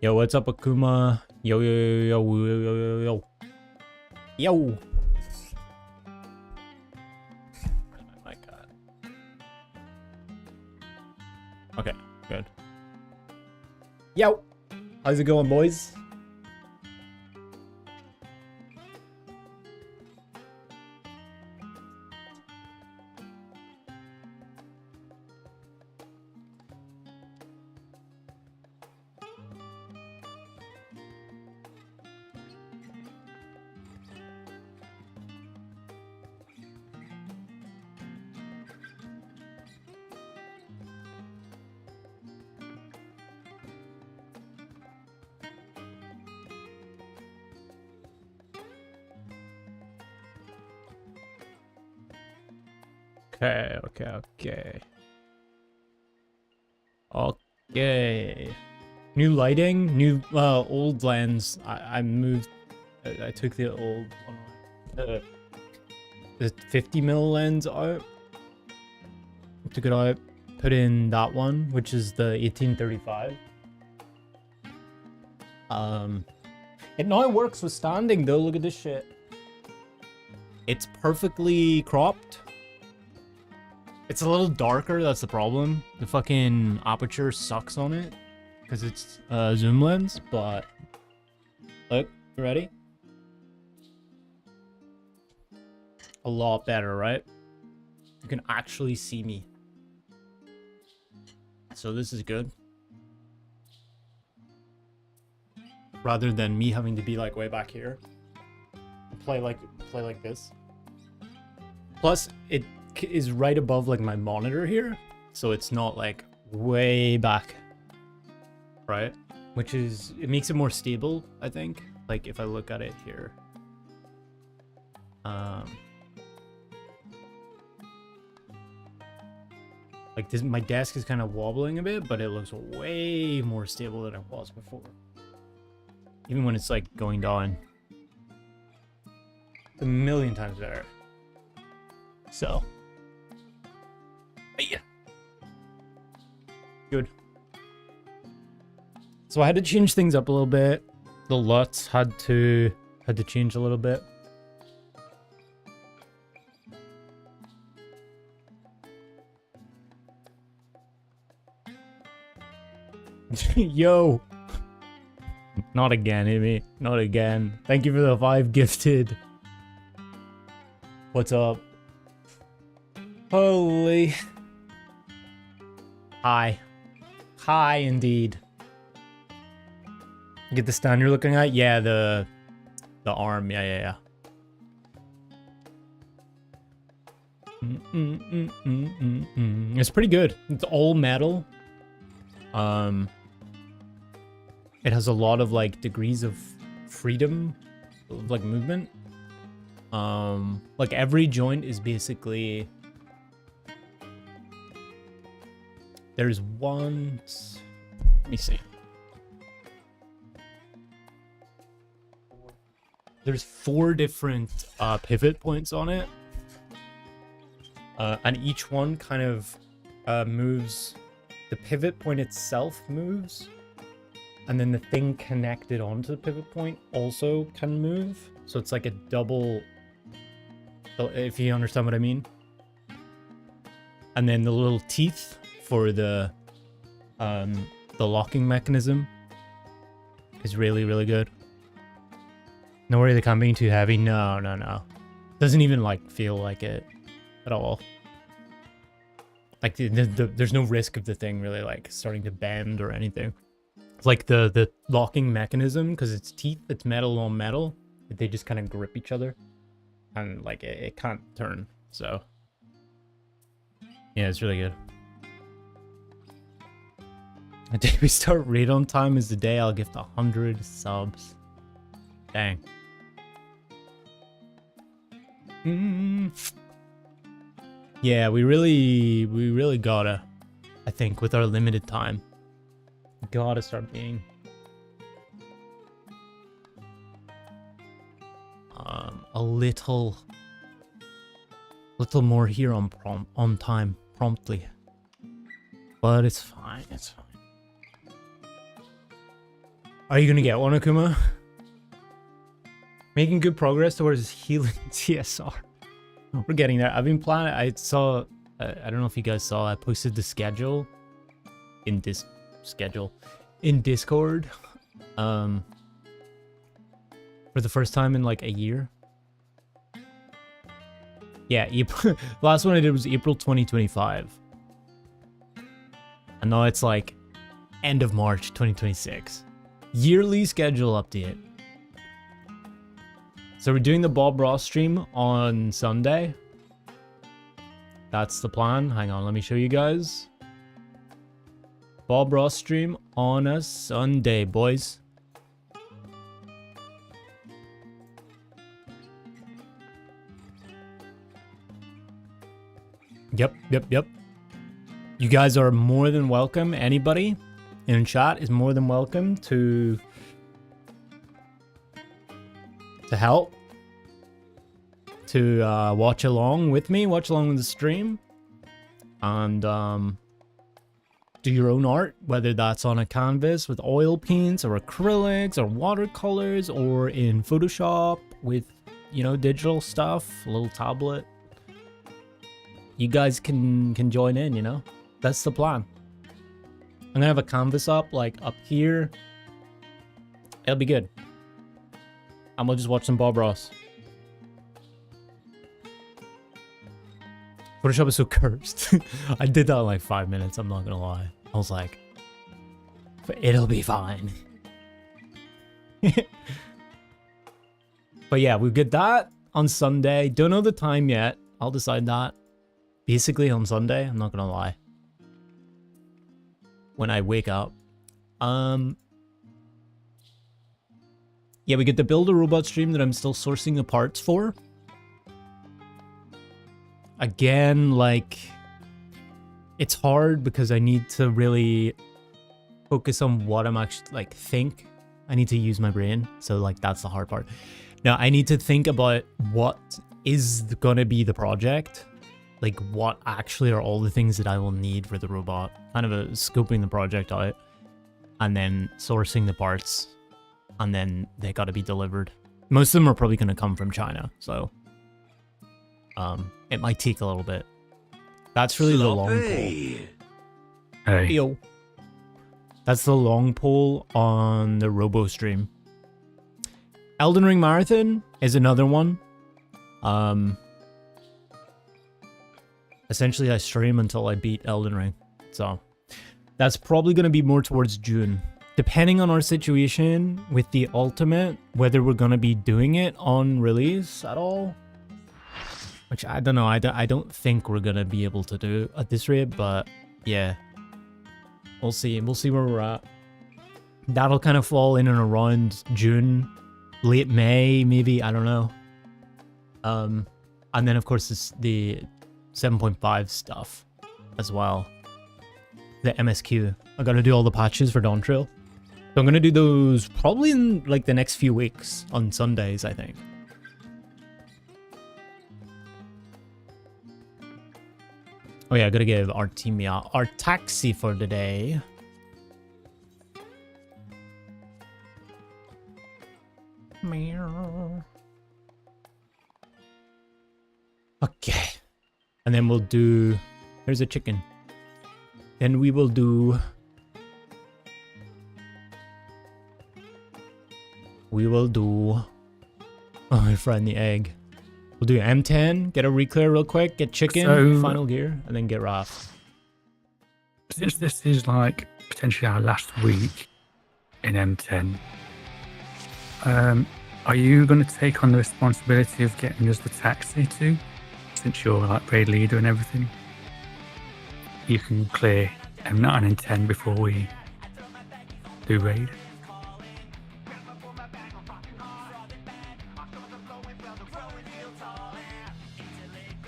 Yo, what's up, Akuma? Yo, yo, yo, yo, yo, yo, yo, yo. Yo. My God. Okay, good. Yo. How's it going, boys? Okay. Okay. New lighting, new old lens. I moved. I took the old one, the 50mm lens out. Took it out, put in that one, which is the 1835. It now works with standing though. Look at this shit. It's perfectly cropped. It's a little darker, that's the problem. The fucking aperture sucks on it because it's a zoom lens, but look, you ready? A lot better, right? You can actually see me. So this is good. Rather than me having to be like way back here. Play like this. Plus, it is right above like my monitor here, so it's not like way back, right? Which is, it makes it more stable, I think. Like if I look at it here, like this, my desk is kind of wobbling a bit, but it looks way more stable than it was before. Even when it's like going down, it's a million times better. So yeah, good. So I had to change things up a little bit. The LUTs had to change a little bit. Yo, not again, Amy. Not again. Thank you for the 5 gifted. What's up? Holy. Hi. Hi, indeed. Get the stand you're looking at? Yeah, the arm. Yeah. It's pretty good. It's all metal. It has a lot of like degrees of freedom, of, like movement. Like every joint is basically, there's one, let me see. There's 4 different pivot points on it. And each one kind of moves, the pivot point itself moves. And then the thing connected onto the pivot point also can move. So it's like a double, if you understand what I mean. And then the little teeth for the locking mechanism is really, really good. No worry, the can't being too heavy. No. Doesn't even like feel like it at all. Like there's no risk of the thing really like starting to bend or anything. It's like the locking mechanism, because it's teeth, it's metal on metal. They just kind of grip each other, and like it can't turn. So yeah, it's really good. The day we start raid on time is the day I'll gift 100 subs. Dang. Yeah, we really gotta, I think, with our limited time, gotta start being a little more here on time, promptly. But it's fine, it's fine. Are you gonna get one, Akuma? Making good progress towards healing TSR. We're getting there. I've been planning. I saw. I don't know if you guys saw. I posted the schedule in Discord. For the first time in like a year. Yeah, April. The last one I did was April 2025. And now it's like end of March 2026. Yearly schedule update. So we're doing the Bob Ross stream on Sunday. That's the plan. Hang on, let me show you guys. Bob Ross stream on a Sunday, boys. Yep. You guys are more than welcome. Anybody in chat is more than welcome to help, to watch along with me, watch along with the stream, and do your own art, whether that's on a canvas with oil paints or acrylics or watercolors, or in Photoshop with, you know, digital stuff, a little tablet. You guys can join in, you know? That's the plan. I'm gonna have a canvas up, like up here. It'll be good. I'm gonna just watch some Bob Ross. Photoshop is so cursed. I did that in like 5 minutes, I'm not gonna lie. I was like, but it'll be fine. But yeah, we get that on Sunday. Don't know the time yet. I'll decide that. Basically on Sunday, I'm not gonna lie. When I wake up. Yeah, we get the Build a Robot stream that I'm still sourcing the parts for. Again, like, it's hard because I need to really focus on what I'm actually, like, think. I need to use my brain. So, like, that's the hard part. Now, I need to think about what is going to be the project. Like, what actually are all the things that I will need for the robot. Kind of scoping the project out. And then sourcing the parts. And then they got to be delivered. Most of them are probably going to come from China. So, it might take a little bit. That's really the long pole. Hey. Yo. That's the long pole on the Robo stream. Elden Ring Marathon is another one. Essentially, I stream until I beat Elden Ring. So, that's probably going to be more towards June. Depending on our situation with the Ultimate, whether we're going to be doing it on release at all. Which, I don't know, I don't think we're going to be able to do at this rate, but yeah. We'll see. We'll see where we're at. That'll kind of fall in and around June, late May, maybe, I don't know. And then, of course, it's the 7.5 stuff as well. The MSQ. I got to do all the patches for Dawn Trail. So I'm going to do those probably in like the next few weeks on Sundays, I think. Oh yeah, I got to give Artemia our taxi for the day. Meow. Okay. And then we'll do... There's a chicken. Then we will do... Oh, I fried the egg. We'll do M10, get a reclear real quick, get chicken, So, final gear, and then get Raph. Since this is like potentially our last week in M10, are you going to take on the responsibility of getting us the taxi too? Since you're like raid leader and everything, you can clear M9 and 10 before we do raid.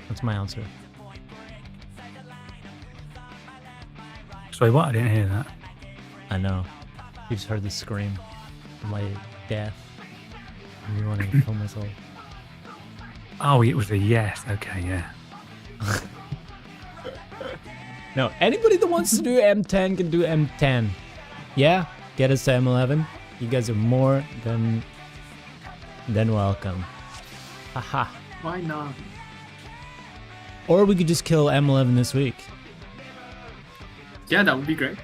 That's my answer. Sorry, what? I didn't hear that. I know. You just heard the scream of my death. I'm running to kill myself. Oh, it was a yes. Okay, yeah. No, anybody that wants to do M10 can do M10. Yeah? Get us to M11. You guys are more than welcome. Haha. Why not? Or we could just kill M11 this week. Yeah, that would be great.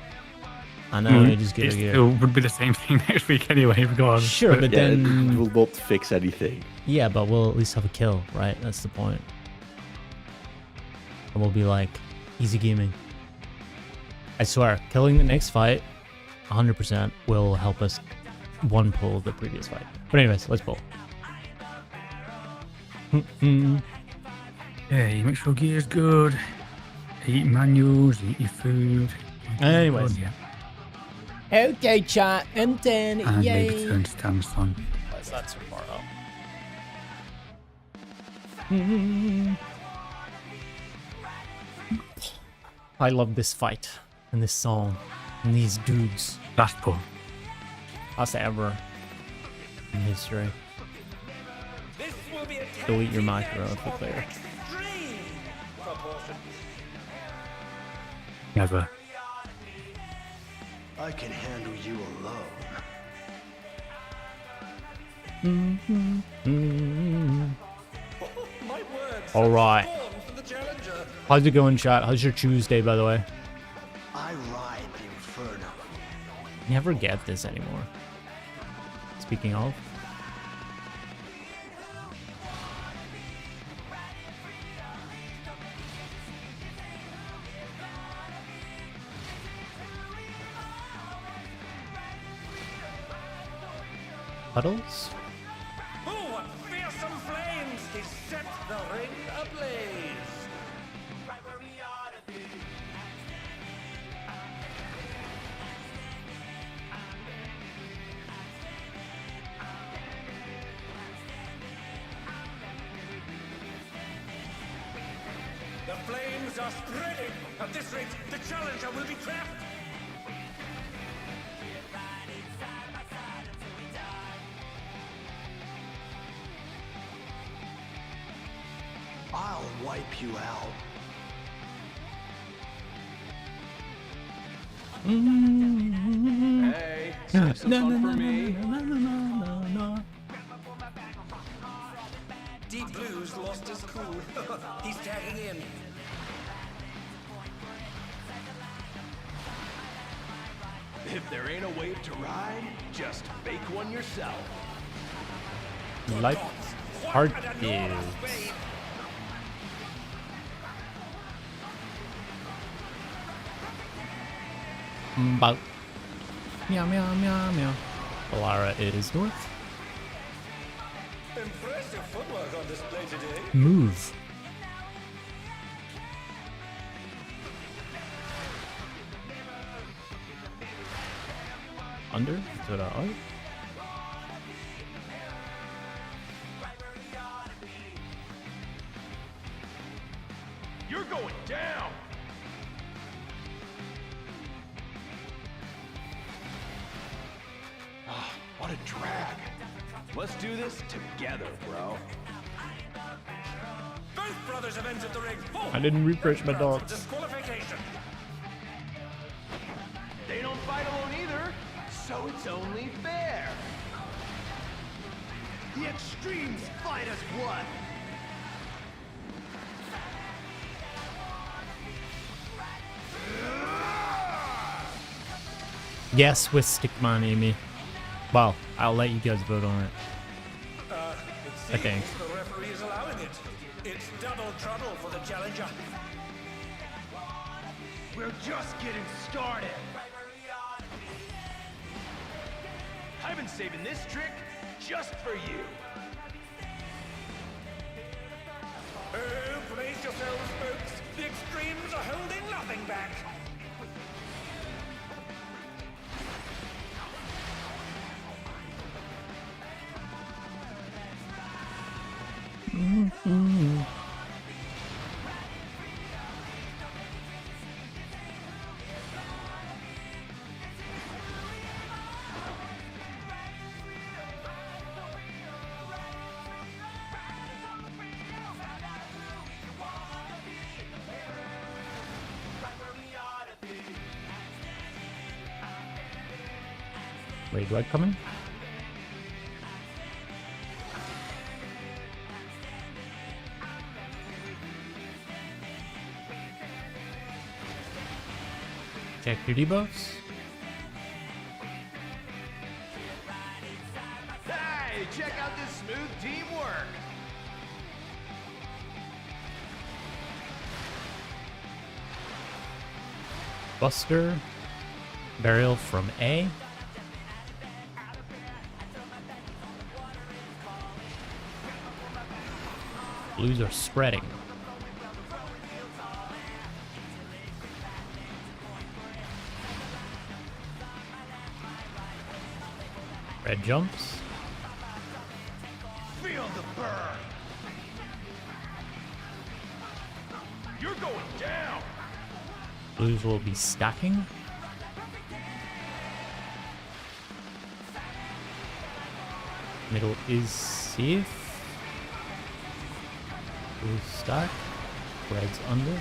I know, I just get It a gear. still would be the same thing next week anyway, regardless. Sure, but Yeah, it then... will not fix anything. Yeah, but we'll at least have a kill, right? That's the point. And we'll be like, easy gaming. I swear, killing the next fight, 100% will help us one pull the previous fight. But anyways, let's pull. Yeah, you make sure gear's good. Eat manuals, eat your food. Anyways. Yeah. Okay, chat, M10, And yay! maybe turn stance on. Why is that so far up? I love this fight, and this song, and these dudes. Last pull. Last ever in history. Delete your micro if you're clear. Never. I can handle you alone. All right. How's it going, chat? How's your Tuesday, by the way? I ride the inferno. Never get this anymore. Speaking of. Puddles? Oh, what fearsome flames! He set the ring ablaze! The flames are spreading! At this rate, the challenger will be trapped! I'll wipe you out. Hey, save some fun for me. Deep Blue's lost his cool. He's tagging in. If there ain't a wave to ride, just make one yourself. Life hard is. About. Meow, meow, meow, meow. Alara is north. Impressive footwork on display today. Move. Under? That's what I like. You're going down! What a drag. Let's do this together, bro. Both brothers have entered the ring. Oh, I didn't refresh my dots. disqualification. They don't fight alone either, so it's only fair. The extremes fight as one. Yes, with Stickman, Amy. Well, I'll let you guys vote on it. I think. The referee is allowing it. It's double trouble for the challenger. We're just getting started. I've been saving this trick just for you. Oh, brace yourselves, folks. The extremes are holding nothing back. Raid Red coming. Check your debuffs. Hey, check out this smooth teamwork. Buster. Burial from A. Blues are spreading. Red jumps. Feel the burn. You're going down. Blues will be stacking. Middle is safe. Blues stack. Red's under.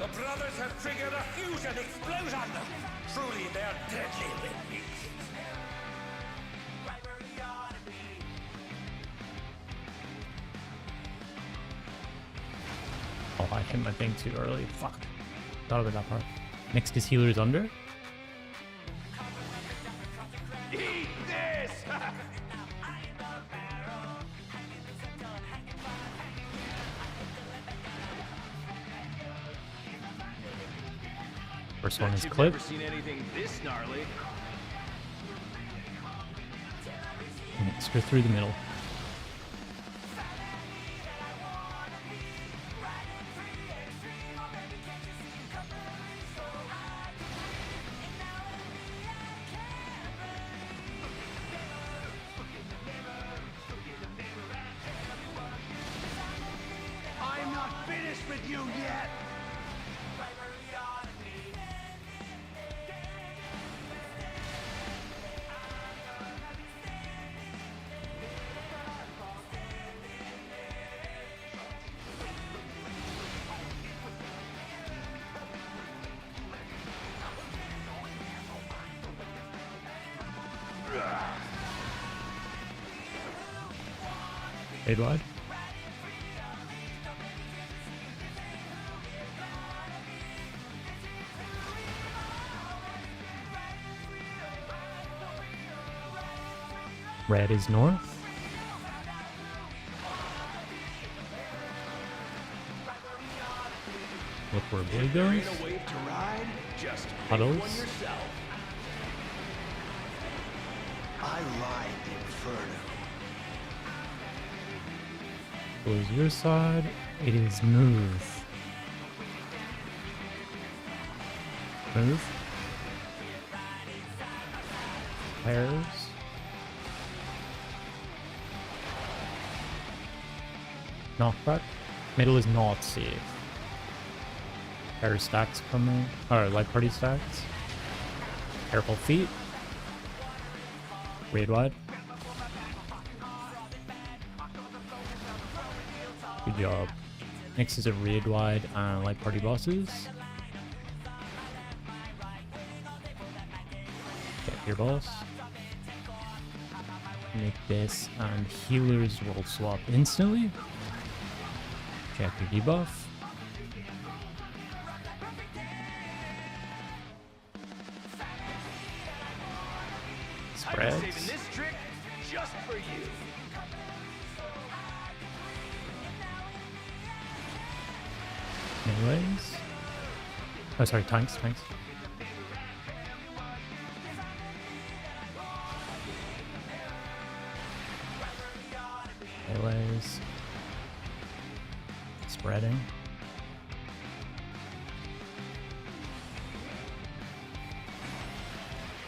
The brothers have triggered a fusion explosion! Truly, they're deadly enemies. Oh, I hit my thing too early. Fuck. Thought about that part. Next is healers under. Eat this. First one is You've clip. never seen anything this gnarly. Next, go through the middle. I'm not finished with you yet. Fade wide. Red is north. Look where blue There goes. ain't a wave to ride. Just make Puddles. one yourself. I like Inferno. Blue's your side. It is move. Move. Pairs. Knockback. Middle is not safe. Pair stacks coming. Or light party stacks. Careful feet. Raid wide. Good job. Next is a raid wide light party bosses. Check your boss. Make this and healers will swap instantly. Check your debuff. I've been Spreads. saving this trick just for you. Anyways. Oh, sorry, tanks. Anyways. Spreading.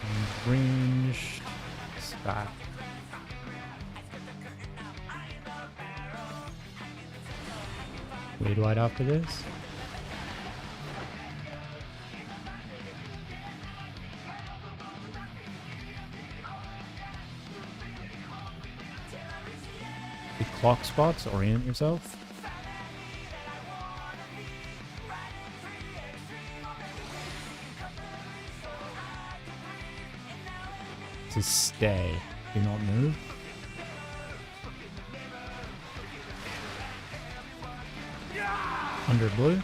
And ranged. Stack. Wade wide after this. The clock spots, orient yourself. to stay. Do not move. Under blue.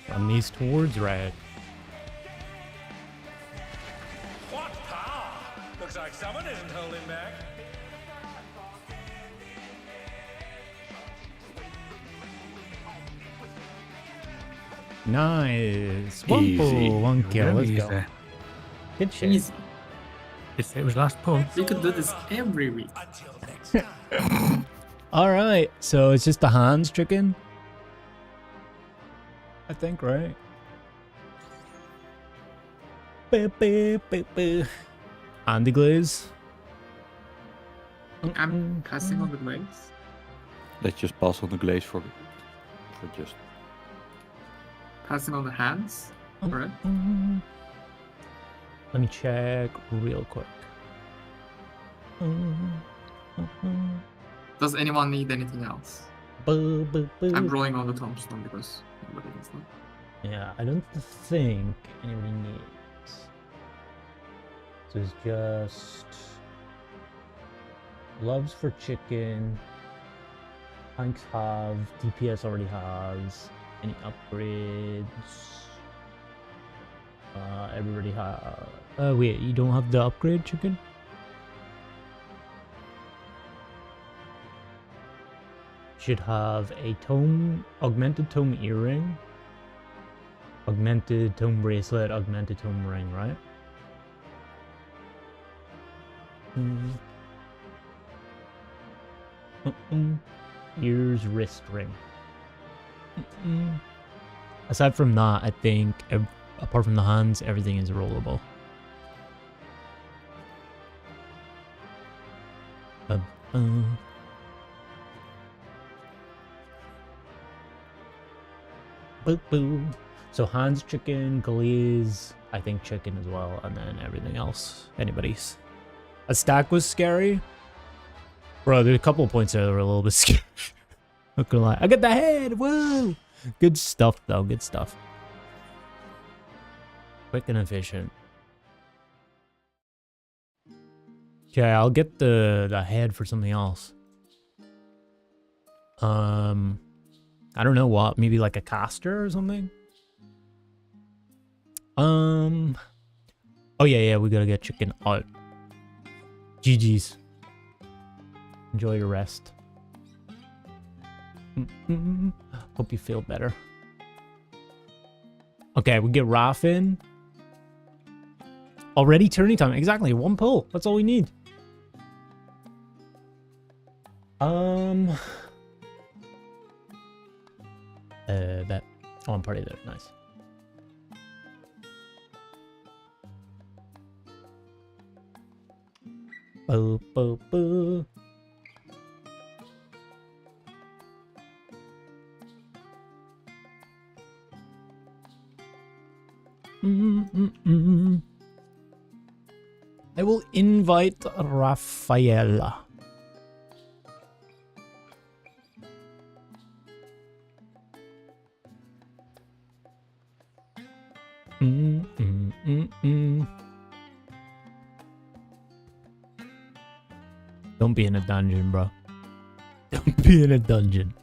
Run these towards red. What power? Looks like someone isn't holding back. Nice. One Easy. pull, one kill. Let's Very go. easy. Good shit. Easy. It was last pull. We could do this every week. Until next time. All right. So it's just the Hans chicken. I think, right? Andy Glaze. I'm passing on the legs. Let's just pass on the glaze for just. Passing on the hands. Alright. Let me check real quick. Does anyone need anything else? I'm rolling on the tombstone because nobody needs that. Yeah, I don't think anybody needs. So it's just gloves for chicken. Tanks have. DPS already has. Any upgrades? Everybody have. Wait, you don't have the upgrade chicken? Should have a tome, augmented tome earring, augmented tome bracelet, augmented tome ring, right? Ears, wrist ring. Aside from that, I think apart from the hands, everything is rollable. Boo. So hands, chicken, glaze, I think chicken as well, and then everything else. Anybody's. A stack was scary. Bro, there's a couple of points there that were a little bit scary. Not gonna lie. I got the head! Whoa! Good stuff though, good stuff. Quick and efficient. Okay, I'll get the head for something else. I don't know what, maybe like a caster or something? Oh yeah, we gotta get chicken out. GG's. Enjoy your rest. Hope you feel better. Okay, we get Raph in. Already turning time. Exactly, one pull. That's all we need. That on party there. Nice. Boo, boo, boo. I will invite Rafaela. Don't be in a dungeon, bro. Don't be in a dungeon.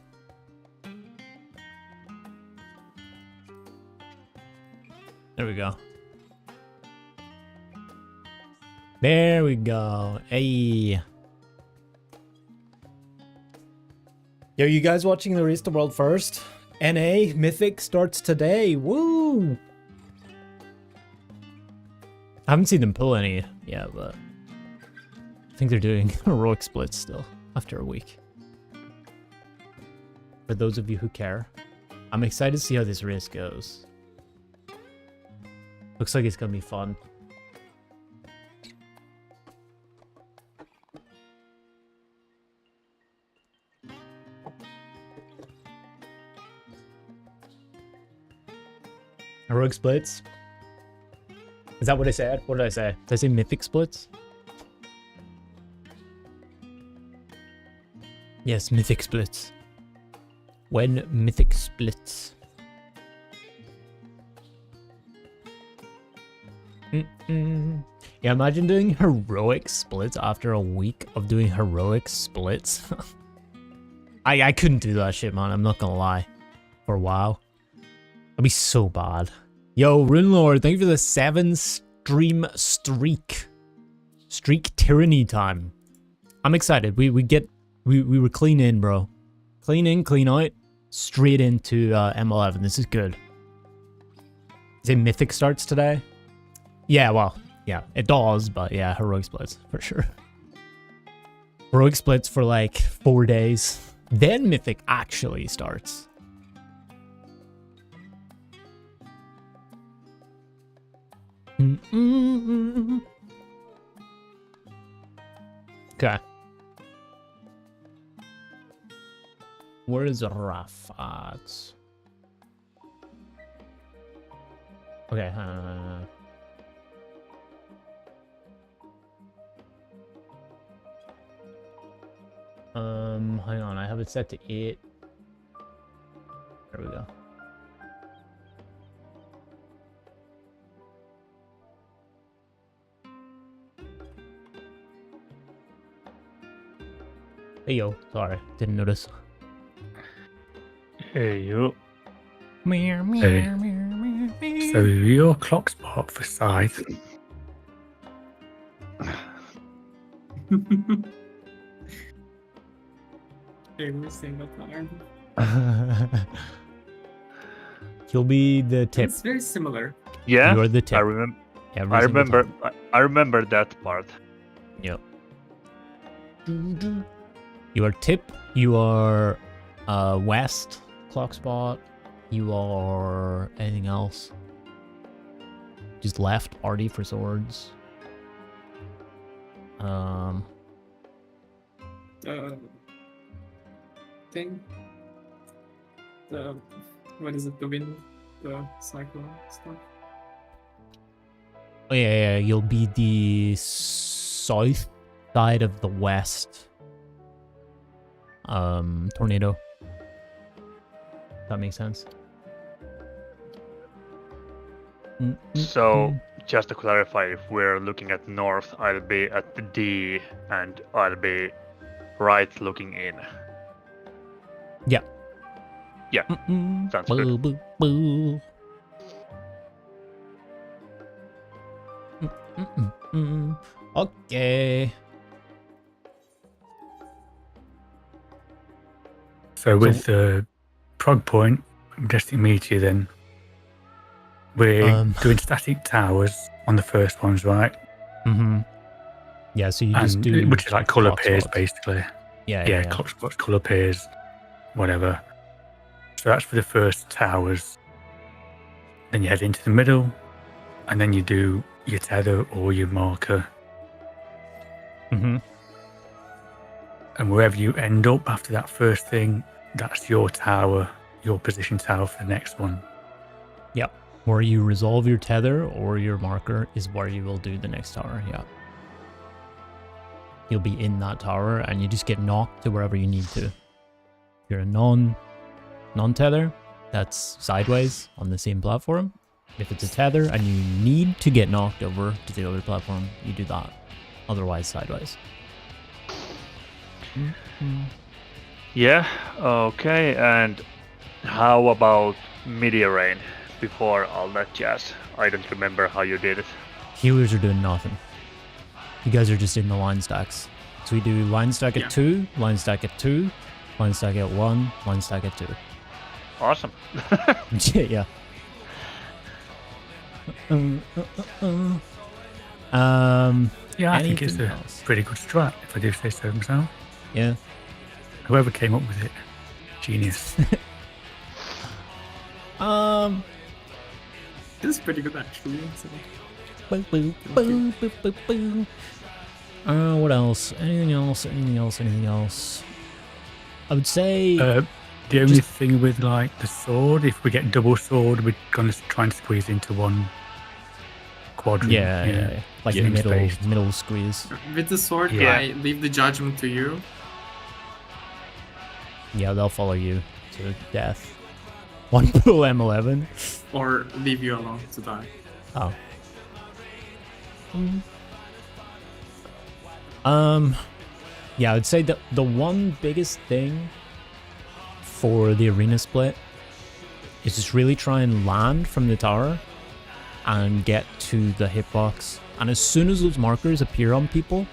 There we go. There we go. Hey. Yo, you guys watching the Race the World first? NA Mythic starts today. Woo! I haven't seen them pull any yet, but I think they're doing heroic splits still after a week. For those of you who care, I'm excited to see how this race goes. Looks like it's gonna be fun. Heroic splits? Is that what I said? What did I say? Did I say mythic splits? Yes, mythic splits. When mythic splits. Yeah, imagine doing heroic splits after a week of doing heroic splits. I couldn't do that shit, man. I'm not gonna lie. For a while. That'd be so bad. Yo, Runelord, thank you for the 7-stream streak. Streak tyranny time. I'm excited. We were clean in, bro. Clean in, clean out. Straight into M11. This is good. Is it Mythic starts today? Yeah, well, yeah, it does, but yeah, heroic splits for sure. Heroic splits for like 4 days. Then Mythic actually starts. Okay. Where is Rafat? Okay, hang on, I have it set to 8. There we go. Hey yo, sorry, didn't notice. Hey, yo. Meow, meow, Hey. meow, meow, meow. So your clock spot for Scythe. Every single time. He'll be the tip. It's very similar. Yeah, You're the tip. I remember. Every I single remember. time. I remember that part. Yep. You are tip. You are west clock spot. You are anything else? Just left party for swords. Thing. The what is it? The wind, the cyclone stuff. Oh yeah, you'll be the south side of the west. Tornado. That makes sense. So, just to clarify, if we're looking at north, I'll be at the D, and I'll be right looking in. Yeah. Yeah, sounds Boo, good. boo, boo. Okay. So with the Prog point, I'm guessing meteor then. We're doing static towers on the first ones, right? Mm-hmm. Yeah, so you just And do which is like colour clock pairs spots. basically. Yeah. Clock spots, colour pairs, whatever. So that's for the first towers. Then you head into the middle, and then you do your tether or your marker. Mm-hmm. And wherever you end up after that first thing, that's your tower, your position tower for the next one. Yep. Where you resolve your tether or your marker is where you will do the next tower. Yeah. You'll be in that tower and you just get knocked to wherever you need to. If you're a non-tether, that's sideways on the same platform. If it's a tether and you need to get knocked over to the other platform, you do that. Otherwise, sideways. Yeah, okay, and how about meteor rain before all that jazz? I don't remember how you did it. Healers are doing nothing. You guys are just in the line stacks. So we do line stack at 2, line stack at 2, line stack at 1, line stack at 2. Awesome. Yeah. Yeah, I think it's anything a else? pretty good strat, if I do say so myself. Yeah. Whoever came up with it, genius. It's pretty good actually. So. Boo, boo, boo, boo, boo, boo. What else? Anything else? Anything else? Anything else? I would say The only thing with like the sword, if we get double sword, we're gonna try and squeeze into one quadrant. yeah. Like Game middle space. middle squeeze. With the sword, Yeah. I leave the judgment to you. Yeah, they'll follow you to death. One pull M11. Or leave you alone to die. Oh. Yeah, I'd say the one biggest thing for the arena split is just really try and land from the tower and get to the hitbox. And as soon as those markers appear on people,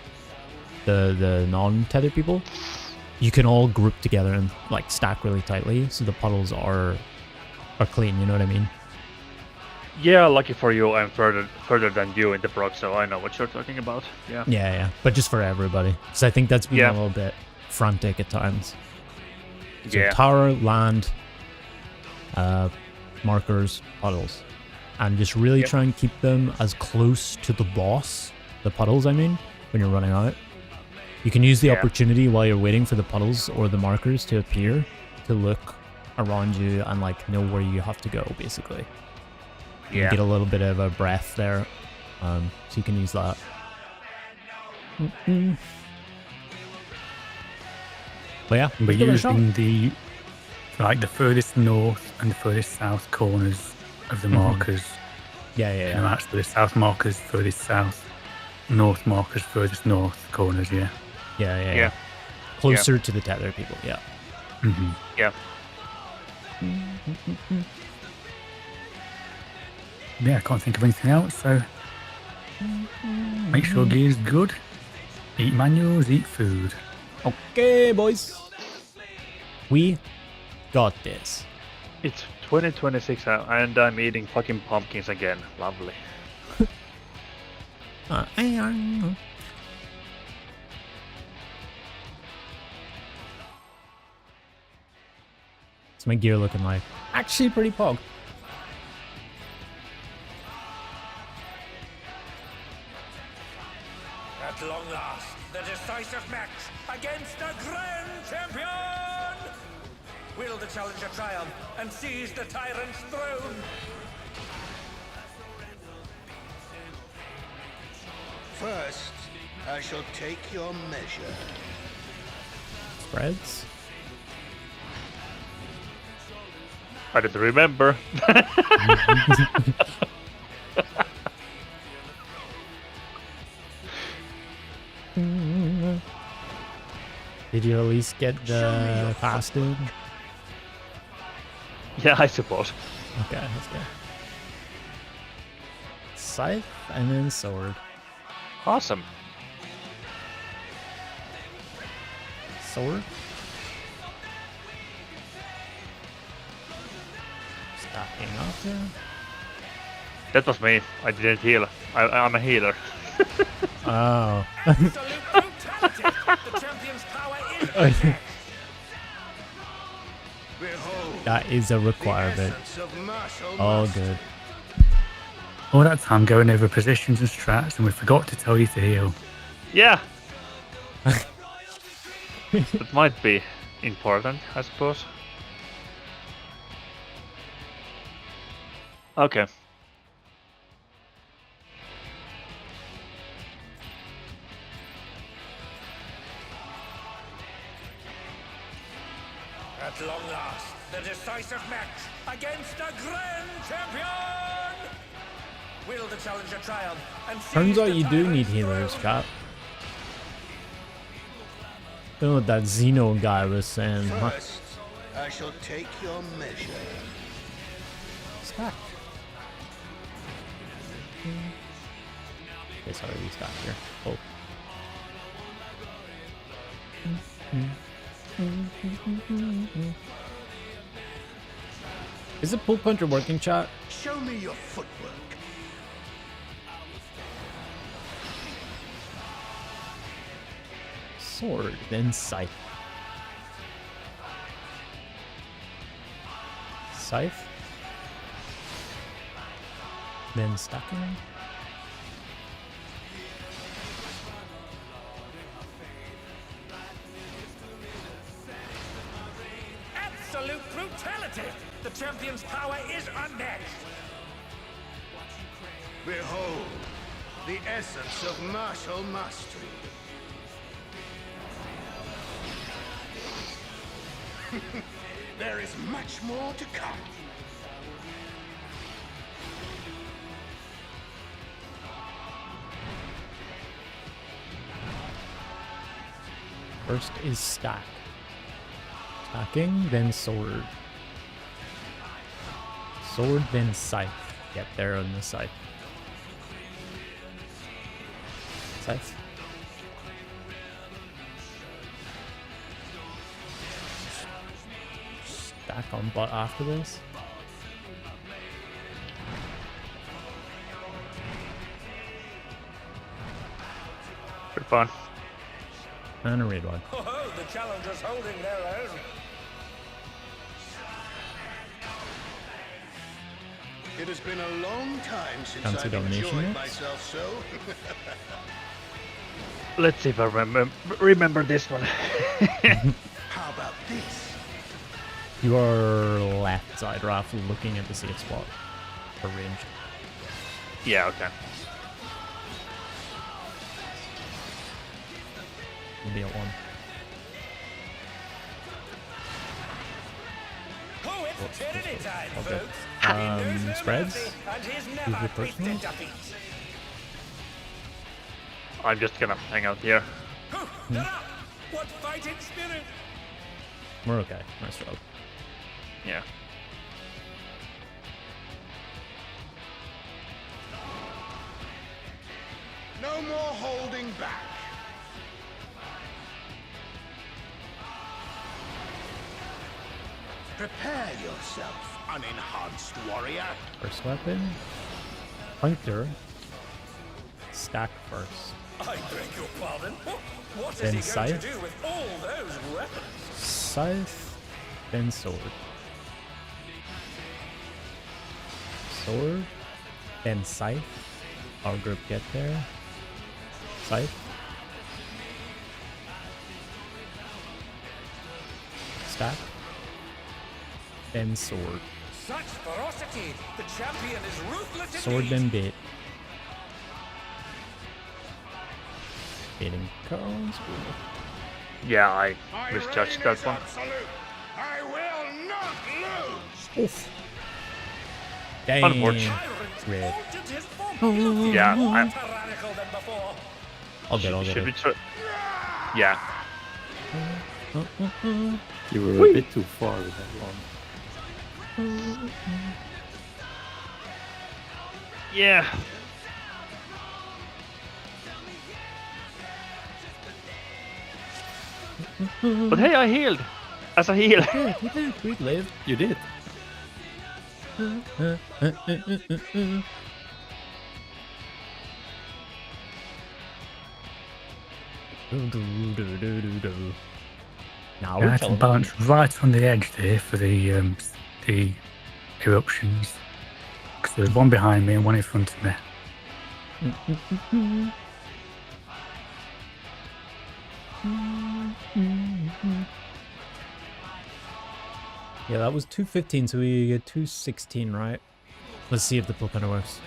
the non-tethered people, you can all group together and like stack really tightly so the puddles are clean, you know what I mean? Yeah, lucky for you, I'm further than you in the Prog, so I know what you're talking about. Yeah. Yeah. But just for everybody. Because I think that's been Yeah. a little bit frantic at times. So Yeah. tower, land, markers, puddles. And just really try and keep them as close to the boss, the puddles I mean, when you're running out. You can use the opportunity while you're waiting for the puddles or the markers to appear to look around you and like know where you have to go basically. You get a little bit of a breath there, so you can use that. But yeah, We're give it a shot. using the furthest north and the furthest south corners of the markers. Yeah. No, actually, the south markers furthest south, north markers furthest north corners. Yeah. Closer to the tether people. Yeah. Mm-hmm. Yeah. Yeah, I can't think of anything else. So make sure gear's good. Eat manuals. Eat food. Okay, boys. We got this. It's 2026 and I'm eating fucking pumpkins again. Lovely. What's my gear looking like? Actually pretty pog. At long last, the decisive match against the Grand Champion! Will the challenger triumph and seize the tyrant's throne? First, I shall take your measure. Spreads? I don't remember. Did you at least get the pass, dude? Yeah, I suppose. Okay, let's go. Scythe and then sword. Awesome. Sword. Stacking up there. That was me. I didn't heal. I'm a healer. Oh. Absolute brutality! The champion's power is unmatched. Behold, That is a the requirement. essence of martial Oh, mastery. good. All that time going over positions and strats, and we forgot to tell you to heal. Yeah. That might be important, I suppose. Okay. At long last, the decisive match against the Grand Champion! Will the challenger triumph and seize Turns out the you do need tyrant's healers, throne? Cap. Don't know what that Xeno guy was saying. Huh? First, I shall take your measure. Stack. Okay, sorry, we stack here. Oh. Is the pull puncher working, chat? Show me your footwork. Sword, then scythe. Scythe. Then stacking. Absolute brutality! The champion's power is unmatched! Behold, the essence of martial mastery. There is much more to come. First is stack. Stacking, then sword. Sword, then scythe. Yep, they're on the scythe. Scythe. Stack on butt after this. Pretty fun. And a red one. Oh, the challengers holding their own. It has been a long time since Fancy I've domination enjoyed next? myself so. Let's see if I remember this one. How about this? You are left side, Ralph, looking at the safe spot for range. Yeah, okay. You'll be at one. Oh, it's tyranny time, Okay. folks. He knows no Spreads? mercy, and he's Who's never the first tasted one? defeat. I'm just gonna hang out here. Oh, they're up. What fighting spirit! We're okay. Nice job. Yeah. No more holding back. Prepare yourself, unenhanced warrior. First weapon. Hunter. Stack first. I beg your pardon. What Then is he going scythe? to do with all those weapons? Scythe. Then sword. Sword. Then scythe. Our group get there. Scythe. Stack. Then sword. Such ferocity! The champion is ruthless Sword indeed. then bait. Baiting cones. Yeah, I My misjudged reign that is one. absolute. I will not lose. Oof. Dang. Unfortunate. Tyrant's Red. altered his formula. Yeah, More I'm- tyrannical than before. I'll get Should we it. try? Yeah. You were a bit too far with that one. Yeah. But hey, I healed. As a heal. We live. You did. Now I we're had to chilling. balance right on the edge there for the eruptions. Because there was one behind me and one in front of me. Yeah, that was 215, so we get 216, right? Let's see if the book kind of works.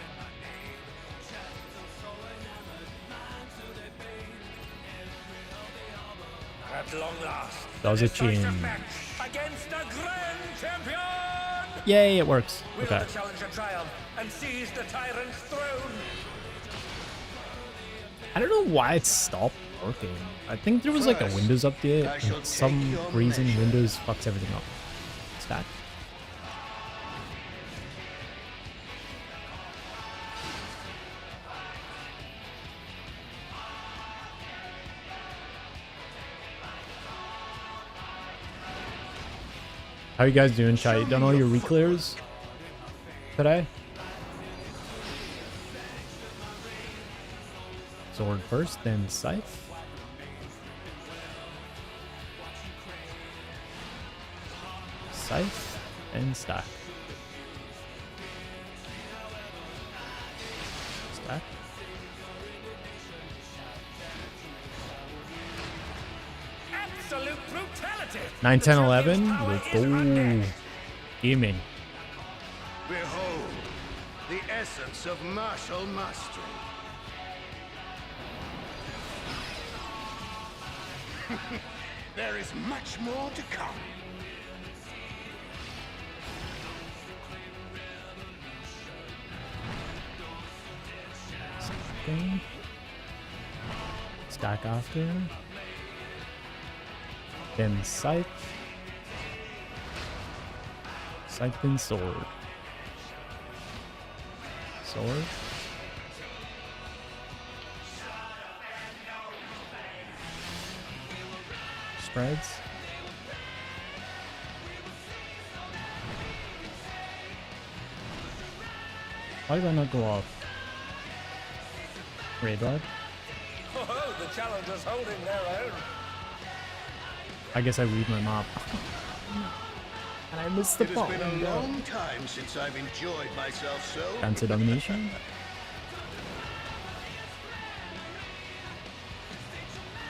At long last, That was a decisive change. match against a grand champion. Yay, it works. Will Okay. the challenger triumph and seize the tyrant's throne? I don't know why it stopped working. I think there was like a First, Windows update, I shall and some take your reason measure. Windows fucks everything up. Stack. How you guys doing, chat? You done all your reclears today? Sword first, then scythe. Scythe and stack. Stack. Absolute brutality. 9, The 10, champion's 11. power Let's is go. unmatched. Gaming. Behold, the essence of martial mastery. There is much more to come. Stacking. Stack after. then scythe. Scythe, then sword. Sword. Spreads. Why did I not go off? Radar? Oh, the challengers holding their own. I guess I read my map. And I missed the It ball. has been a long time since I've enjoyed myself so. Fancy domination?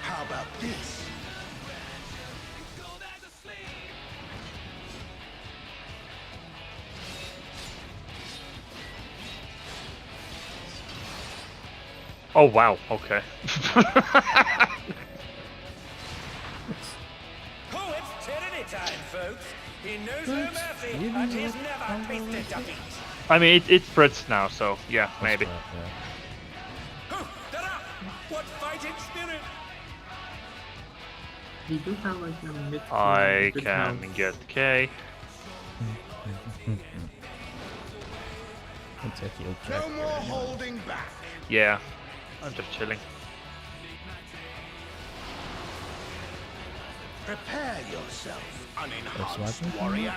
How about this? Oh wow, okay. Oh, it's tyranny time, folks. He knows no mercy, and he's never tasted defeat. I mean, it spreads now, so yeah, maybe. Oh, they're up! What fighting spirit! We do have like a mid. I good can round. get K. Let's take you check. No more holding back. Yeah, I'm just chilling. Prepare yourself, unenhanced weapon? warrior.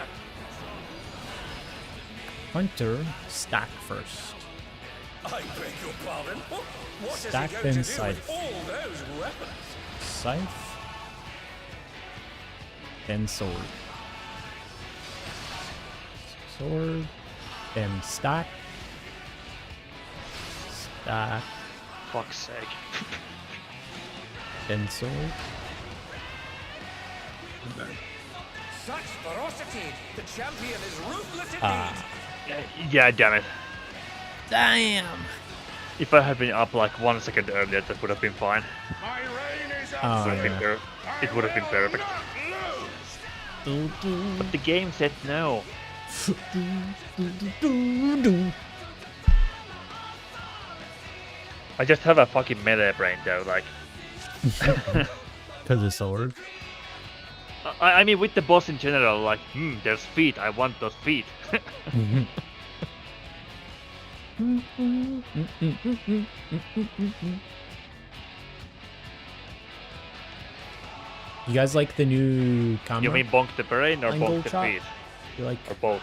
Hunter, stack first. I beg your pardon. What is Stack he going then to do scythe. with all those weapons? Scythe. Then sword. Sword. Then stack. Stack. Fuck's sake. Then sword. Such ferocity! The champion is ruthless indeed! Ah. Yeah, damn it. Damn! If I had been up like 1 second earlier, that would have been fine. My reign is Oh, Would have been yeah. it would have been perfect. But the game said no. I just have a fucking melee brain though, like. Because of sword. I mean, with the boss in general, like, there's feet, I want those feet. You guys like the new camera? You mean bonk the brain or Angle bonk the shot? feet? You like Or both?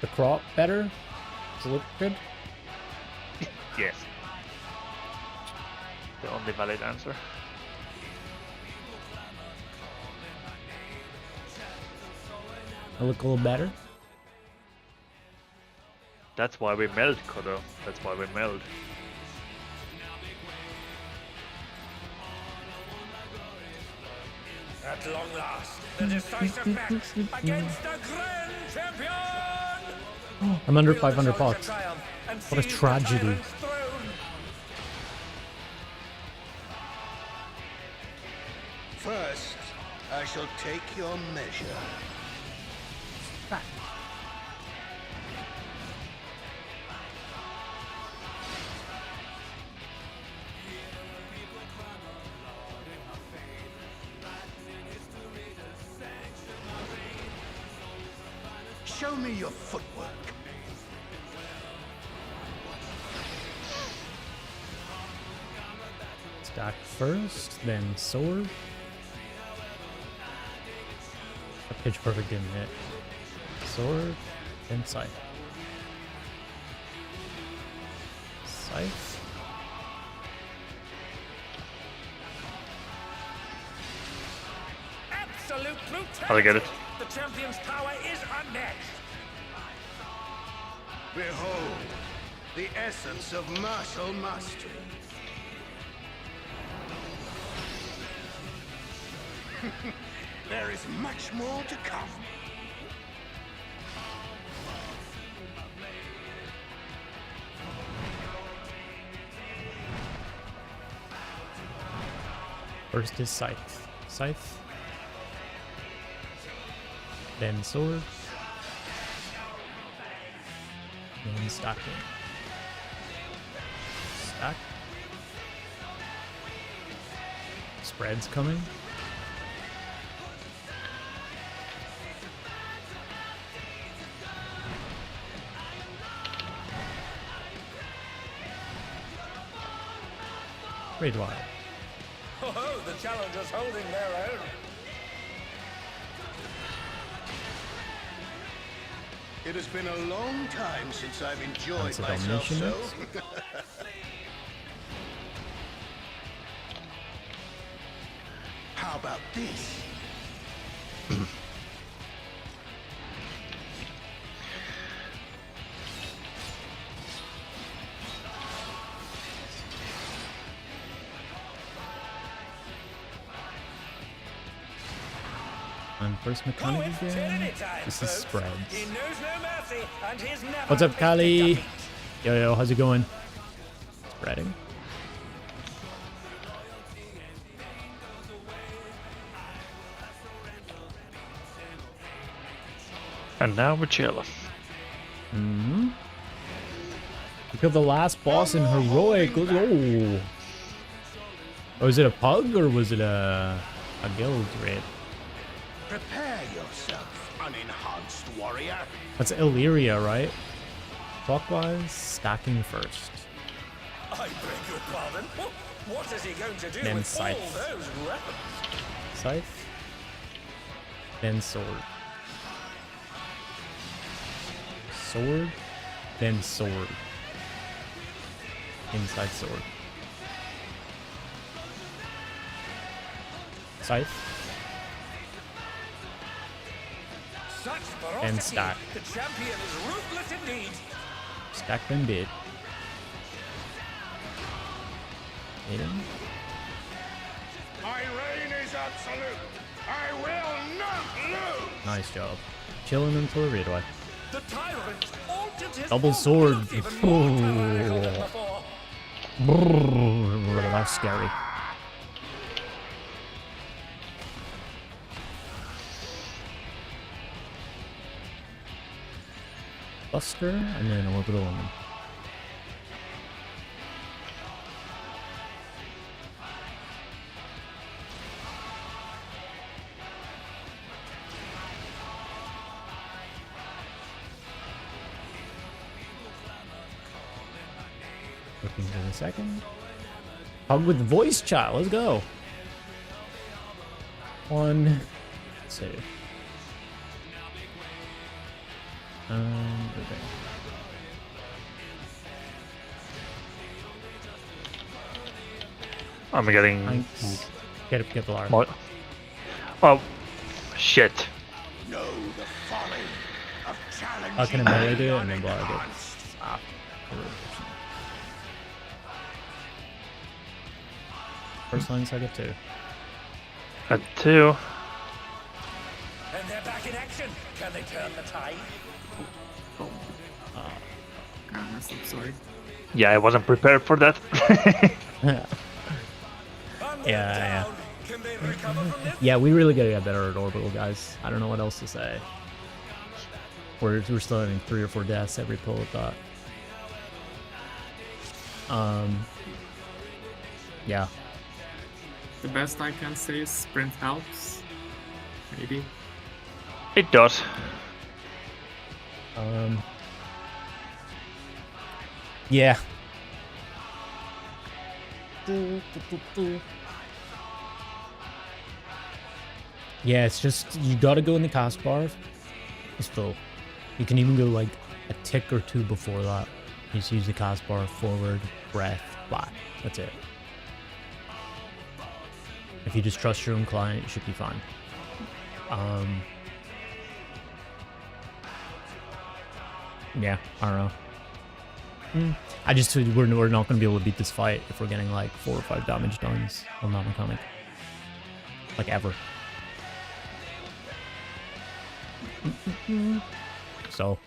the crop better? Does it look good? Yes. The only valid answer. I look a little better? That's why we meld, Kodo. That's why we meld. At long last, the decisive match against the Grand Champion! I'm under Will the 500 challenger bucks. triumph and What a seize the tragedy. tyrant's throne? First, I shall take your measure. Show me your footwork. Stack first, then sword. A pitch perfect didn't hit. Sword, then scythe. Scythe. Absolute brutality! I'll get it. The champion's power is unmatched! Behold, the essence of martial mastery. There is much more to come. First is scythe. Scythe. Then sword. Then stacking. Stack. Spreads coming. Great wild. Oh, the challengers holding their own. It has been a long time since I've enjoyed That's a myself domination so. mix? How about this? And first Go mechanic if again. anytime, This is folks. spreads. He knows no mercy, and he's never What's up, missed a Kali? beat. Yo, how's it going? Spreading. And now we're chilling. Hmm. We killed the last boss in heroic. Let's go. Was it a pug or was it a guild raid? Prepare yourself, unenhanced warrior. That's Illyria, right? Clockwise, stacking first. I beg your pardon. What is he going to do Then with scythe. all those weapons? Scythe. Then sword. Sword. Then sword. Inside sword. Scythe. Such And ferocity. stack. The champion is ruthless indeed. Stack them bit. Hit him. My reign is absolute. I will not lose. Nice job. Chilling until the raid away. The tyrant altered his Double form sword. with even more power than before. Brrr, that's scary. Buster and then orbital woman. Looking for the second. Hug with voice chat. Let's go. 1, 2. Okay. I'm getting Thanks. Get the alarm. more. Oh, shit. Know the folly of challenging. How can I melee do it the and then block it? unenhanced. Ah. First line, so I get 2. At 2. And they're back in action. Can they turn the tide? I'm sorry. Yeah, I wasn't prepared for that. And they're Yeah. down. Can they recover from this? Yeah, we really gotta get better at orbital, guys. I don't know what else to say. We're still having 3 or 4 deaths every pull with that. Yeah. The best I can say is sprint helps. Maybe. It does. Yeah. Yeah, it's just, you gotta go in the cast bar. It's full. You can even go like a tick or 2 before that. You just use the cast bar, forward, breath, back. That's it. If you just trust your own client, you should be fine. Yeah, I don't know. I just, we're not going to be able to beat this fight if we're getting like 4 or 5 damage downs on that mechanic. Like ever. So.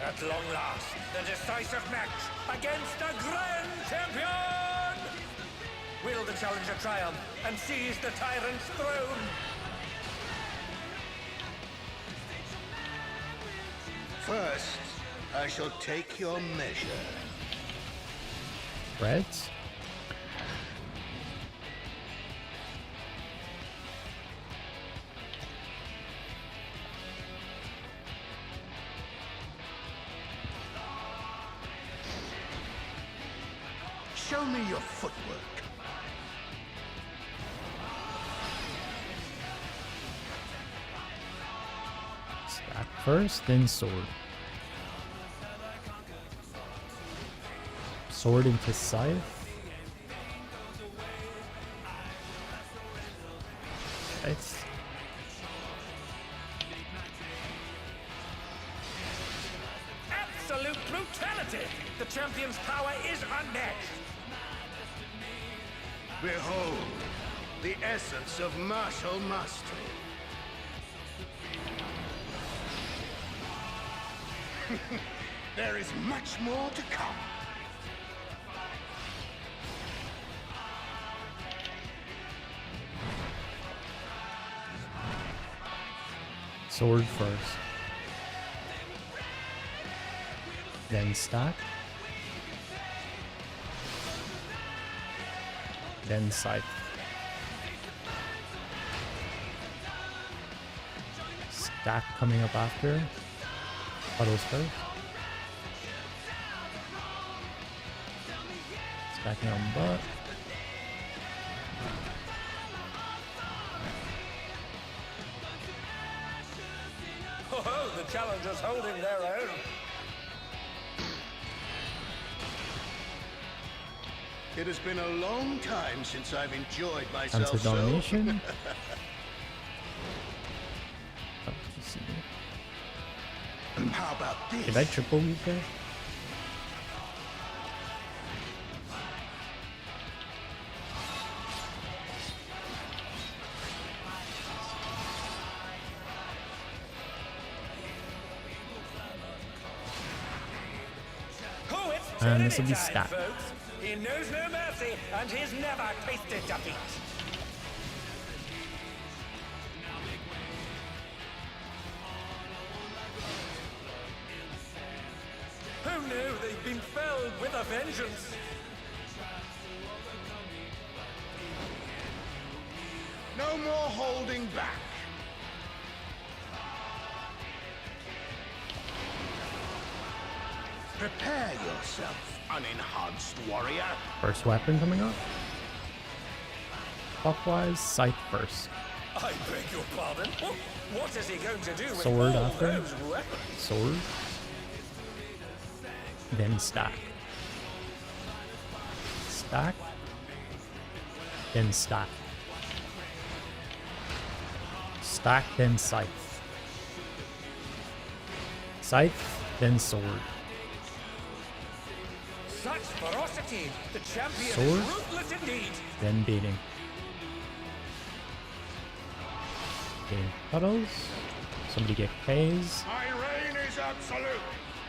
At long last, the decisive match against the Grand Champion! Will the challenger triumph and seize the tyrant's throne? First, I shall take your measure. Reds? Show me your footwork. Stack first, then sword. Sword into scythe. It's Absolute brutality! The champion's power is unmatched! Behold, the essence of martial mastery. There is much more to come. sword first. Then stack. Then scythe. Stack coming up after. Puddles first. Stacking on butt. Oh, the challengers holding their own. It has been a long time since I've enjoyed Comes myself with so. domination. How about this? Did I triple move there? Oh, it's And this will be turning time, stacked. folks. He knows no mercy, and he's never tasted defeat. Who knew they'd been felled with a vengeance? No more holding back. Prepare yourself, unenhanced warrior. First weapon coming up. Clockwise, scythe first. I beg your pardon? What is he going to do with Sword all after. those weapons? Sword. Then stack. Stack. Then stack. Stack, then scythe. Scythe, then sword. Such ferocity! The champion Sword. is ruthless indeed! Then beating. Getting puddles. Somebody get K's. My reign is absolute.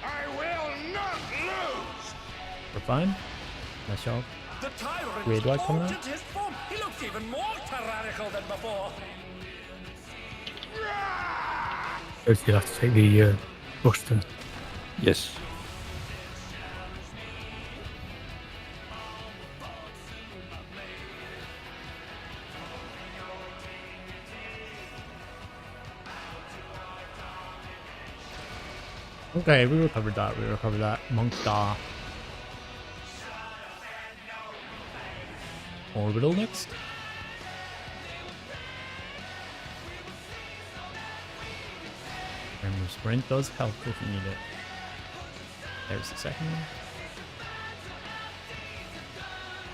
I will not lose. We're fine. Nice job. The tyrant Weird light coming out. altered his form. He looks even more tyrannical than before. First, you'll have to take the Buster. Yes. Okay, we recovered that. We recovered that. Monk Da. Orbital next. Remember, sprint does help if you need it. There's the second one.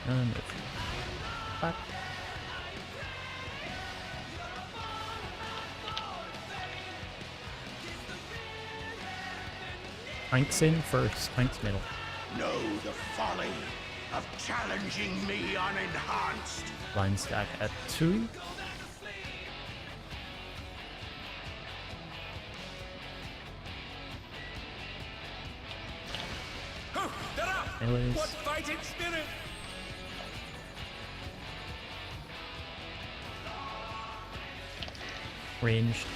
And move. Back. Tanks in first, tanks middle. Know the folly of challenging me unenhanced. Line stack at 2. Oh, they're up! Anyways. What fighting spirit! Ranged.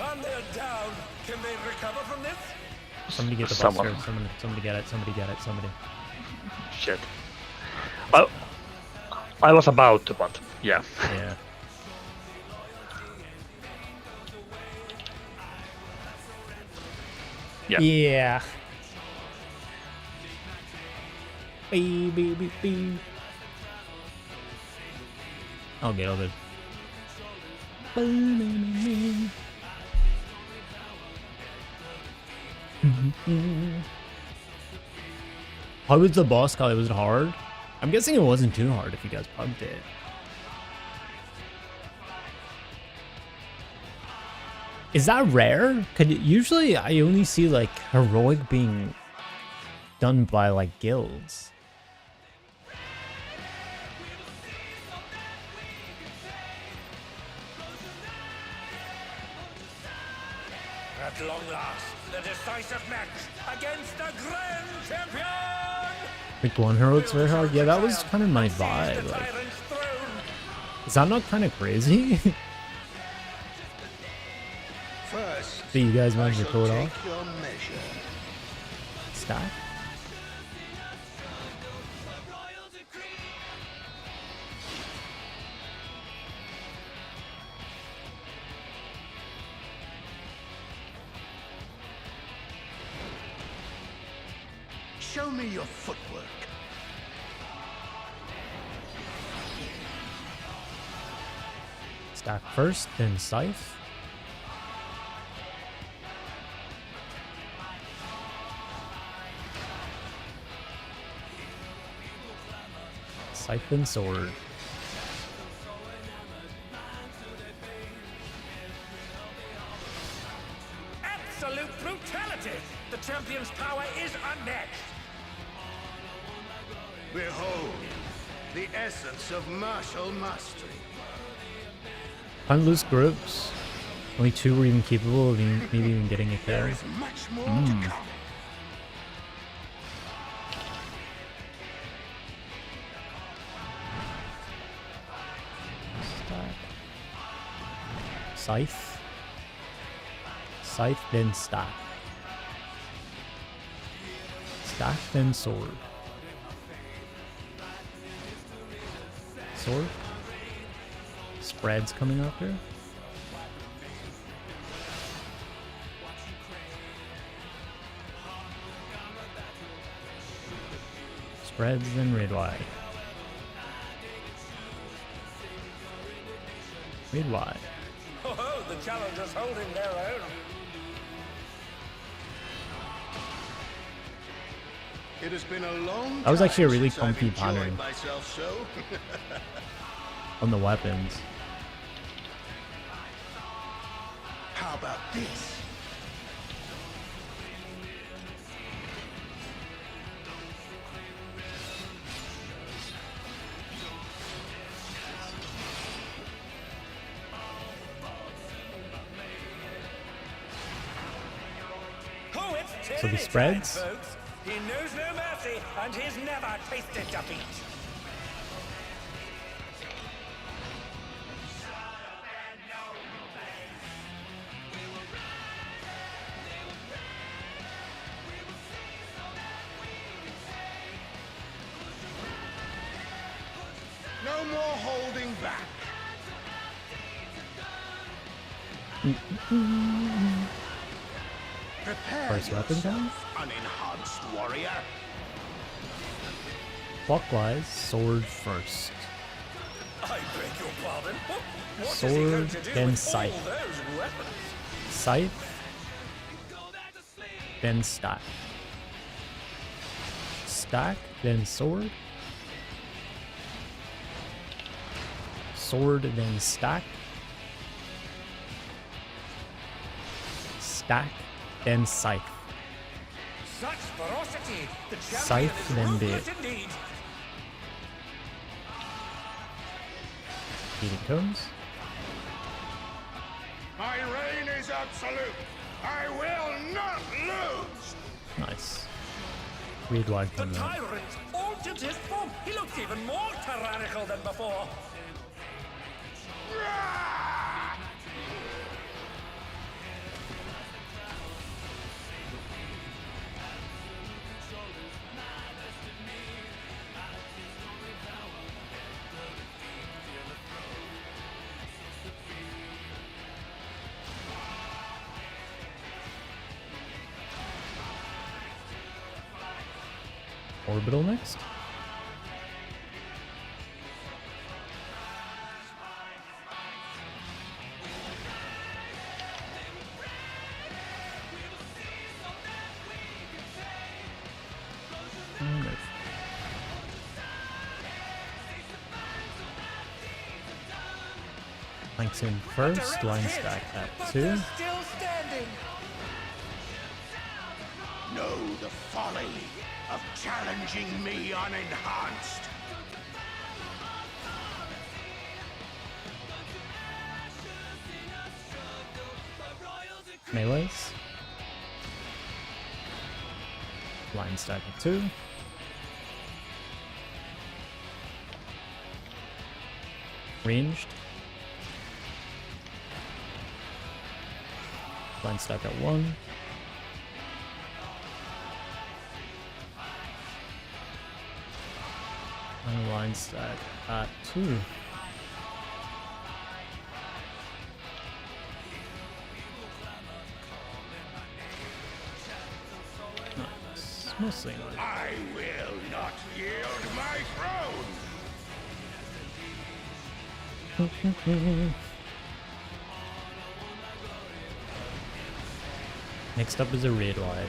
And they're down. Can they recover from this? Somebody get the Someone. buster. Somebody get it. Somebody get it. Somebody. Shit. I was about to, but yeah. Yeah. Yeah. Yeah. Beep, beep, beep, beep. All good, all good. How was the boss call? Was it hard? I'm guessing it wasn't too hard if you guys pumped it. Is that rare? Usually I only see like heroic being done by like guilds. At long last, the decisive match against the Grand Champion! Like one heroic's very hard? Yeah, that was kind of my vibe. Like, is that not kind of crazy? First, That you guys managed to I pull it shall off? take your measure. Stack? Show me your footwork. Stack first, then scythe. Scythe then sword. Absolute brutality! The champion's power is unmatched! Behold, the essence of martial mastery. Can't lose groups. Only 2 were even capable of maybe even getting a There kill. is much more to come. Scythe. Scythe, then stack. Stack, then sword. Sword. Spreads coming up here. Spreads, then red wide. Red wide. Oh, the challengers holding their own. It has been a long That was actually a really time since comfy I've enjoyed pattern myself so. on the weapons. How about this? Oh, it's So the tyranny spreads? time, folks. He knows no mercy, and he's never tasted defeat. No more holding back. Prepare First weapon time? yourself, unenhanced warrior. Clockwise, sword first. I beg your pardon. What Sword, is he going to do then with scythe. all those weapons? Scythe, then stack. Stack, then sword. Sword, then stack. Stack, then scythe. Such ferocity! The champion Scythe, is then ruthless bit. indeed. Heating cones. My reign is absolute. I will not lose. Nice. Red wide The coming up. tyrant altered his form. He looks even more tyrannical than before. Orbital next. Planks in first, line stack at 2. Still standing. Know the folly of challenging me unenhanced. Melees. Line stack at 2. Ranged. Line stack at 1. And line stack at 2. Nice. Mostly not. I will not yield my throne. Next up is a red light.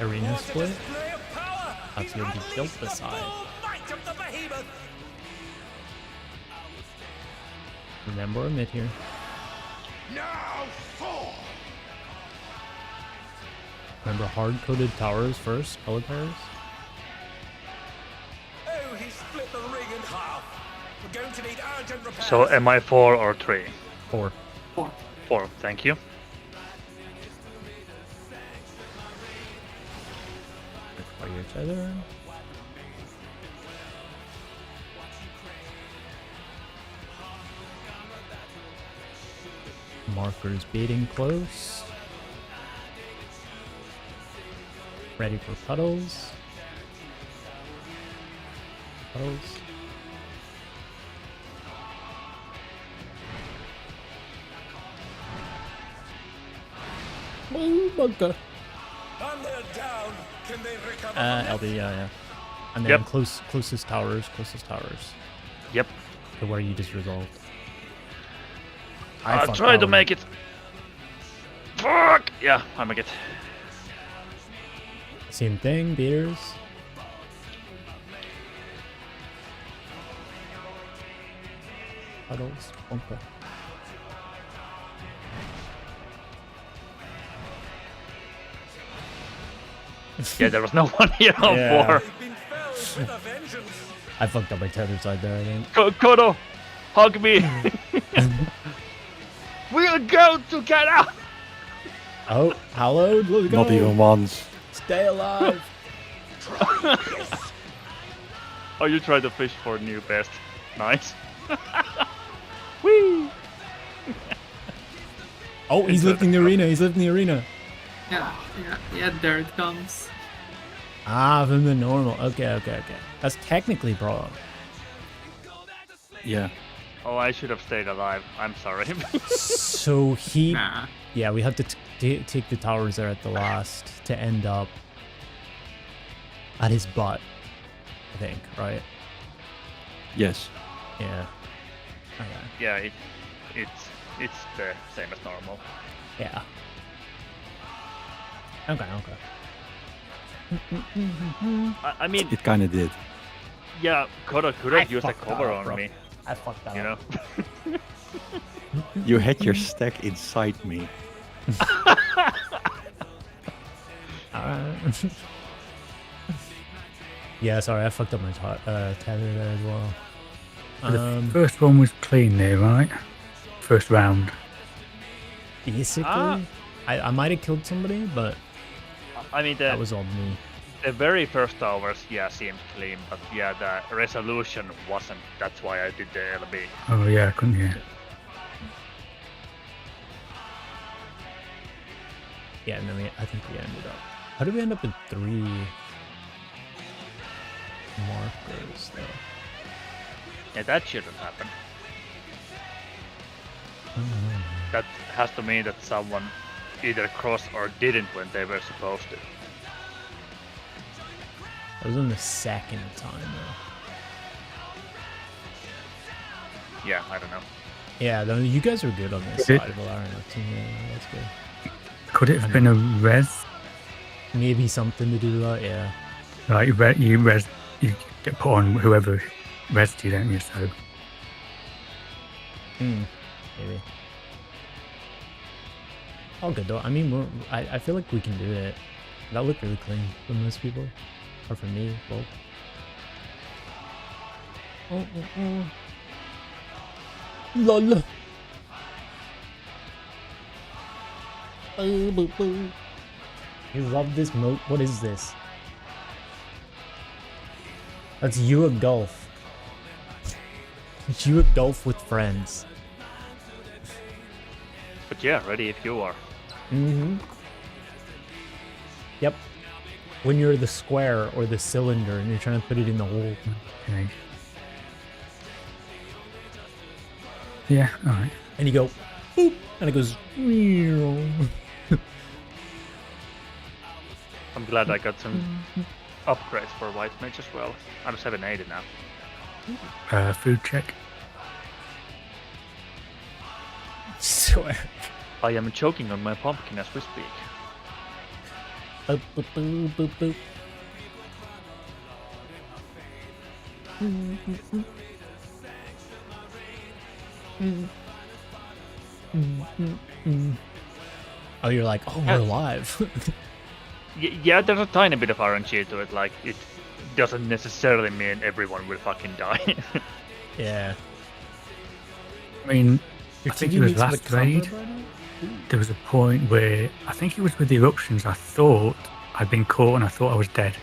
Arena What a split. display of power! That's You going to be unleash built the beside. full might of the behemoth! Remember a mid here. Now fall. Remember hard-coded towers first, color pairs. Oh, he split the ring in half. We're going to need urgent repairs. So am I 4 or 3? 4. 4, thank you. Require each other. Markers beating close. Ready for puddles. Puddles. Oh, bunker. And they're down. Can they recover? LB, yeah. And then Yep. closest towers. Yep. To where you just resolved. I'll fucked try that to one. make it. Fuck! Yeah, I make it. Same thing, beaters. Puddles, bunker. Yeah, there was no one here on Yeah. 4. They've been felled with a vengeance. I fucked up my tether side there, I think. Kodo, hug me. We're going to get out. Oh, hallowed, let's go. Not even once. Stay alive. Oh, you tried to fish for a new best. Nice. Whee! Oh, he's lifting the arena. Yeah, there it comes. Ah, from the normal. Okay. That's technically Prog. Yeah. Oh, I should have stayed alive. I'm sorry. So he... Nah. Yeah, we have to take the towers there at the last to end up at his butt, I think, right? Yes. Yeah. Okay. Yeah, it's the same as normal. Yeah. Okay. I mean, It kind of did. yeah, Kodo could have used a fucked cover up, on bro. me, I fucked that you know? up. You had your stack inside me. Yeah, sorry, I fucked up my tether there as well. The first one was clean there, right? First round. Basically, I might have killed somebody, but I mean, that was all me. the very first towers, yeah, seemed clean, but yeah, the resolution wasn't. That's why I did the LB. Oh yeah, couldn't you? Yeah, and then I think we ended up. How did we end up with 3 markers though? Yeah, that shouldn't happen. That has to mean that someone either crossed or didn't when they were supposed to. That was on the second time though. Yeah, I don't know. Yeah, though you guys are good on this Did- side of the arena too. Yeah, that's good. Could it have been a res? Maybe something to do with that. Yeah. Like you get put on whoever resed you, don't you? So Maybe. All good though. I mean, I feel like we can do it. That looked really clean for most people. Or for me, both. LOL. You love this mode? What is this? That's you at golf. It's you at golf with friends. But yeah, ready if you are. Mm-hmm. Yep. When you're the square or the cylinder and you're trying to put it in the hole. Okay. Yeah, alright. And you go, boop, and it goes, I'm glad I got some upgrades for White Mage as well. I'm 780 now. Food check. Swear. I am choking on my pumpkin as we speak. Boop, boop, boop, boop, boop. Oh, you're like, oh, we're alive. Yeah, there's a tiny bit of RNG to it. Like, it doesn't necessarily mean everyone will fucking die. Yeah. I mean, Your I think TV it was needs last the raid. cover button? There was a point where I think it was with the eruptions. I thought I'd been caught and I thought I was dead.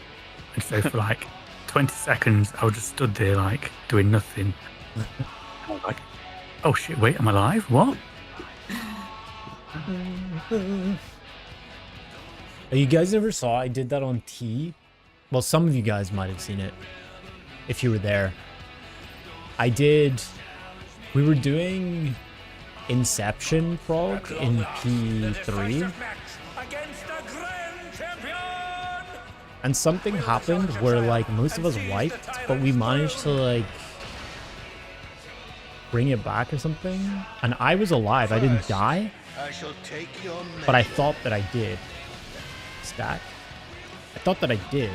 And so for like 20 seconds, I was just stood there like doing nothing. I was like, oh shit, wait, I'm alive? What? You guys never saw I did that on T? Well, some of you guys might have seen it if you were there. We were doing Inception Prog in P3. And something happened where like most of us wiped, but we managed to like bring it back or something. And I was alive, I didn't die, but I thought that I did. Stack. I thought that I did.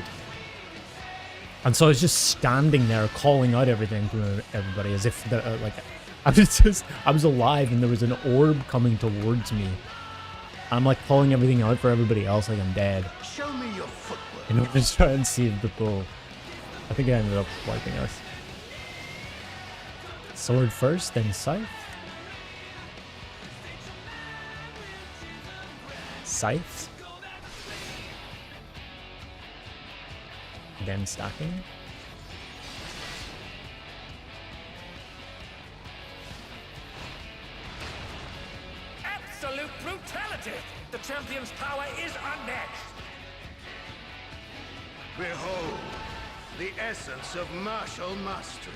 And so I was just standing there calling out everything to everybody as if like I was alive and there was an orb coming towards me. I'm like calling everything out for everybody else like I'm dead. Show me your footwork. And I'm just trying to see if the bull. I think I ended up wiping us. Sword first, then scythe. Scythe. Then stacking. Absolute brutality! The champion's power is unmatched! Behold, the essence of martial mastery.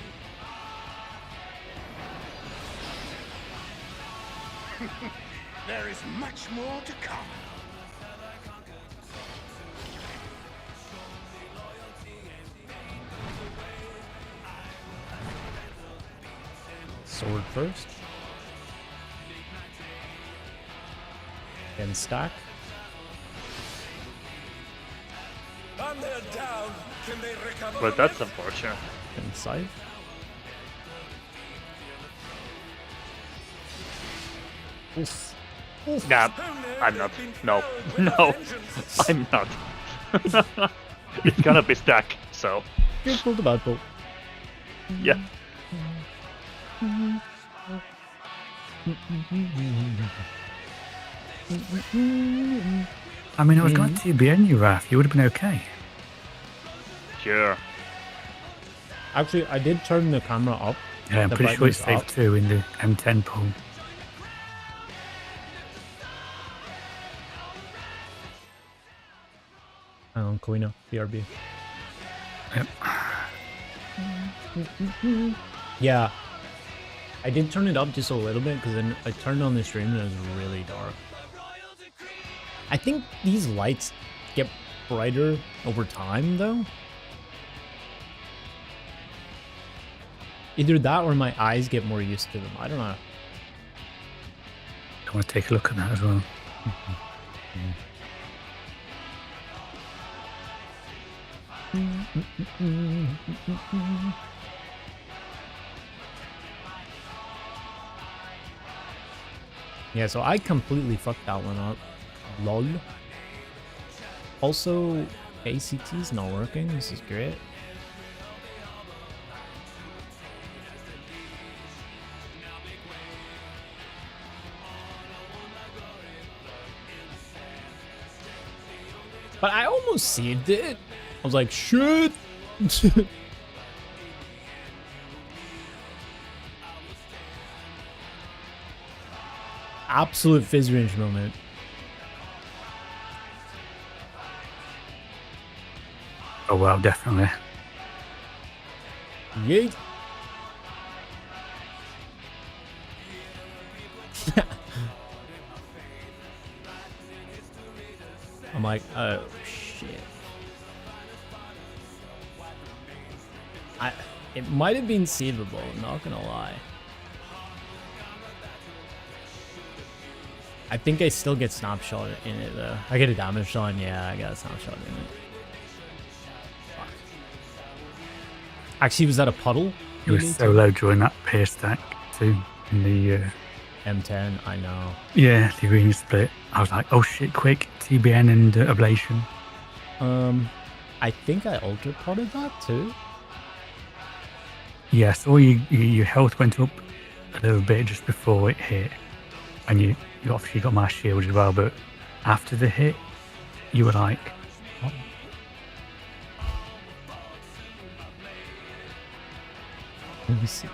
There is much more to come. Sword first. Then stack. On their down, can they recover? But that's unfortunate. Then scythe. Oof. Oof. Nah, I'm not. No. No. I'm not. It's gonna be stack, so. You pulled the bad bolt. Yeah. I mean, I was going to TBN you, Raph. You would have been okay. Sure. Actually, I did turn the camera up. Yeah, I'm The pretty sure it's button's safe up. too in the M10 pool. Hang on, Koina, BRB. Yep. Yeah. I did turn it up just a little bit because then I turned on the stream and it was really dark. I think these lights get brighter over time though. Either that or my eyes get more used to them. I don't know. I want to take a look at that as well. Yeah, so I completely fucked that one up. Lol. Also, ACT's not working. This is great. But I almost saved it. I was like, shit. Absolute fizz range moment. Oh well, definitely. Yeet. I'm like, oh shit. It might have been savable, not gonna lie. I think I still get snapshot in it though. I get a damage shot, yeah, I got a snapshot in it. Fuck. Actually, was that a puddle? It was so low during that pair stack too in the M10, I know. yeah, the arena split. I was like, oh shit, quick, TBN and ablation. I think I ultra potted that too. Yes, or your health went up a little bit just before it hit, and you obviously got my shield as well, but after the hit, you were like, what? Let me see.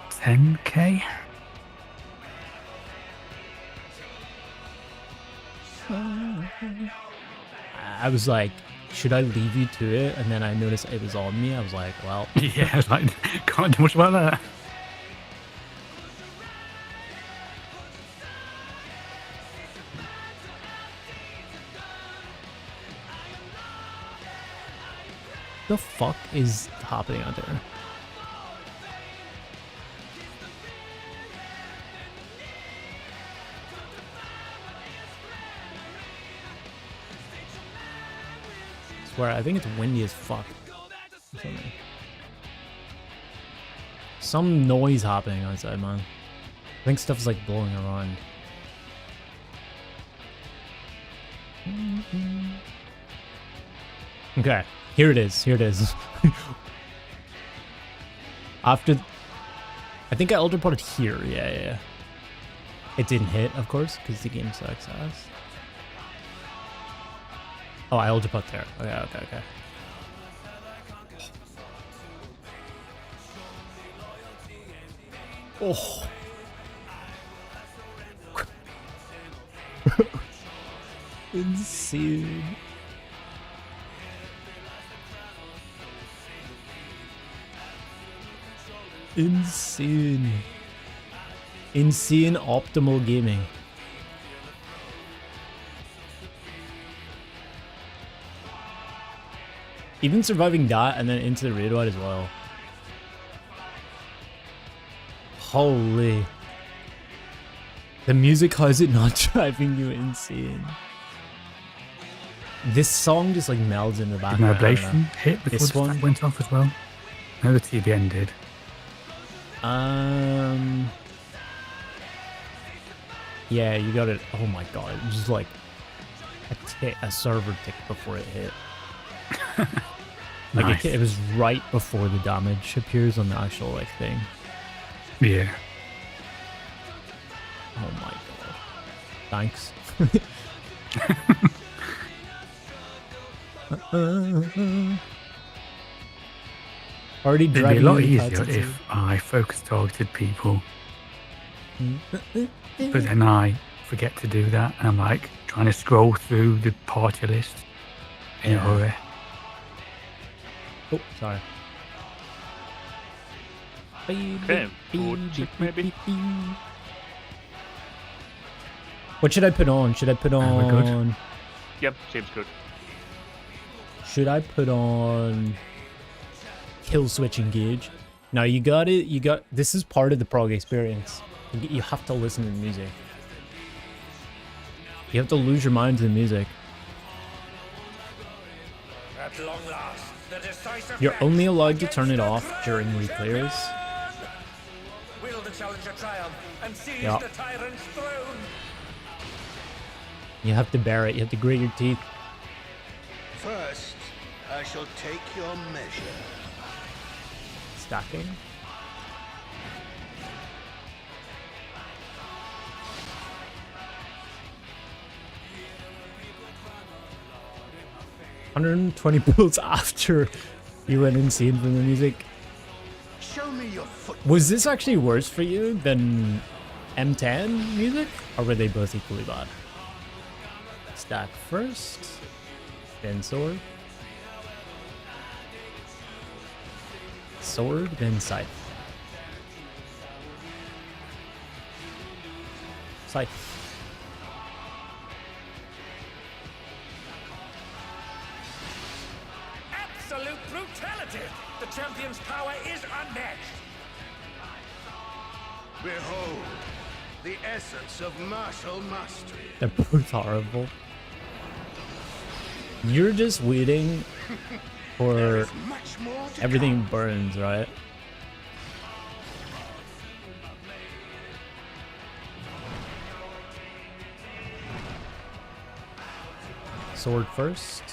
10k? I was like, should I leave you to it? And then I noticed it was on me. I was like, well. Yeah, I was like, can't do much about that. The fuck is happening out there? I swear, I think it's windy as fuck. Some noise happening outside, man. I think stuff's like blowing around. Okay, here it is. Here it is. After, I think I ultra potted here. Yeah. It didn't hit, of course, because the game sucks ass. Oh, I ultra pot there. Okay. Oh. Insane. Insane optimal gaming. Even surviving that and then into the raid wide as well. Holy. The music, how is it not driving you insane? This song just like melds in the background. Did my ablation hit before This the one? stack went off as well? No, the TBN did. Yeah, you got it. Oh my god, it was just like a server tick before it hit. Like Nice. it was right before the damage appears on the actual like thing. Yeah. Oh my god. Thanks. Already It'd be a driving lot you easier to if I focus targeted people. But then I forget to do that, and I'm like trying to scroll through the party list in a hurry. Oh, sorry. Okay, forward check maybe. What should I put on? Should I put we're good. on? Yep, seems good. Should I put on kill switch engage? No, you got it. You got. This is part of the Prog experience. You have to listen to the music. You have to lose your mind to the music. At long last, the decisive You're match only allowed to against turn it the off Grand during replayers. Champion challenger triumph and seize Yeah. the tyrant's throne? You have to bear it. You have to grit your teeth. First, I shall take your measure. Stacking. $120 builds after you went insane from the music. Show me your foot. Was this actually worse for you than M10 music? Or were they both equally bad? Stack first, then sword. Sword, then scythe. Scythe. Absolute brutality! The champion's power is unmatched! Behold, the essence of martial mastery. They're both horrible. You're just waiting for There's much more to everything burns, right? Sword first,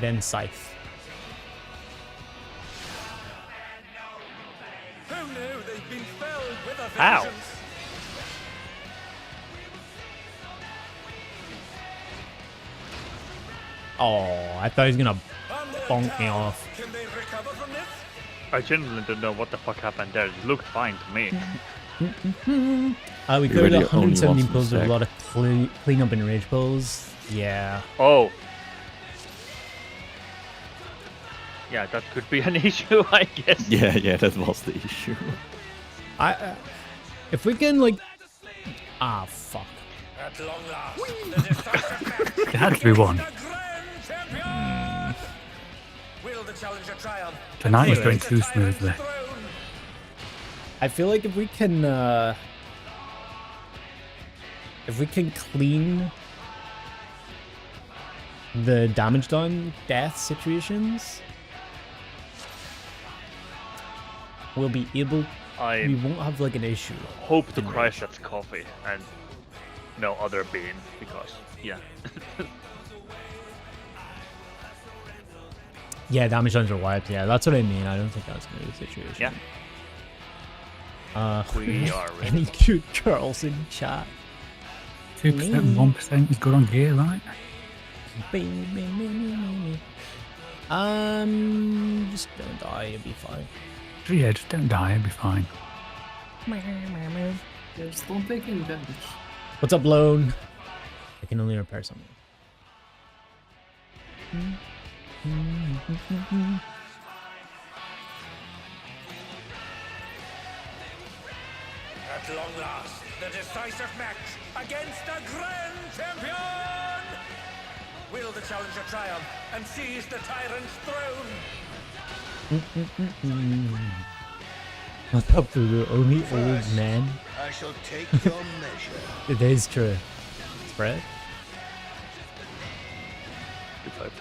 then scythe. Who knew they'd been filled with a Ow. vengeance? Oh, I thought he was gonna On their bonk me town. off. Can they recover from this? I genuinely don't know what the fuck happened there. It looked fine to me. We We cleared really only 170 want some pulls with a stack. lot of cleanup and rage pulls. Yeah. Oh. Yeah, that could be an issue, I guess. Yeah, that was the issue. If we can like, fuck. At long last, the decisive match It had to be one. the grand champion! Will the challenger triumph? Tonight is Anyway. going The too tyrant's smoothly. throne? I feel like if we can clean the damage done death situations, we'll be able. We I won't have like an issue. hope to Christ that's coffee and no other bean, because, yeah. Yeah, damage done are wiped. Yeah, that's what I mean. I don't think that's gonna be the situation. Yeah. We are ready. Any cute girls in chat? 2% and 1% is good on gear, right? Just don't die. You'll be fine. So yeah, just don't die, it'll be fine. Just don't take any damage. What's up, Lone? I can only repair something. At long last, the decisive match against the grand champion! Will the challenger triumph and seize the tyrant's throne? What's up to the only old man? I shall take your measure. It is true. Spread. Good type.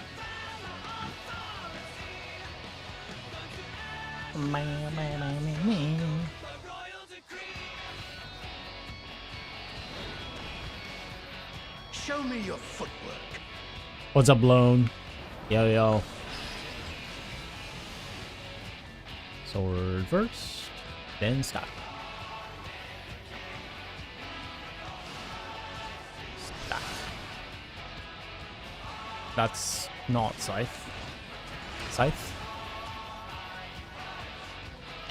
Show me your footwork. What's up, Lone? Yo. Sword first, then stop. Stop. That's not scythe. Scythe?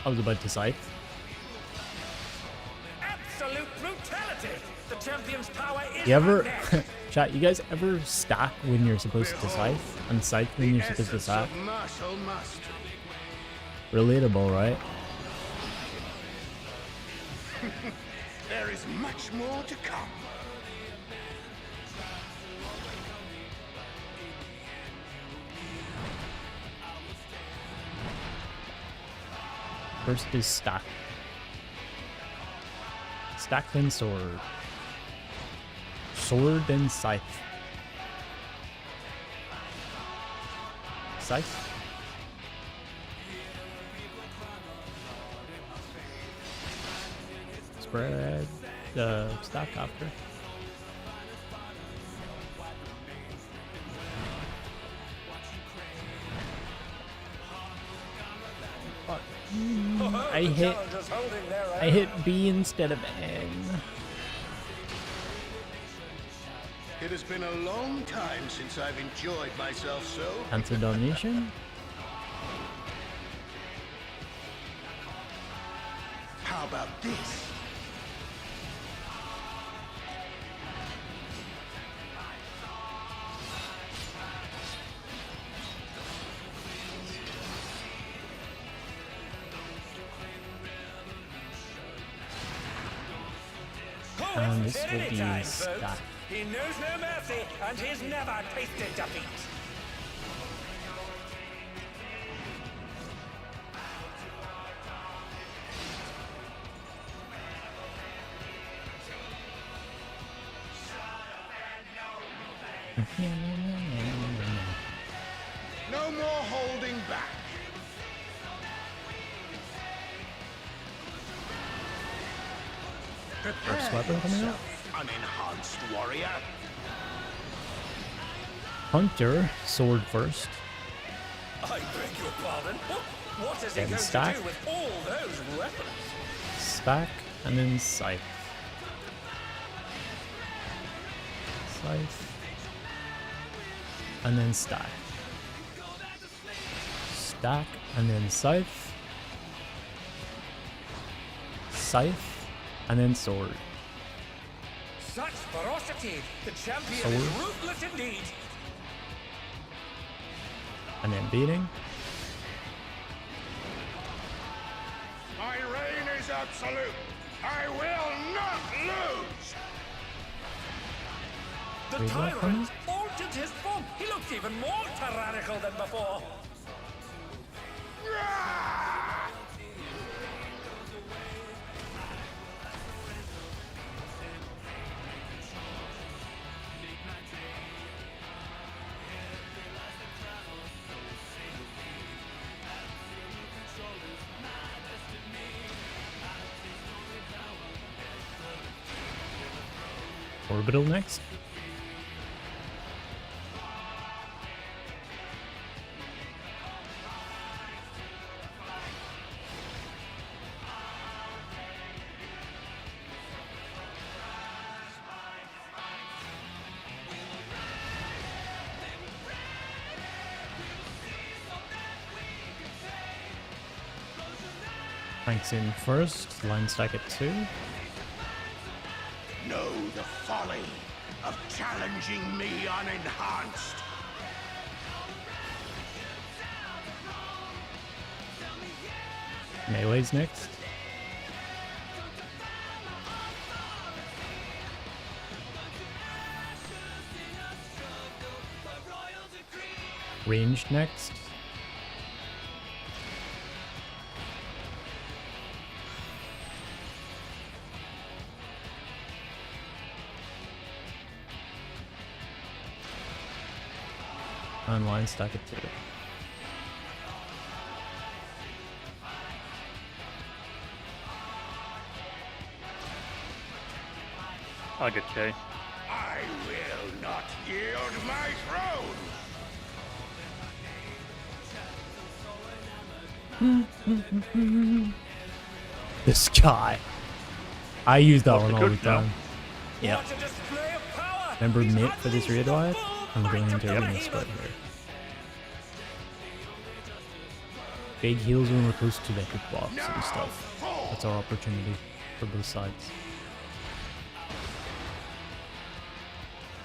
I was about to scythe. Absolute brutality! The champion's power is You ever, unmatched. chat, you guys ever stack when you're supposed to scythe? And scythe when The you're supposed to essence stack? of martial mastery. Relatable, right? There is much more to come. First is stack. Stack then sword. Sword then scythe. Scythe. spread stack after. Fuck. I hit B instead of N. It has been a long time since I've enjoyed myself so. Cancel domination. How about this? And this will be stack. He knows no mercy, and he's never tasted defeat. No more holding back. First weapon coming up. Unenhanced warrior. Hunter, sword first. I beg your pardon. What is he Then going stack. to do with all those weapons? Stack, and then scythe. Scythe. And then stack. Stack, and then scythe. Scythe, and then sword. Such ferocity! The champion Sword. is ruthless indeed! And then beating. My reign is absolute. I will not lose. The Three tyrant weapons. altered his form! He looks even more tyrannical than before! Orbital next. Tanks in first, line stack at 2. Know the folly of challenging me unenhanced. Melee's next. Ranged next. Online stack at 2. I get K. I will not yield my throne. This guy. I use that one all the good now. time. Yep. What a display of power! Remember He's mitt for this rear unleashed drive? full I'm going might into of arena the split demon. here. Big heals when we're close to electric blocks and stuff. That's our opportunity for both sides.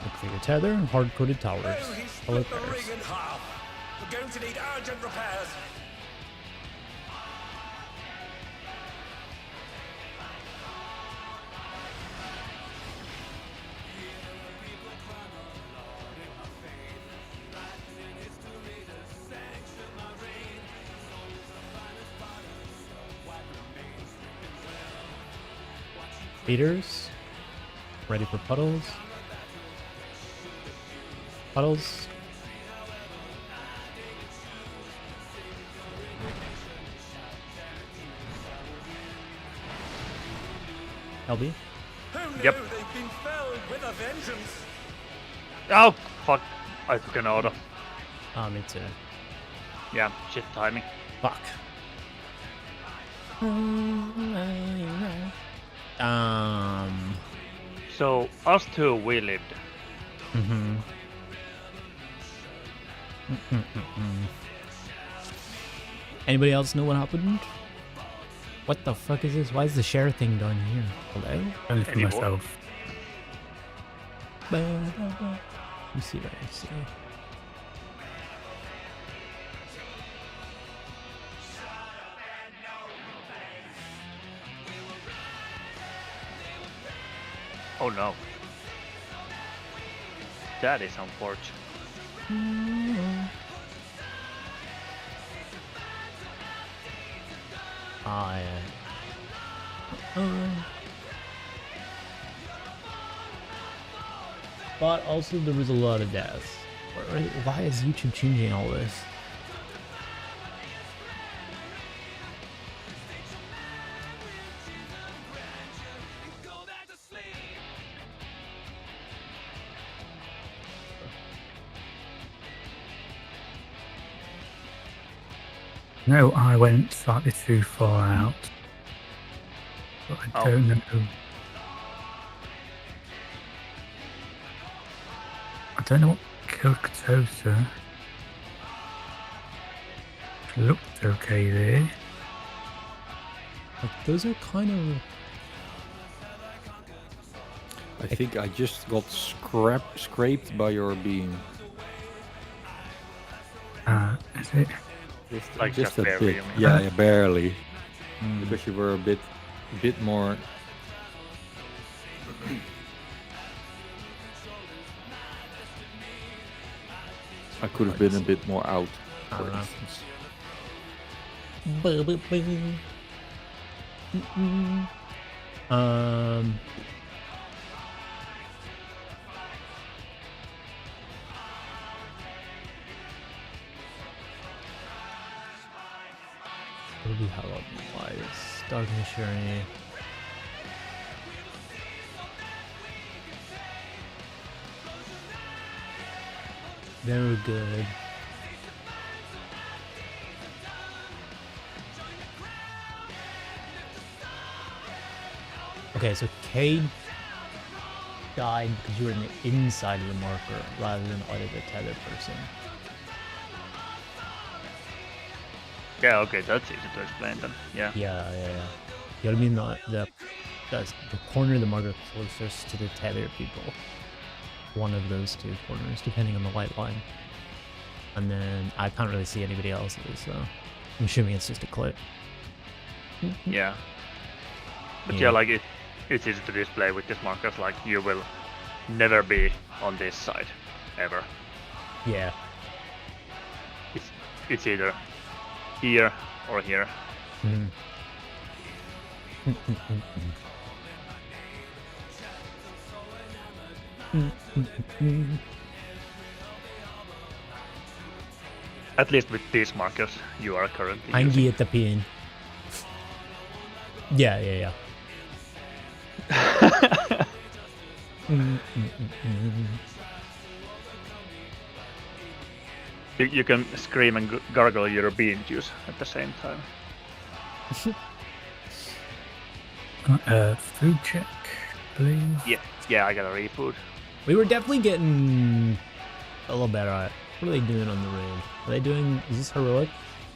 Look for your tether and hard-coded towers. Oh, he's Hello, split the pairs. ring in half. We're going to need urgent repairs. Leaders. Ready for puddles. Puddles. LB? Who knew Yep. they've been felled with a vengeance? Oh, fuck. I took an auto. Oh, me too. Yeah, shit timing. Fuck. So, us two, we lived. Mm-hmm. Anybody else know what happened? What the fuck is this? Why is the share thing done here? Hello? Only for Anymore. myself. Let me see what I see. Oh no. That is unfortunate. Ah, yeah. But also there was a lot of deaths. Why is YouTube changing all this? No, I went slightly too far out. But I don't know. I don't know what killed Katosa. Looked okay there. Like, those are kind of... I think I just got scraped by your beam. Is it? Like Just just a barely, bit. you mean? Yeah, barely. Because you were a bit more. I could have been a bit more out, I for don't know. instance. What do we have up? Why is Dark Missionary? Very good. Okay, so Cade died because you were in the inside of the marker rather than out of the tether person. Yeah, okay, that's easy to explain then. Yeah. Yeah. You gotta be in the corner of the marker closest to the tether people. One of those two corners, depending on the white line. And then I can't really see anybody else's, so I'm assuming it's just a clip. Yeah. But Yeah. yeah, like it's easy to display with these markers, like you will never be on this side, ever. Yeah. It's either here or here. Mhm. At least with these markers you are currently I'm using. the pin. Yeah. You can scream and gargle your bean juice at the same time. Food check, please. Yeah, I got a refood. We were definitely getting a little better at it. What are they doing on the raid? Are they doing, is this heroic?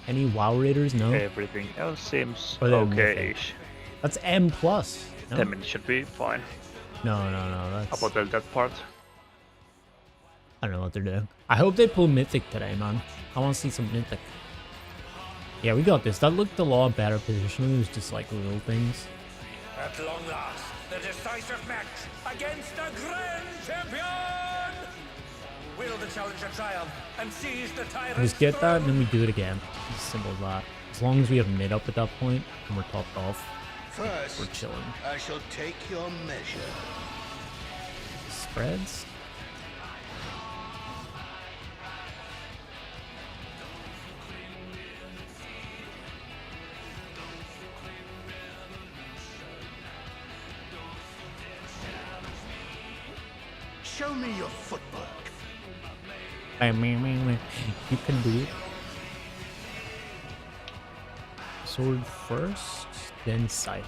Any WoW raiders? No? Everything else seems Or they're okay-ish. That's M+. plus. No? 10 minutes should be fine. No, that's... How about that part? I don't know what they're doing. I hope they pull Mythic today, man. I want to see some Mythic. Yeah, we got this. That looked a lot better positionally. It was just like little things. At long last, the decisive match against the Grand Champion! Will the challenger triumph and seize the tyrant's We just get that and throne? then we do it again. It's as simple as that. As long as we have mid up at that point and we're topped off, First, we're chilling. I shall take your measure. Spreads? Show me your footwork. You can do it. Sword first, then scythe.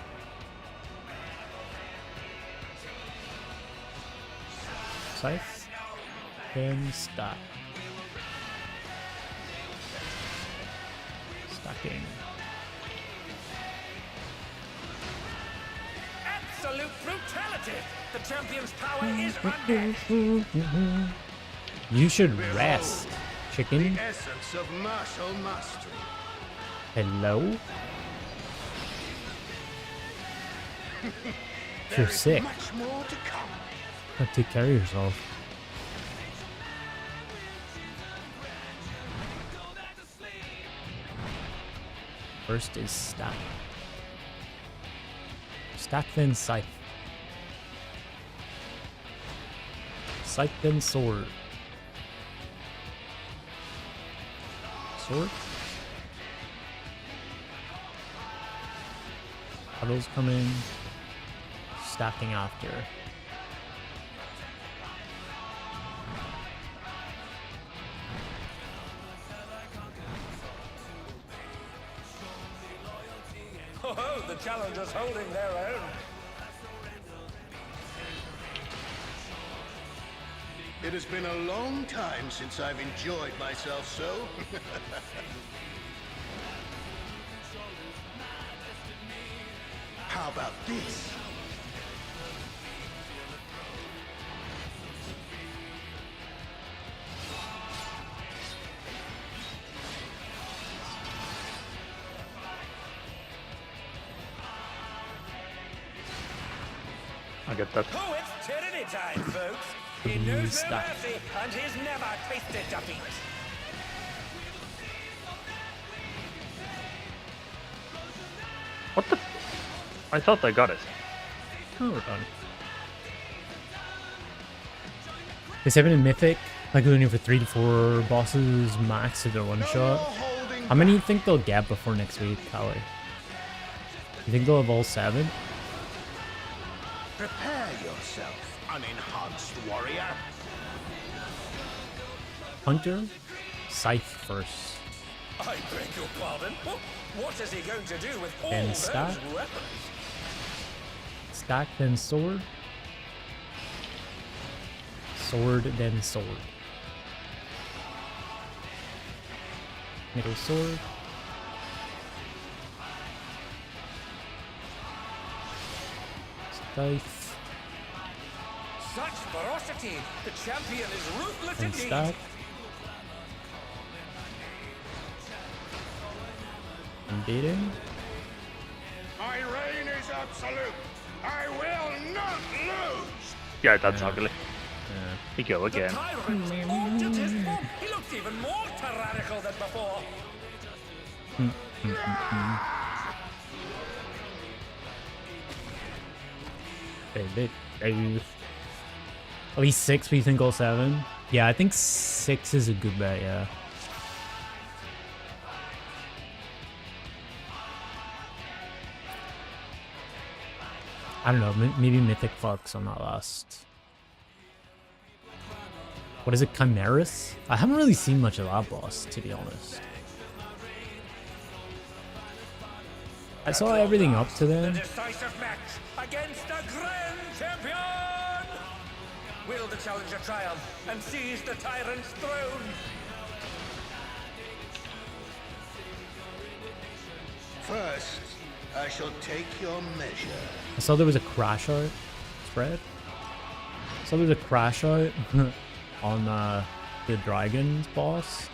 Scythe, then stack. Stacking. Absolute brutality! The champion's power is unmatched! You should rest, chicken. The essence of martial mastery. Hello? There You're is sick. much more to come. Gotta take care of yourself. First is stack. Stack then scythe. Scythe then sword. Sword. Puddles come in. Stacking after. Oh, the challengers holding their own. It has been a long time since I've enjoyed myself so. How about this? I get that. Oh, it's tyranny time, folks. He knows no mercy, and he's never tasted defeat. What the? I thought I got it. Oh, we're done. They have it in Mythic, like only for 3 to 4 bosses max if they're one shot. How many do you think they'll get before next week, Callie? You think they'll have all 7? Prepare yourself, unenhanced warrior. Hunter, Scythe first. I beg your pardon? What is he going to do with all And those stack. weapons? Stack, then sword. Sword, then sword. Middle sword. Scythe, Such ferocity! The champion is ruthless and indeed! stack. And beating. My reign is absolute. I will not lose. Yeah, that's ugly. We go The again. tyrant altered his form! He looks even more tyrannical than before! At least 6, we think all 7. Yeah, I think 6 is a good bet, yeah. I don't know, maybe Mythic fucks on that last. What is it, Chimeras? I haven't really seen much of that boss, to be honest. I saw everything up to The then. decisive match against the grand champion! Will the challenger triumph and seize the tyrant's throne? First, I shall take your measure. I saw there was a crash out spread. I saw there was a crash out on the dragon's boss.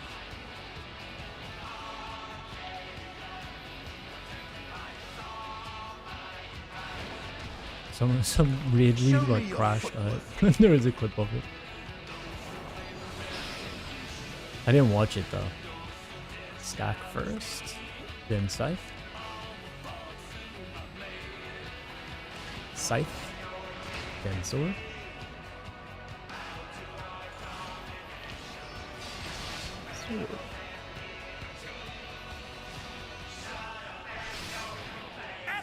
Some really Show me like your crashed footwork. out. There was a clip of it. I didn't watch it though. Stack first, then scythe. Scythe, then sword. Sword.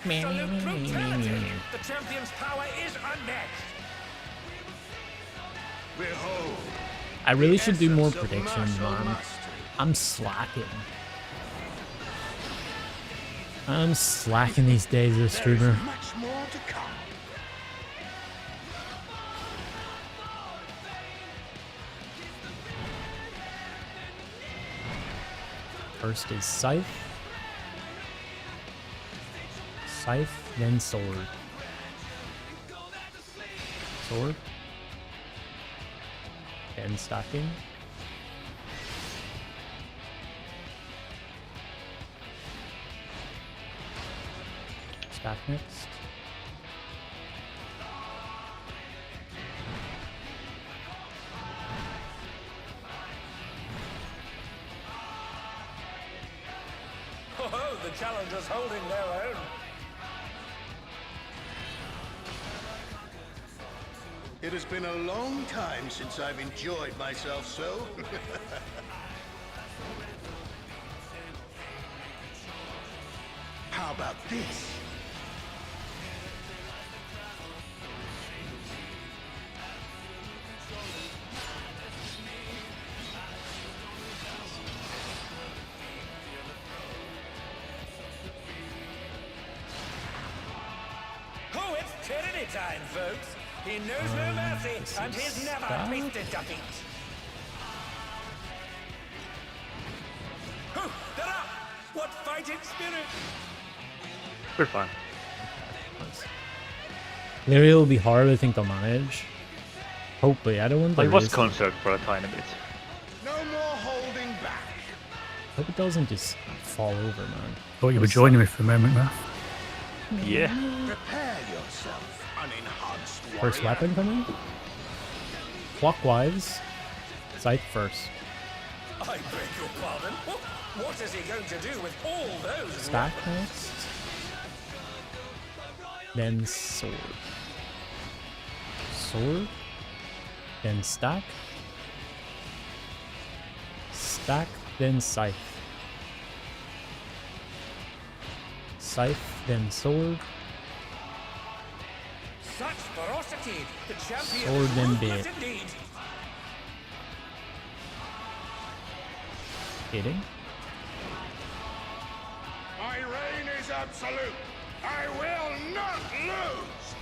Absolute brutality! The champion's power is unmatched! Behold, I really should do more essence of predictions, martial man. mastery. I'm slacking. I'm slacking these days as a There is streamer. much more to come. First is scythe. Scythe, then sword. Sword. Then stacking. Stack next. Oh, the challenger's holding their own. It has been a long time since I've enjoyed myself so. How about this? Oh, it's tyranny time, folks. He knows no mercy, this and is he's never that. tasted defeat. Oh, they're up! What fighting spirit! We're fine. Maybe it'll be hard, I think they'll manage. Hopefully, I don't want I the was risk. concerned for a tiny bit. No more holding back. Hope it doesn't just fall over, man. Thought you were joining me for a moment, Raf. Yeah. Prepare yourself, unenhanced warrior. First weapon coming? Clockwise. Scythe first. I beg your pardon? What is he going to do with all those Stack next. Then sword. Sword. Then stack. Stack, then scythe. Scythe, then sword. Such ferocity! The champion Sword, is then ruthless bit. indeed. Hitting. My reign is absolute. I will not lose.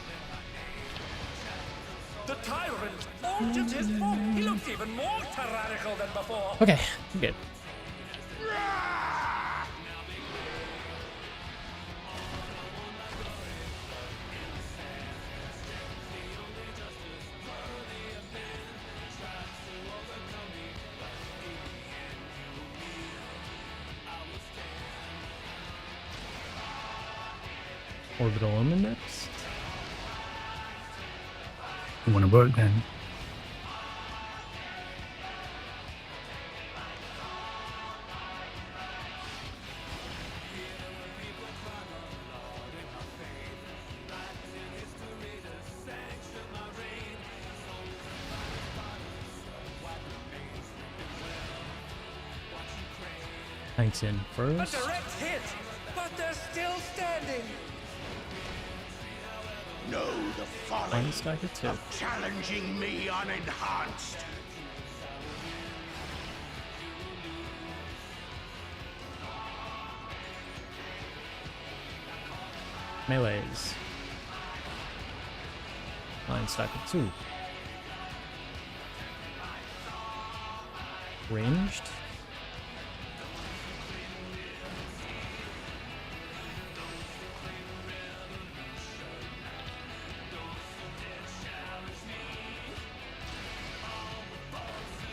The tyrant altered his form. He looked even more tyrannical than before. Okay, I'm good. Orbital Omen next. You want to work then? Knights in A first. direct hit, but they're still standing. Know the folly One stack of two. of challenging me unenhanced. Melees. 9 stack of 2. Ranged.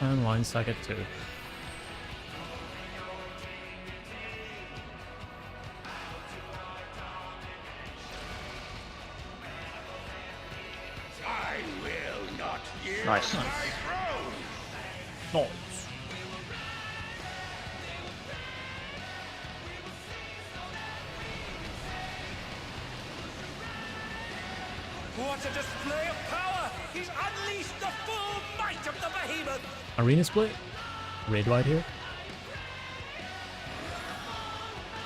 And 1 stack of 2. I will not yield Nice. my throne. Nice. What a display of power! He's unleashed the full might of the behemoth! Arena split. Red white here.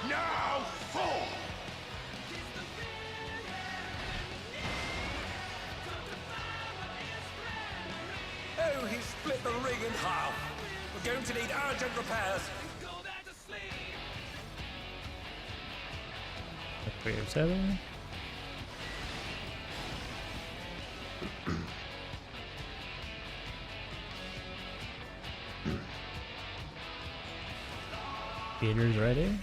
Now fall. split the ring in half. We're going to need urgent repairs. 3 or 7. Theater's ready.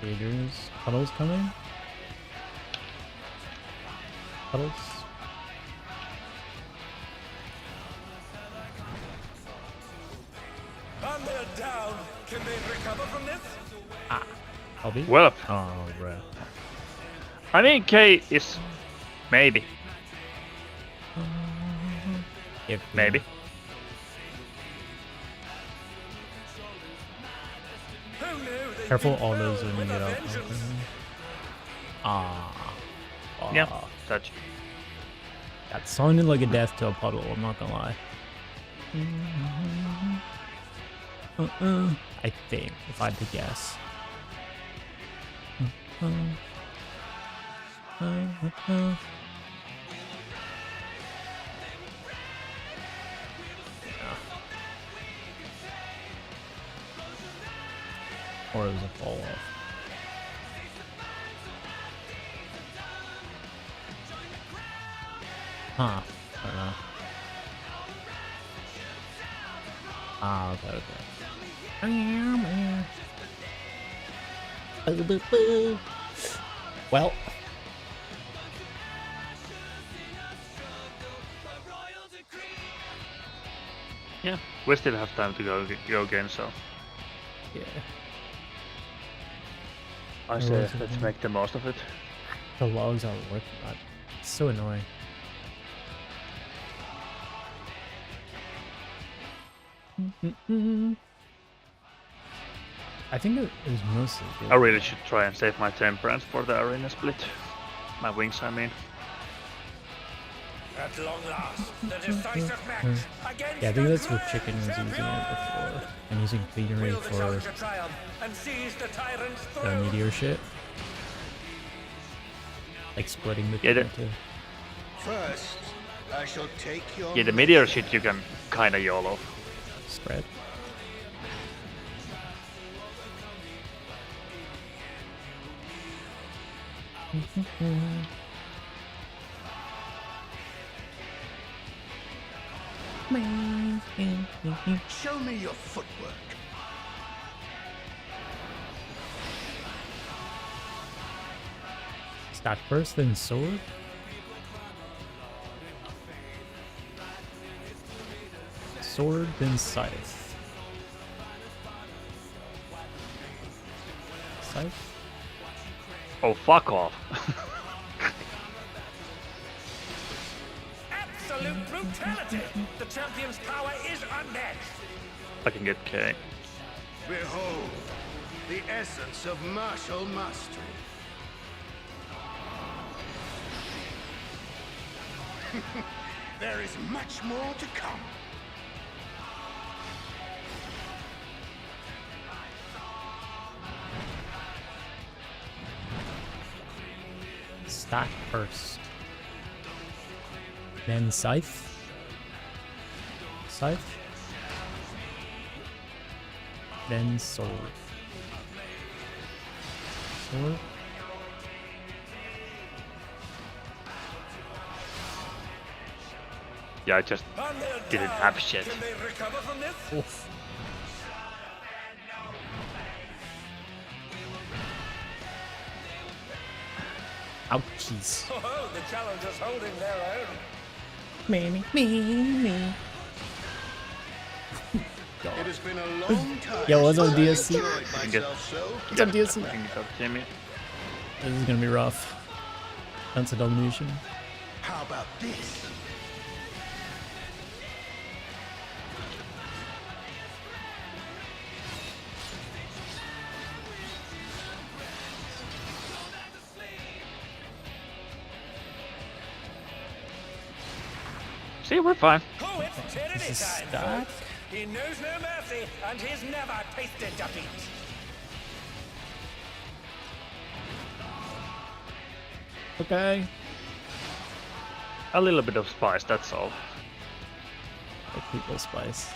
Theater's puddles coming. Puddles. And they're down. Can they recover from this? I'll be. Well, Oh, right. I mean, K is maybe. If Maybe. Who knew they'd Careful be all those filled when you with get a out. vengeance? Ah. Yeah, touch. That sounded like a death to a puddle, I'm not gonna lie. I think, if I had to guess. Or it was a fall off. Huh. I don't know. Ah, okay, okay. Well. Yeah, we still have time to go again, so Yeah. I say let's make the most of it. The logs aren't working. It's so annoying. I think it was mostly good. I really should try and save my temperance for the arena split. My wings, I mean. At long last, the decisive match against Yeah, I think the that's what Grand Chicken was using it Champion! before. And using Cleanery Will the for challenger triumph and seize the tyrant's the throne? meteor shit. Like splitting the Yeah, two the- into First, I shall take your Yeah, the meteor shit you can kinda YOLO. spread. Show me your footwork. Stack first, then sword. Sword, then scythe. Scythe? Oh, fuck off. Absolute brutality! The champion's power is unmatched! I can get K. Behold, the essence of martial mastery. There is much more to come. Stack first. Then scythe. Scythe. Then sword. Sword. Yeah, I just And they're didn't down. have shit. Can they recover from this? Oof. Ouchies. Oh, the challenger's holding their own. Me. It has been a long time. Yo, what's on since I DSC? enjoyed Get- myself so. What's up, DSC? I can get up Jimmy. This is gonna be rough. That's a domination. How about this? See, we're fine. Oh, it's tyranny This is time, stuck. folks. He knows no mercy, and he's never tasted defeat. Okay. A little bit of spice, that's all. Like people spice.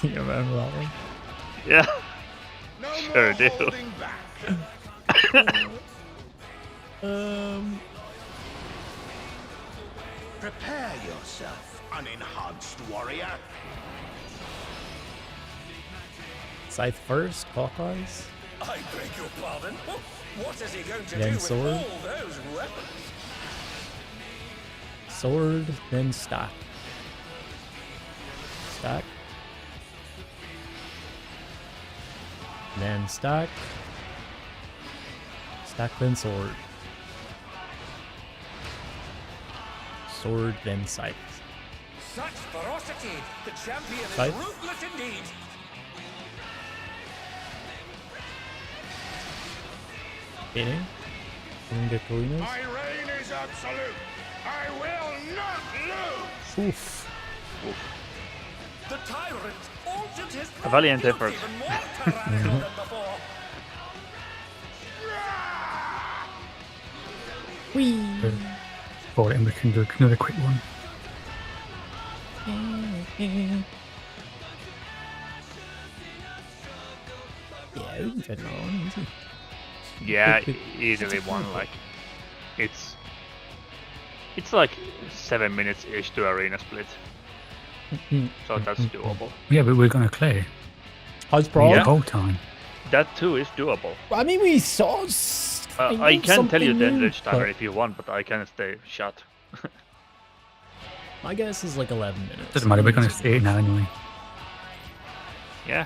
You remember that one? Yeah. No Sure more do. holding back. Prepare yourself, unenhanced warrior. Scythe first, clockwise. I beg your pardon? What is he going to Then do sword. with all those weapons? Sword, then stack. Stack. Then stack. Stack, then sword. Sword, then scythe. Such ferocity! The champion is Scythe. ruthless indeed! Hitting. Hitting the Kalinas. My reign is absolute. I will not lose. Oof. The tyrant altered his A valiant form effort. even more tyrannical than before. Whee! Before we can do another quick one. Yeah, we can fit another one, easy. Yeah, Quick. easily one. Like, it's like 7 minutes ish to arena split, so that's doable. Yeah, but we're gonna clear How's the Prog? whole time. That too is doable. I mean, we saw. I can tell you the something new, enrich timer but if you want, but I can stay shut. my guess is like 11 minutes. Doesn't matter, we're gonna see it now anyway. Yeah.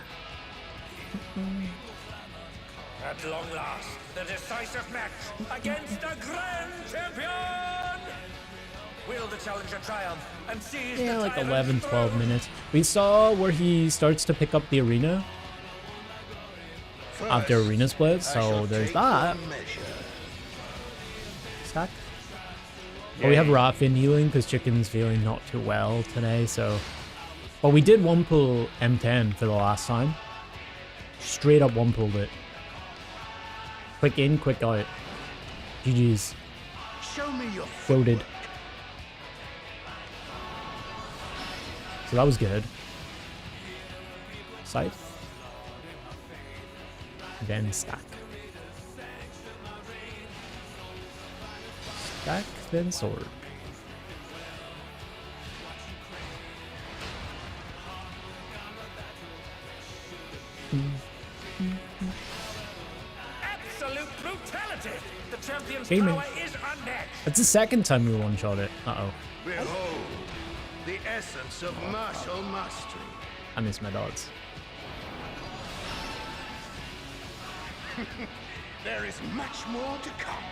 At long last, the decisive match against the Grand Champion! Will the challenger triumph and seize Yeah, the like tyrant's 11, 12 throne? minutes. We saw where he starts to pick up the arena after First, arena split, I so shall there's take that. one measure. Stack. But we have Yeah. Rafin healing because Chicken's feeling not too well today, so. But we did one pull M10 for the last time. Straight up one pulled it. Quick in, quick out. GG's. Show me your Goated. So that was good. Scythe. Then stack. Stack, then sword. Absolute brutality! The champion's Gaming. power is unmatched! That's the second time we one-shot it. Uh-oh. Behold, the essence of martial mastery. I miss my dogs. There is much more to come.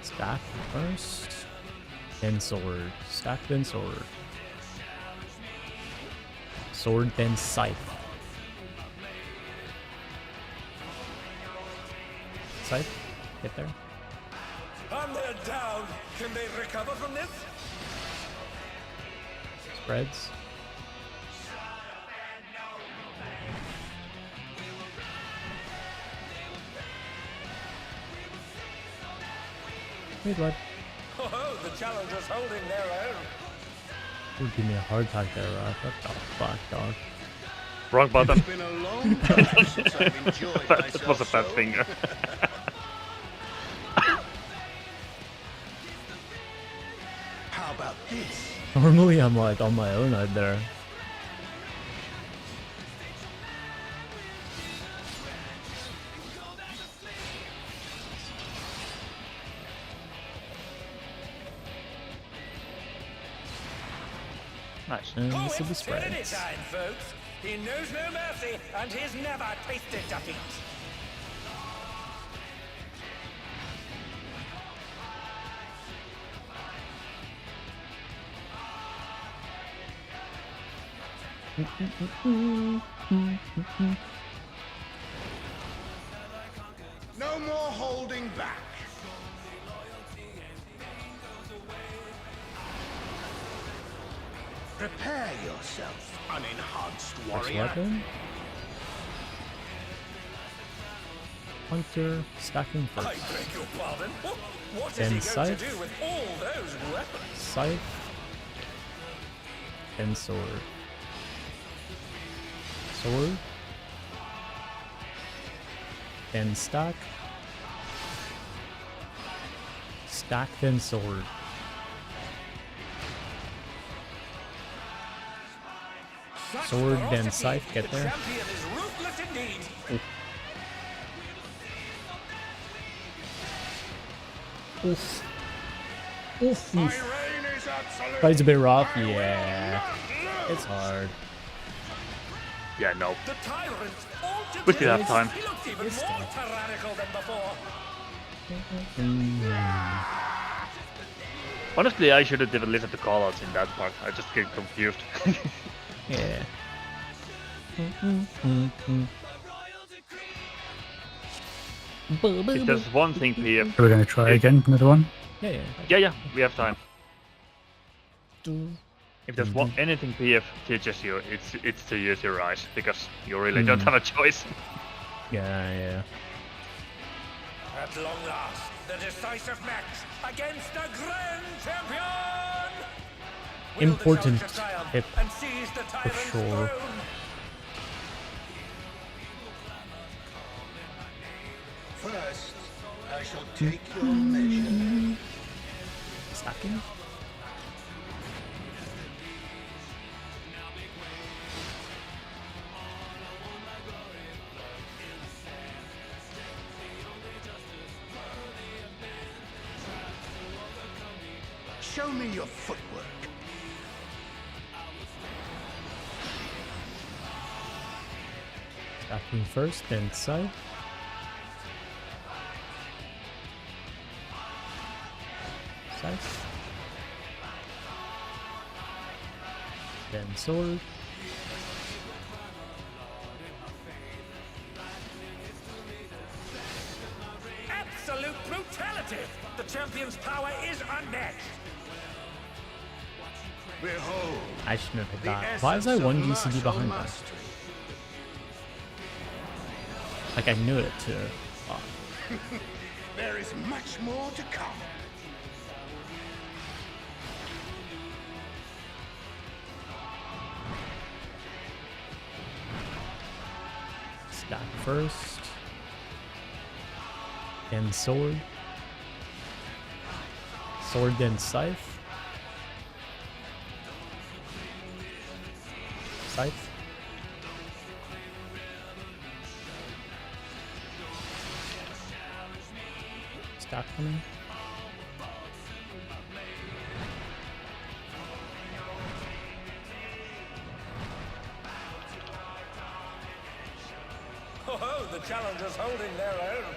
Stack first. Then sword. Stack, then sword. Sword, then scythe. Scythe? Get there. And they're down! Can they recover from this? Spreads. Wait, what? Oh, the challenger's holding their own. You give me a hard time there, Rock. What the fuck, dog? Wrong button. It's been a long time since I've enjoyed That myself was a fat so. finger. How about this? Normally I'm like on my own out there. Nice. And Oh, this will be it's Trinity spreads. time, folks. He knows no mercy, and he's never tasted defeat. No more holding back. Prepare yourself, unenhanced First warrior. weapon. Hunter, stacking I first. beg your pardon. What is Then he going scythe. to do with all those weapons? Scythe. Then sword. Sword. Then stack. Stack, then sword. Such Sword, then ferocity. scythe, get The there. champion is ruthless indeed. Oof. Oof. My Oof. reign is absolute. Fights a bit rough, I will yeah. not It's lose. hard. Yeah, no. The tyrant altered We still have his- time. He looks even It's more time. tyrannical than before. Honestly, I shouldn't even listen to callouts in that part. I just get confused. Yeah. If there's one thing PF... So we're going to try again, another one. Yeah, Yeah, we have time. yeah. If there's anything PF teaches you, it's to use your eyes, because you really don't have a choice. Yeah. At long last, the decisive match against the Grand Champion! Will the Important challenger triumph hit and seize the tyrant's sure. throne? First, I shall take your measure. Stacking. Show me your footwork. Stacking first, then scythe. Scythe. Then sword. Absolute brutality! The champion's power is unmatched! Behold, I shouldn't have hit the that. Why is I essence one of DCD martial behind that? mastery. Like I knew it too. Oh. There is much more to come. Stack first. Then sword. Sword, then scythe. Scythe. Stack coming. Oh, the challengers holding their own.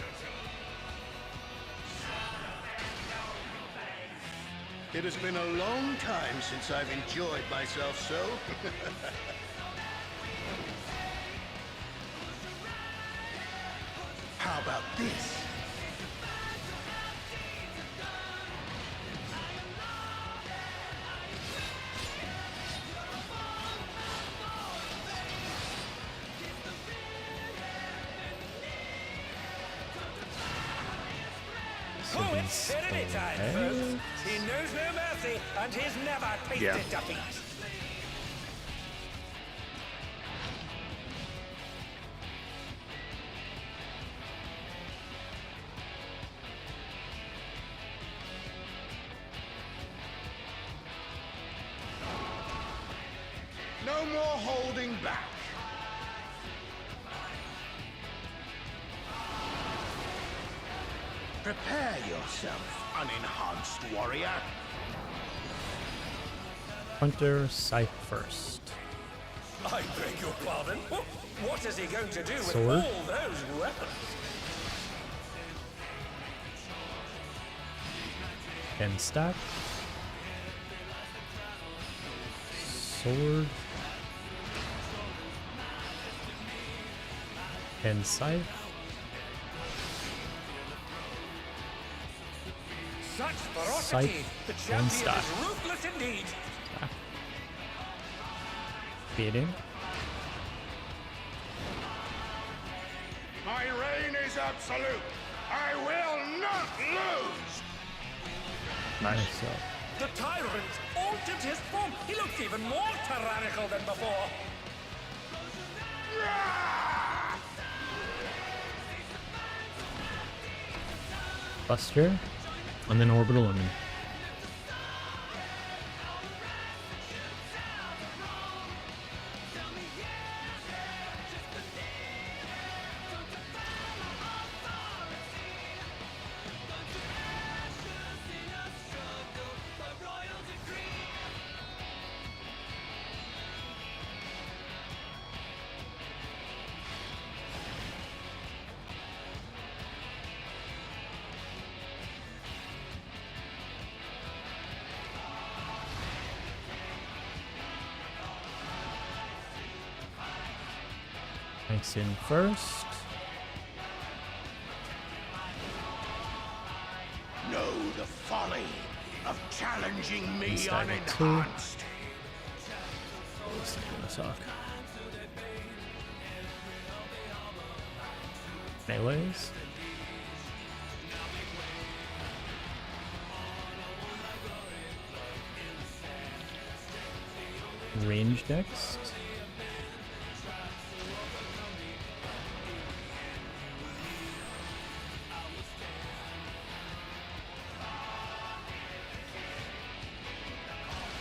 It has been a long time since I've enjoyed myself so. How about this? Oh, it's Serenity time, folks. He knows no mercy, and he's never tasted Yeah. defeat. No more holding back. Prepare yourself, unenhanced warrior. Hunter, scythe first. I beg your pardon? What is he going to do with Sword? all those weapons? Then stack. Sword. Then scythe. Such ferocity! Scythe The and champion stack. is ruthless indeed. Beating. My reign is absolute. I will not lose. Nice. So, The tyrant altered his form. He looks even more tyrannical than before. Buster, and then Orbital Lemon. Thanks in first. Know the folly of challenging me Stagger two. unenhanced. This is gonna suck. Melees. Range next.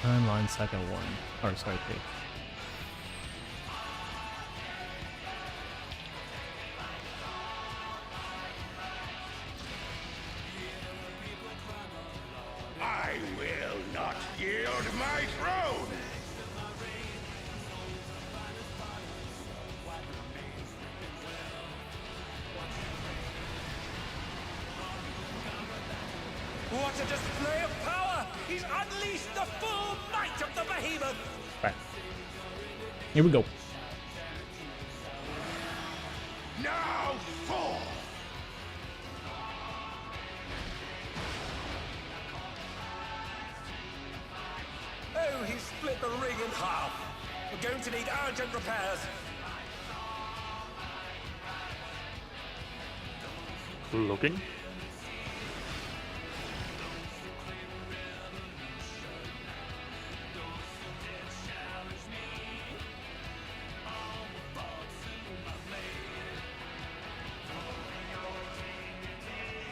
Timeline second one. Or sorry, three. I will not yield my throne. What a display of power! He's unleashed the full might of the behemoth! Right. Here we go. Now fall. Oh, he split the ring in half. We're going to need urgent repairs. Looking.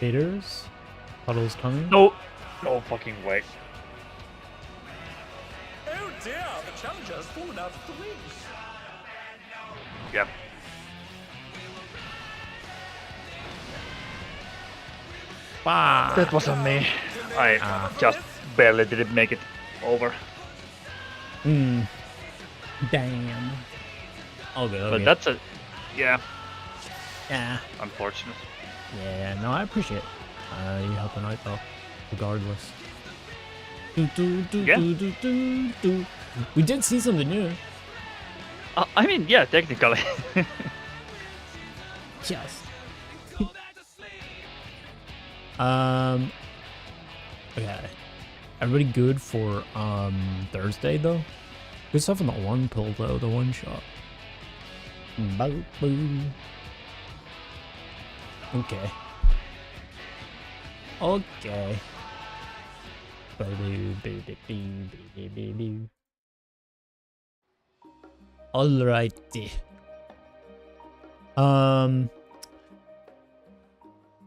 Faders. Puddles coming. No. No fucking way. Oh dear, the challenger has fallen out of the ring. Yep. Bah! That wasn't me. I just barely didn't make it over. Damn. All good. But that's a... Yeah, Yeah. unfortunate. Yeah, no, I appreciate you helping out though, regardless. Yeah. We did see something new. I mean, yeah, technically. Yes. Okay. Everybody good for Thursday though? Good stuff on the one pill though, the one shot. Boop, boop. Okay. Okay. Alrighty.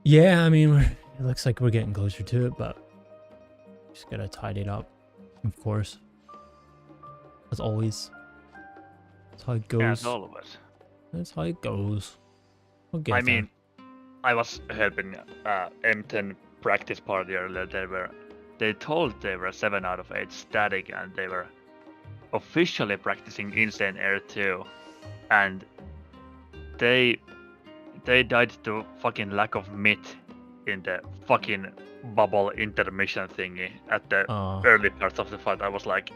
Yeah, I mean, it looks like we're getting closer to it, but just gotta tidy it up, of course. As always. That's how it goes. Yeah, it's all of us. That's how it goes. We'll get I there. mean, I was helping M10 practice party earlier. They told they were 7 out of 8 static, and they were officially practicing Insane Air 2, and they died to fucking lack of meat in the fucking bubble intermission thingy at the early parts of the fight. I was like,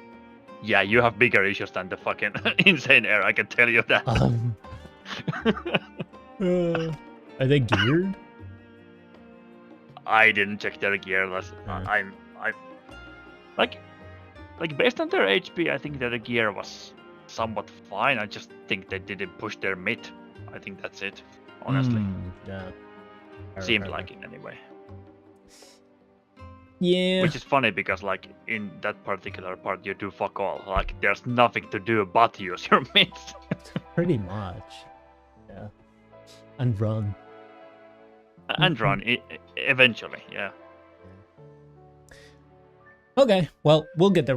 yeah, you have bigger issues than the fucking Insane Air, I can tell you that. Are they geared? I didn't check their gear. Like based on their HP, I think their gear was somewhat fine. I just think they didn't push their mid. I think that's it. Honestly, Yeah. seemed like it anyway. Yeah. Which is funny because like in that particular part you do fuck all. Like there's nothing to do but use your mids. Pretty much. Yeah. And run. And run eventually, yeah. Okay, well, we'll get there.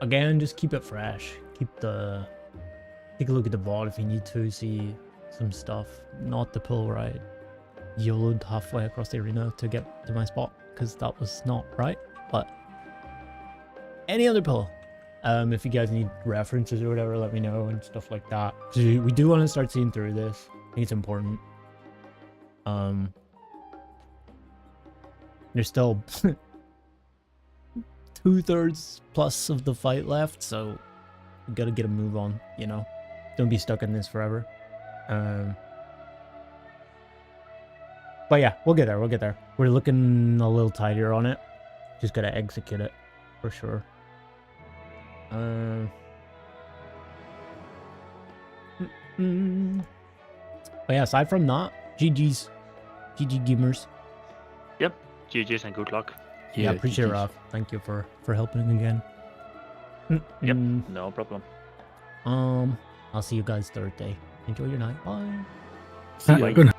Again, just keep it fresh. Take a look at the VOD if you need to see some stuff. Not the pull right. YOLO'd halfway across the arena to get to my spot, because that was not right. But any other pull. If you guys need references or whatever, let me know and stuff like that. We do want to start seeing through this. I think it's important. There's still 2/3 plus of the fight left, so we gotta get a move on, you know? Don't be stuck in this forever. But yeah, we'll get there. We're looking a little tighter on it. Just gotta execute it, for sure. But yeah, aside from that, GG gamers. Yep. GG's and good luck. Yeah, appreciate it, GGs. Ralph. Thank you for helping again. Yep. No problem. I'll see you guys Thursday. Enjoy your night. Bye. Good night.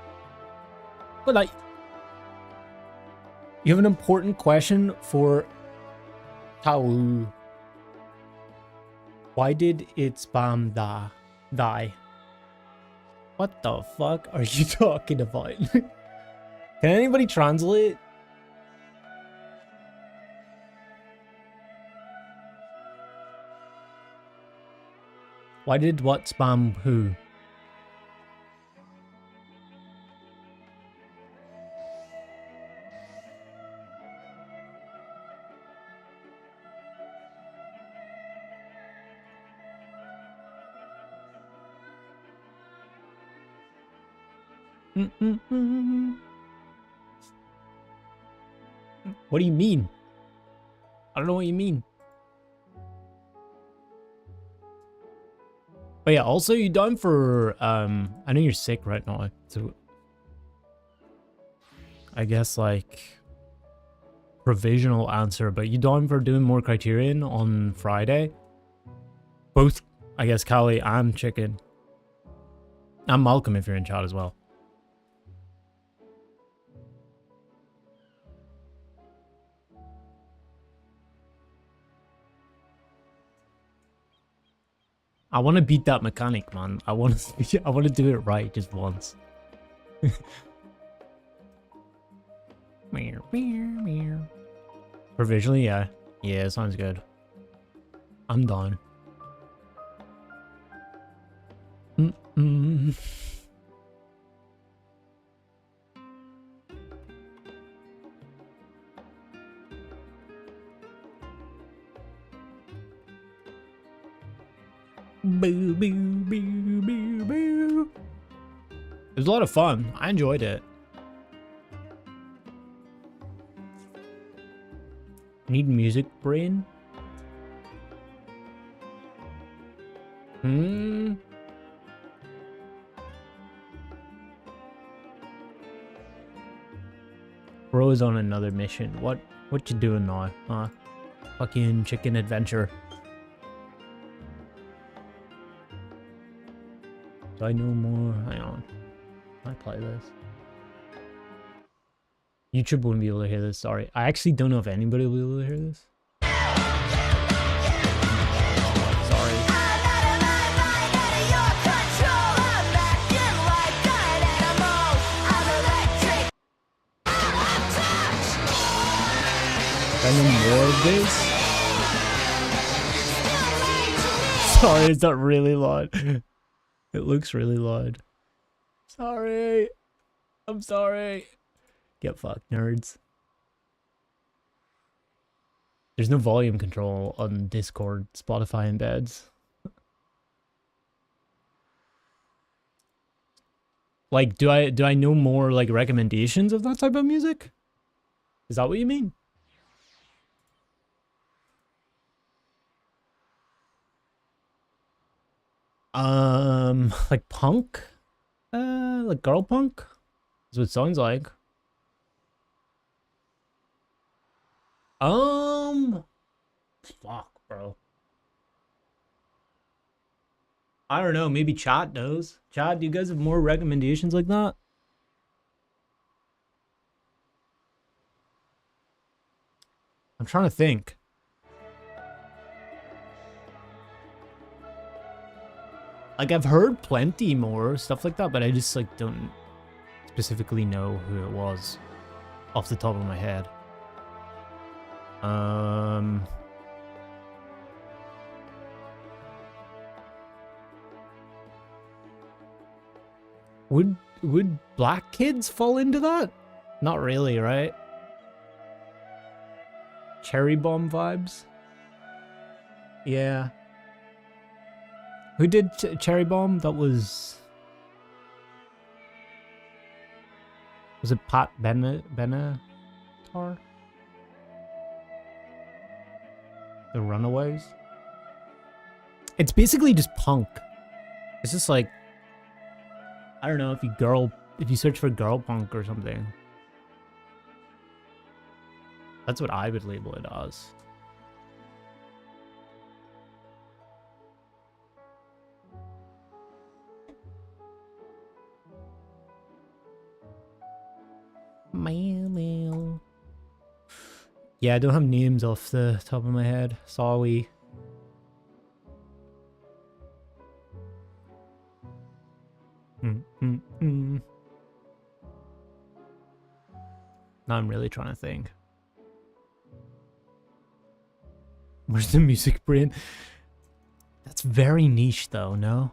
Good night. You have an important question for Tau. Why did it spam die? What the fuck are you talking about? Can anybody translate? Why did what spam who? What do you mean? I don't know what you mean. But yeah, also you down for I know you're sick right now, so I guess like provisional answer, but you down for doing more Criterion on Friday? Both, I guess, Callie and Chicken. And Malcolm if you're in chat as well. I want to beat that mechanic, man. I want to do it right just once. Provisionally, yeah. Yeah, sounds good. I'm done. Boo, boo, boo, boo, boo. It was a lot of fun. I enjoyed it. Need music, brain? Bro is on another mission. What you doing now? Fucking chicken adventure. Do I know more? Hang on. Can I play this? YouTube wouldn't be able to hear this, sorry. I actually don't know if anybody will be able to hear this. Sorry. I know more of this? Sorry, it's not really loud. It looks really loud. Sorry. I'm sorry. Get fucked, nerds. There's no volume control on Discord, Spotify embeds. Like, do I know more like recommendations of that type of music? Is that what you mean? Like punk? Like girl punk? That's what it sounds like. Fuck, bro. I don't know, maybe chat knows. Chat, do you guys have more recommendations like that? I'm trying to think. Like, I've heard plenty more stuff like that, but I just, like, don't specifically know who it was off the top of my head. Would black kids fall into that? Not really, right? Cherry bomb vibes? Yeah. Who did Cherry Bomb? That was it Pat Benatar? The Runaways? It's basically just punk. It's just like, I don't know, if you search for girl punk or something. That's what I would label it as. Meow. Yeah, I don't have names off the top of my head. Sorry. Now I'm really trying to think. Where's the music brain? That's very niche though, no?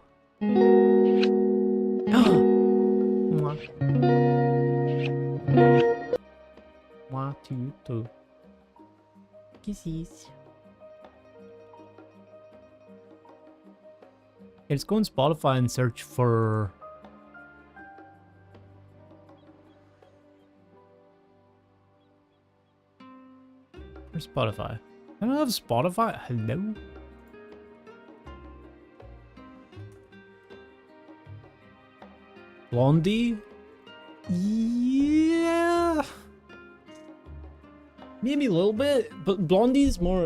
One, two. Kisses. Let's go on Spotify and search for... Where's Spotify? I don't have Spotify. Hello? Blondie? Yeah. Maybe a little bit, but Blondie's more...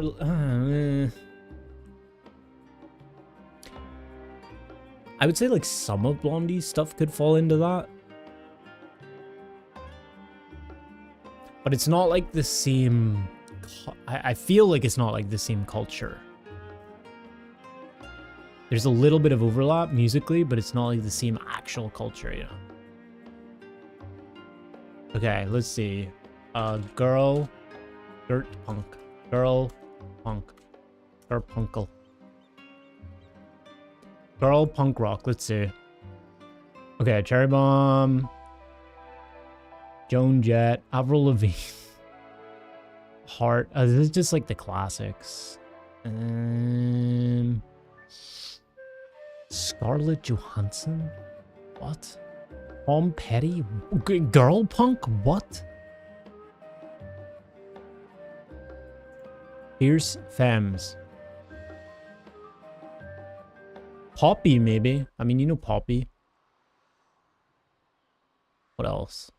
I would say like some of Blondie's stuff could fall into that. But it's not like the same... I feel like it's not like the same culture. There's a little bit of overlap musically, but it's not like the same actual culture, you know. Okay, let's see. Girl punk. Girl punk. Girl punk rock, let's see. Okay, Cherry Bomb. Joan Jett. Avril Lavigne. Heart. This is just like the classics. Scarlett Johansson? What? Tom Petty? Girl punk? What? Fierce Femmes. Poppy, maybe. I mean, you know Poppy. What else?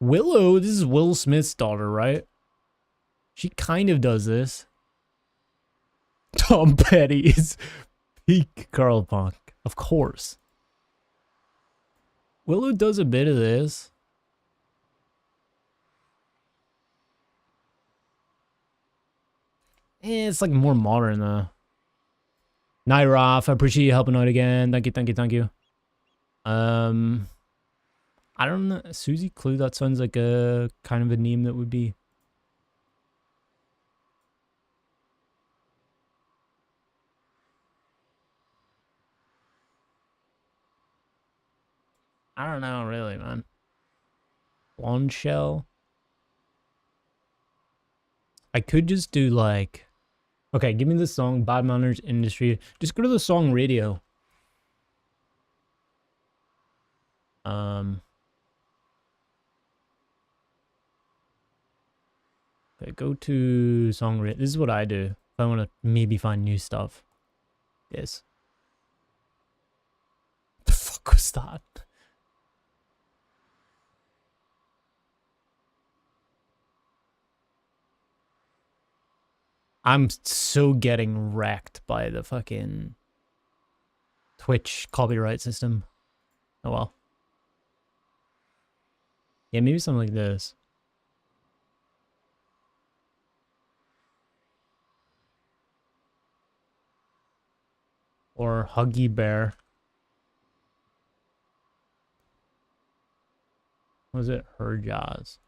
Willow, this is Will Smith's daughter, right? She kind of does this. Tom Petty is peak girl punk, of course. Willow does a bit of this. It's like more modern though. Nyraf, I appreciate you helping out again. Thank you. I don't know. Susie Clue, that sounds like a kind of a name that would be. I don't know, really, man. Blonde Shell. I could just do like... Okay, give me the song, Bad Manners Industry. Just go to the song radio. Okay, go to song radio. This is what I do if I want to maybe find new stuff. Yes. The fuck was that? I'm so getting wrecked by the fucking Twitch copyright system. Oh well. Yeah, maybe something like this. Or Huggy Bear. What was it? Her Jaws.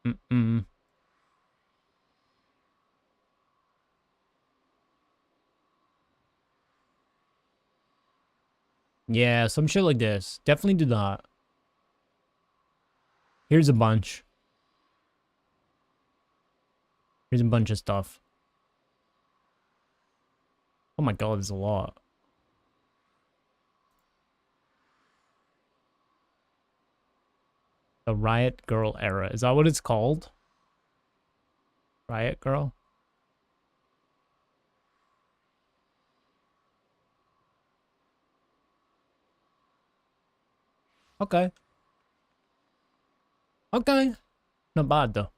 Mm-mm. Yeah, some shit like this. Definitely do that. Here's a bunch. Here's a bunch of stuff. Oh my god, there's a lot. The Riot Girl era. Is that what it's called? Riot Girl? Okay. Okay. Not bad though.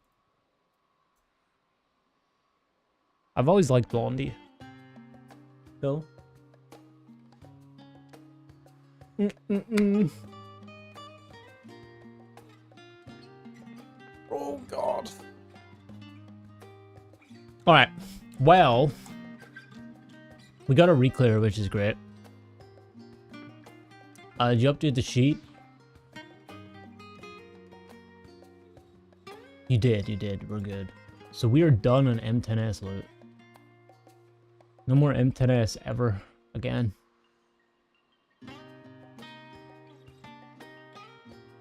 I've always liked Blondie. Bill? Oh god. Alright. Well, we got a reclear, which is great. Did you update the sheet? You did. We're good. So we are done on M10S loot. No more M10S ever again.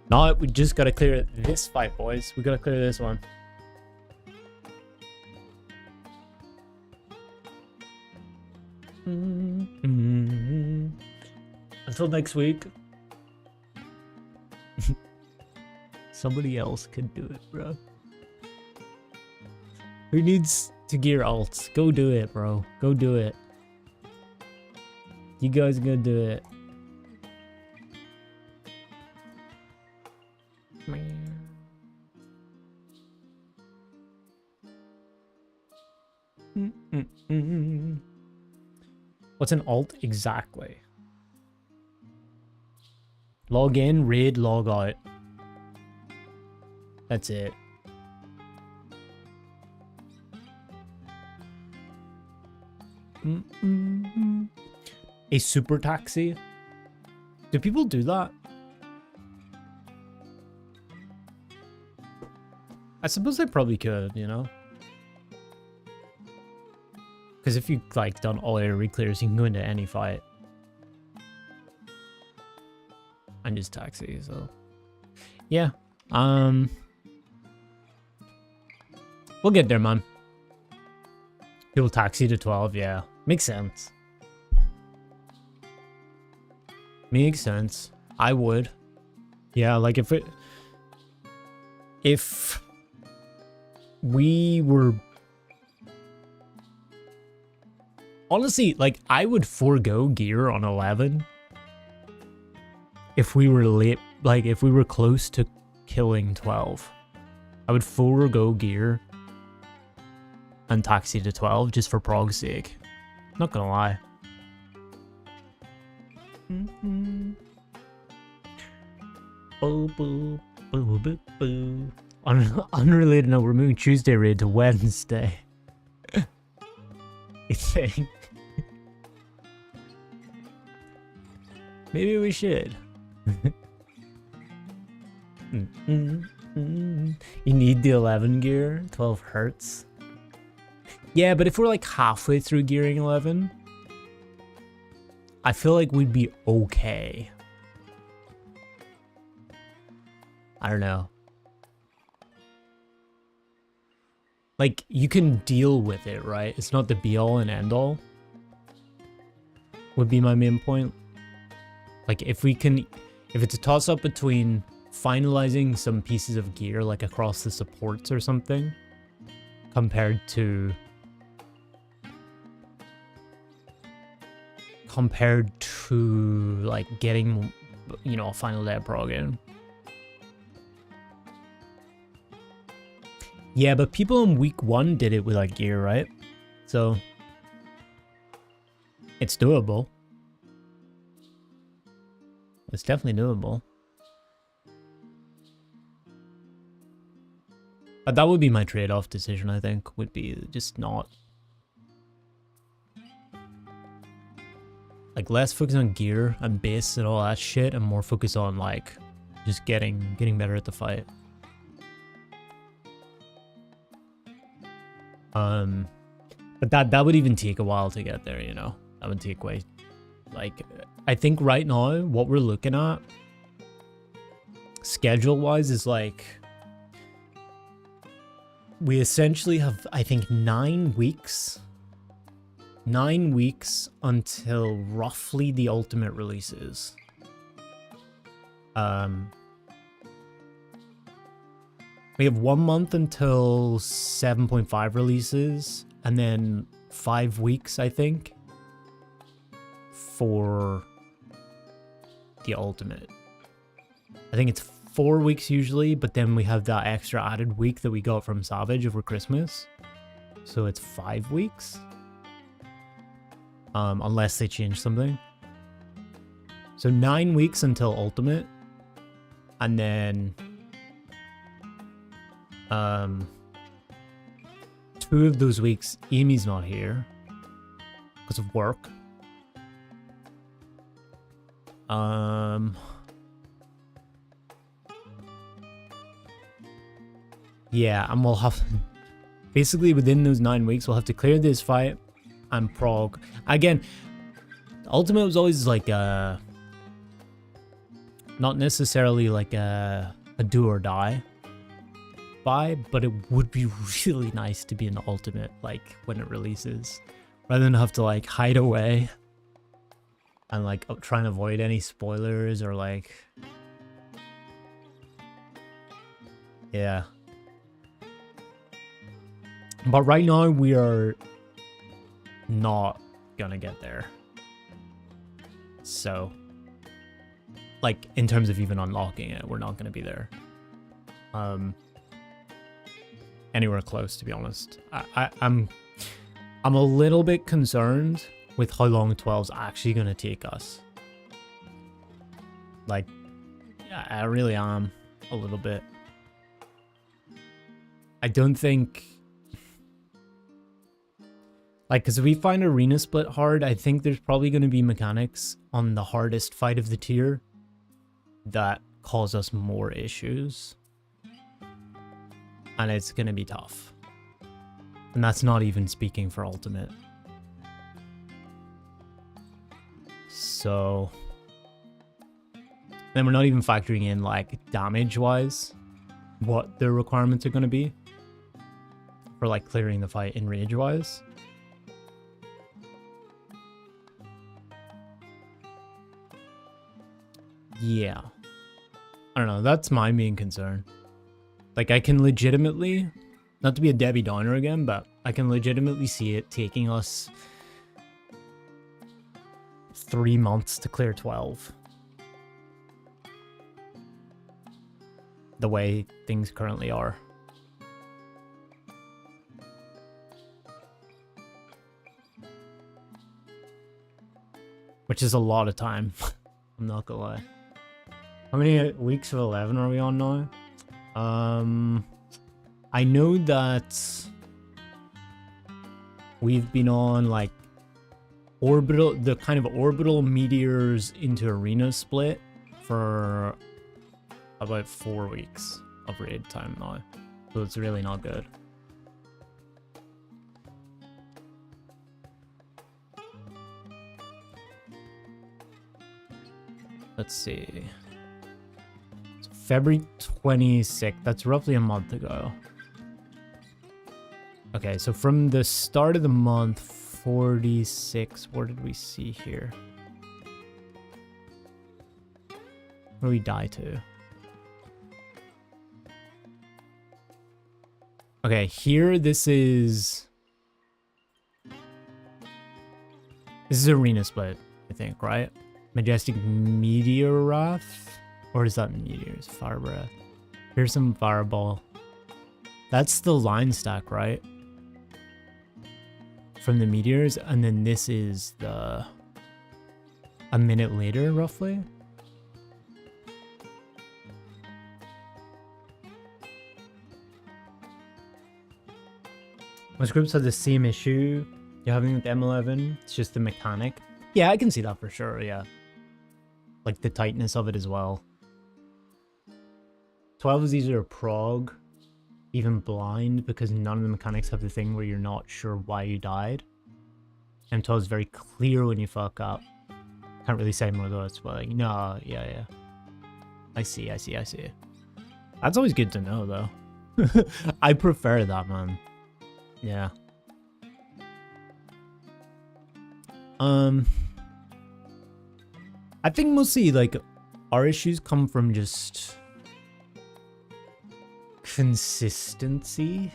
No, we just gotta clear this fight, boys. We gotta clear this one. Until next week. Somebody else could do it, bro. Who needs to gear alts? Go do it, bro. Go do it. You guys go do it. What's an alt exactly? Log in, raid, log out. That's it. A super taxi? Do people do that? I suppose they probably could, you know? Because if you like done all your reclears, you can go into any fight. And just taxi, so yeah. We'll get there, man. People taxi to 12, yeah. Makes sense. Makes sense. I would. Yeah, like if we were... Honestly, like, I would forego gear on 11 if we were late, like, if we were close to killing 12. I would forego gear and taxi to 12 just for Prog's sake. Not gonna lie. Unrelated note, we're moving Tuesday raid to Wednesday. I think. Maybe we should. You need the 11 gear, 12 hertz. Yeah, but if we're like halfway through gearing 11, I feel like we'd be okay. I don't know. Like, you can deal with it, right? It's not the be-all and end-all. Would be my main point. Like, if it's a toss-up between finalizing some pieces of gear, like across the supports or something, compared to like getting, you know, a final day of Prog in. Yeah, but people in week 1 did it with like gear, right? So it's doable. It's definitely doable. But that would be my trade-off decision, I think, would be just not... Like, less focus on gear and base and all that shit, and more focus on, like, just getting better at the fight. But that would even take a while to get there, you know? That would take way... Like, I think right now, what we're looking at, schedule-wise, is like... We essentially have, I think, 9 weeks. 9 weeks until roughly the ultimate releases. We have 1 month until 7.5 releases, and then 5 weeks, I think, for the ultimate. I think it's 4 weeks usually, but then we have that extra added week that we got from Savage over Christmas. So it's 5 weeks. Unless they change something. So 9 weeks until ultimate. And then 2 of those weeks, Amy's not here because of work. Yeah, and we'll have... Basically, within those 9 weeks, we'll have to clear this fight and Prog. Again, Ultimate was always like a... Not necessarily like a do or die buy, but it would be really nice to be in the Ultimate, like, when it releases. Rather than have to, like, hide away and, like, try and avoid any spoilers or, like... Yeah. But right now, we are not gonna get there. So, like, in terms of even unlocking it, we're not gonna be there. Anywhere close, to be honest. I'm a little bit concerned with how long 12's actually gonna take us. Like, yeah, I really am a little bit. I don't think... Like, because if we find Arena Split hard, I think there's probably going to be mechanics on the hardest fight of the tier that cause us more issues. And it's going to be tough. And that's not even speaking for Ultimate. So... Then we're not even factoring in, like, damage-wise, what the requirements are going to be for, like, clearing the fight in rage-wise. Yeah. I don't know, that's my main concern. Like, I can legitimately, not to be a Debbie Downer again, but I can legitimately see it taking us 3 months to clear 12. The way things currently are. Which is a lot of time. I'm not gonna lie. How many weeks of 11 are we on now? I know that we've been on like the kind of orbital meteors into arena split for about 4 weeks of raid time now. So it's really not good. Let's see. February 26th, that's roughly a month ago. Okay, so from the start of the month, 46, what did we see here? What do we die to? Okay, here this is arena split, I think, right? Majestic Meteorwrath? Or is that Meteors? Fire Breath. Here's some Fireball. That's the line stack, right? From the Meteors, and then this is the... a minute later, roughly? Most groups have the same issue you're having with M11. It's just the mechanic. Yeah, I can see that for sure, yeah. Like the tightness of it as well. 12 is either Prog, even blind, because none of the mechanics have the thing where you're not sure why you died. M12 is very clear when you fuck up. Can't really say more though, but like, no, yeah. I see. That's always good to know though. I prefer that, man. Yeah. I think mostly like our issues come from just consistency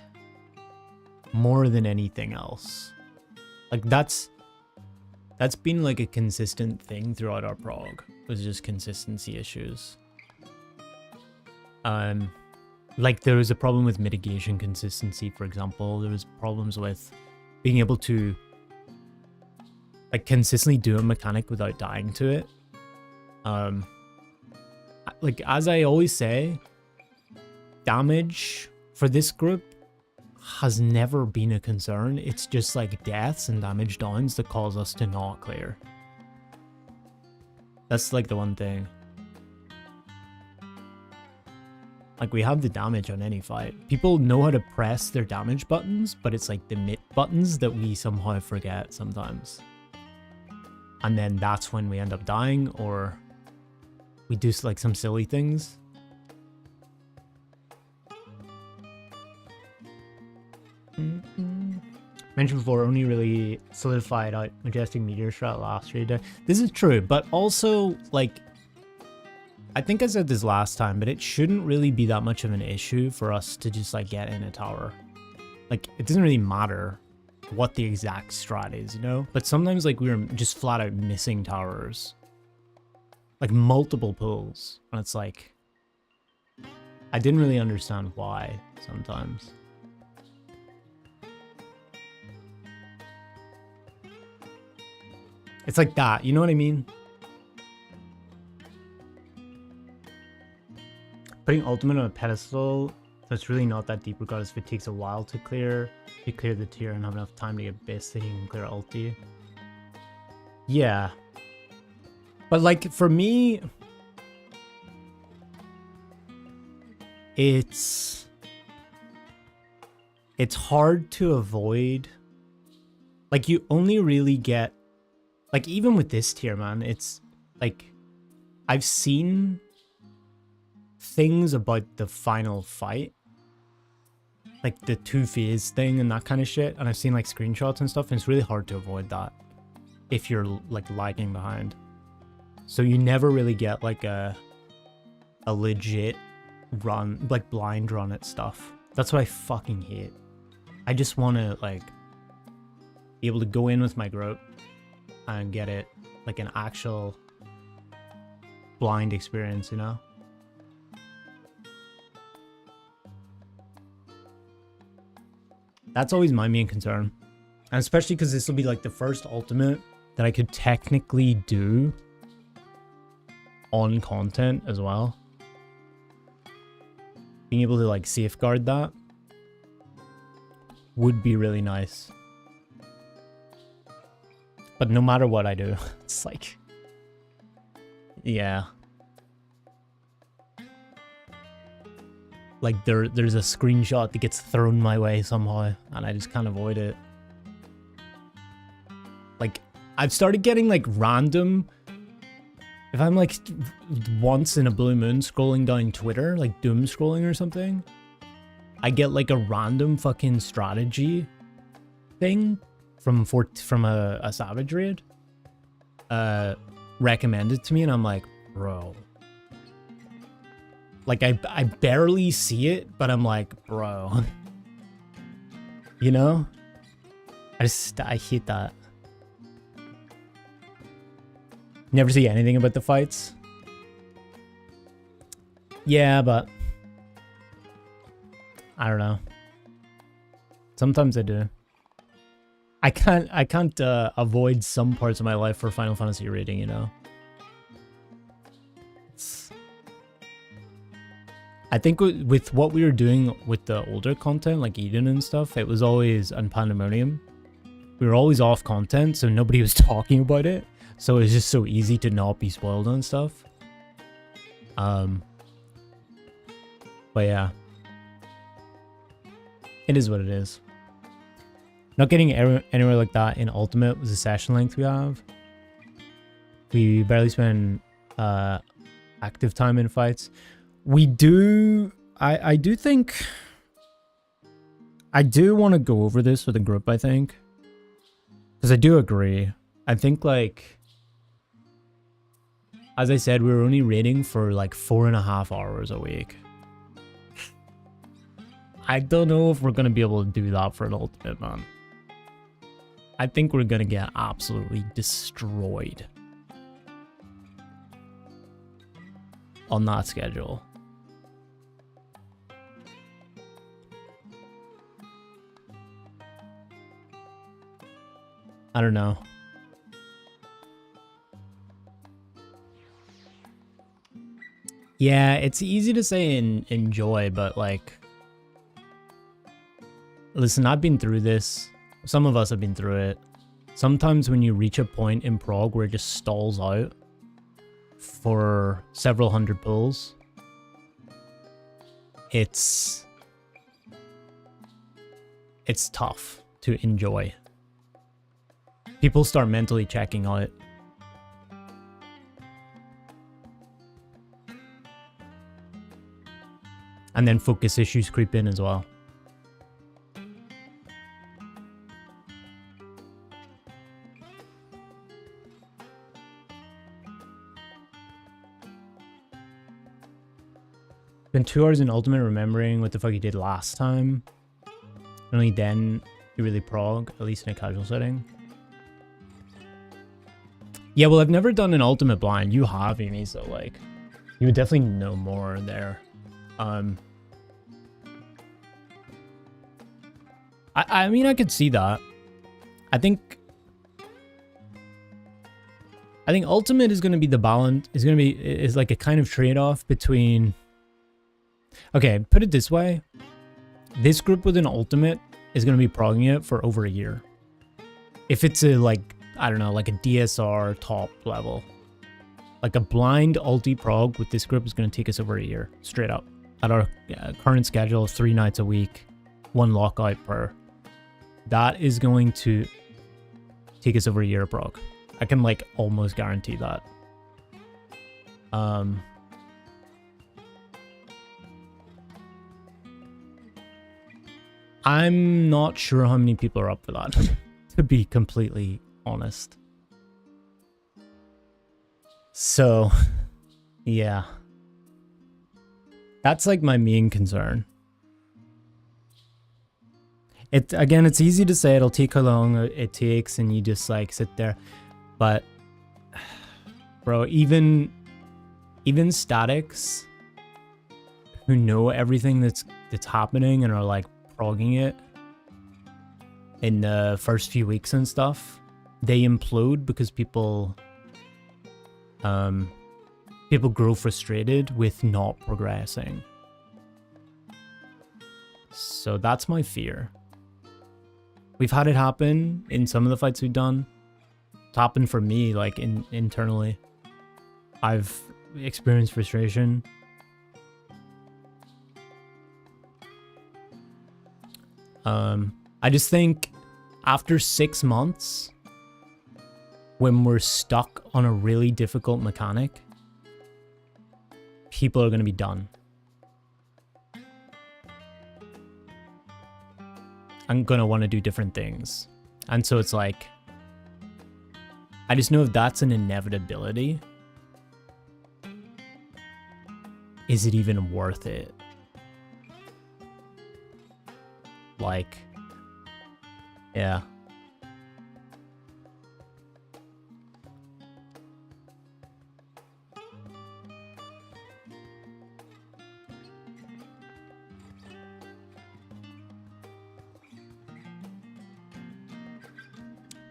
more than anything else. Like that's been like a consistent thing throughout our prog, was just consistency issues. Like there was a problem with mitigation consistency, for example. There was problems with being able to like consistently do a mechanic without dying to it. Like as I always say, damage for this group has never been a concern. It's just like deaths and damage downs that cause us to not clear. That's like the one thing. Like we have the damage on any fight. People know how to press their damage buttons, but it's like the mitt buttons that we somehow forget sometimes. And then that's when we end up dying, or we do like some silly things. Mentioned before, only really solidified out Majestic Meteor strat last year. This is true, but also like I think I said this last time, but it shouldn't really be that much of an issue for us to just like get in a tower. Like it doesn't really matter what the exact strat is, you know? But sometimes like we were just flat out missing towers. Like multiple pulls. And it's like I didn't really understand why sometimes. It's like that, you know what I mean? Putting ultimate on a pedestal, so it's really not that deep regardless if it takes a while to clear. You clear the tier and have enough time to get bits that you can clear ulti. Yeah. But like for me, it's hard to avoid. Like you only really get, like even with this tier, man, it's like I've seen things about the final fight, like the 2-phase thing and that kind of shit, and I've seen like screenshots and stuff, and it's really hard to avoid that if you're like lagging behind. So you never really get like a legit run, like blind run at stuff. That's what I fucking hate. I just want to like be able to go in with my group and get it like an actual blind experience, you know? That's always my main concern. And especially because this will be like the first ultimate that I could technically do on content as well. Being able to like safeguard that would be really nice. But no matter what I do, it's like, yeah. Like there's a screenshot that gets thrown my way somehow, and I just can't avoid it. Like I've started getting like random, if I'm like once in a blue moon scrolling down Twitter, like doom scrolling or something, I get like a random fucking strategy thing from a Savage raid recommended to me, and I'm like, bro. Like I barely see it, but I'm like, bro. You know? I hate that. Never see anything about the fights. Yeah, but I don't know. Sometimes I do. I can't avoid some parts of my life for Final Fantasy reading, you know. I think with what we were doing with the older content, like Eden and stuff, it was always on Pandemonium. We were always off content, so nobody was talking about it. So it was just so easy to not be spoiled on stuff. But yeah. It is what it is. Not getting anywhere like that in Ultimate was the session length we have. We barely spend active time in fights. We do... I do think... I do want to go over this with a group, I think. Because I do agree. I think, like... As I said, we were only raiding for like 4.5 hours a week. I don't know if we're going to be able to do that for an Ultimate, man. I think we're going to get absolutely destroyed on that schedule. I don't know. Yeah, it's easy to say enjoy, but like... Listen, I've been through this. Some of us have been through it. Sometimes when you reach a point in Prog where it just stalls out for several hundred pulls, it's tough to enjoy. People start mentally checking out. And then focus issues creep in as well. Spent 2 hours in Ultimate remembering what the fuck you did last time. Only then you really prog, at least in a casual setting. Yeah, well, I've never done an Ultimate blind. You have, Amy, so like, you would definitely know more there. I mean, I could see that. I think Ultimate is going to be the balance. Is like a kind of trade-off between. Okay, put it this way. This group with an Ultimate is going to be progging it for over a year. If it's a, like, I don't know, like a DSR top level. Like a blind ulti prog with this group is going to take us over a year, straight up. At our current schedule of 3 nights a week, 1 lockout per. That is going to take us over a year of prog. I can, like, almost guarantee that. I'm not sure how many people are up for that, to be completely honest. So, yeah. That's like my main concern. Again, it's easy to say it'll take how long it takes and you just like sit there. But, bro, even statics who know everything that's happening and are like progging it in the first few weeks and stuff, they implode because people grow frustrated with not progressing. So that's my fear. We've had it happen in some of the fights we've done. It's happened for me, like internally. I've experienced frustration. I just think after 6 months, when we're stuck on a really difficult mechanic, people are going to be done. I'm going to want to do different things. And so it's like, I just know if that's an inevitability, is it even worth it? Like, Yeah.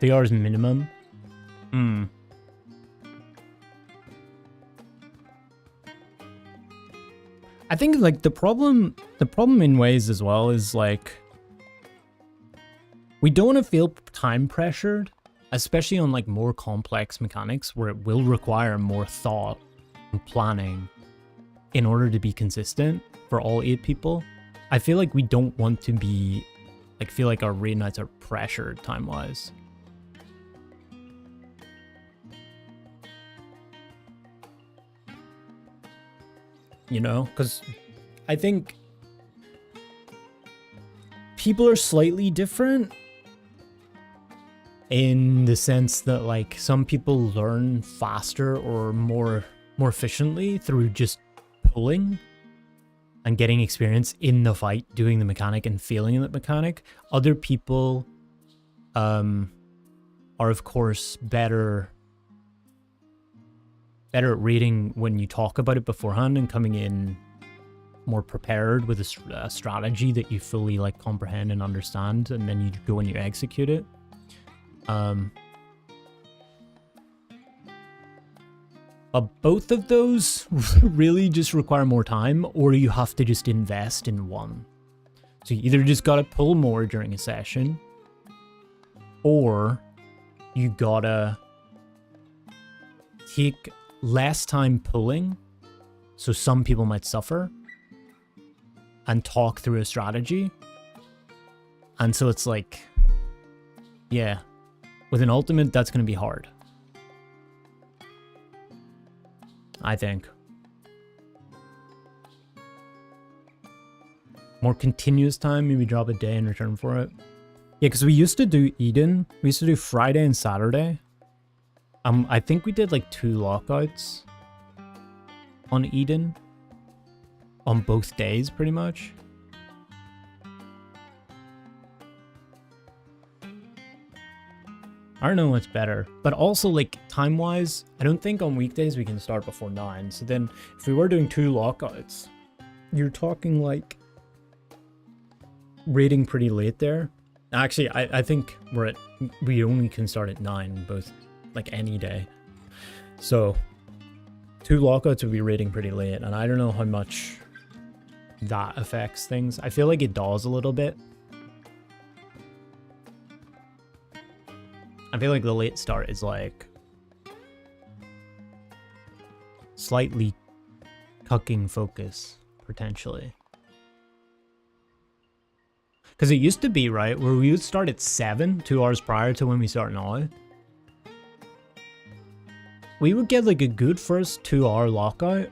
$3 minimum. I think like the problem in ways as well is like we don't want to feel time pressured, especially on like more complex mechanics where it will require more thought and planning in order to be consistent for all 8 people. I feel like we don't want to be like feel like our raid nights are pressured time-wise. You know, because I think people are slightly different in the sense that like some people learn faster or more efficiently through just pulling and getting experience in the fight, doing the mechanic and feeling the mechanic. Other people are of course better at reading when you talk about it beforehand and coming in more prepared with a strategy that you fully like comprehend and understand, and then you go and you execute it. But both of those really just require more time, or you have to just invest in one. So you either just gotta pull more during a session, or you gotta take less time pulling, so some people might suffer, and talk through a strategy. And so it's like, yeah, with an ultimate, that's going to be hard, I think. More continuous time, maybe drop a day in return for it. Yeah, because we used to do Eden. We used to do Friday and Saturday. I think we did like 2 lockouts on Eden on both days, pretty much. I don't know what's better, but also like time-wise, I don't think on weekdays we can start before 9. So then if we were doing 2 lockouts, you're talking like raiding pretty late there. Actually, I think we only can start at 9 both, like any day. So 2 lockouts would be raiding pretty late, and I don't know how much that affects things. I feel like it does a little bit. I feel like the late start is like slightly cucking focus, potentially. Because it used to be, right, where we would start at 7, 2 hours prior to when we start now. We would get like a good first 2-hour lockout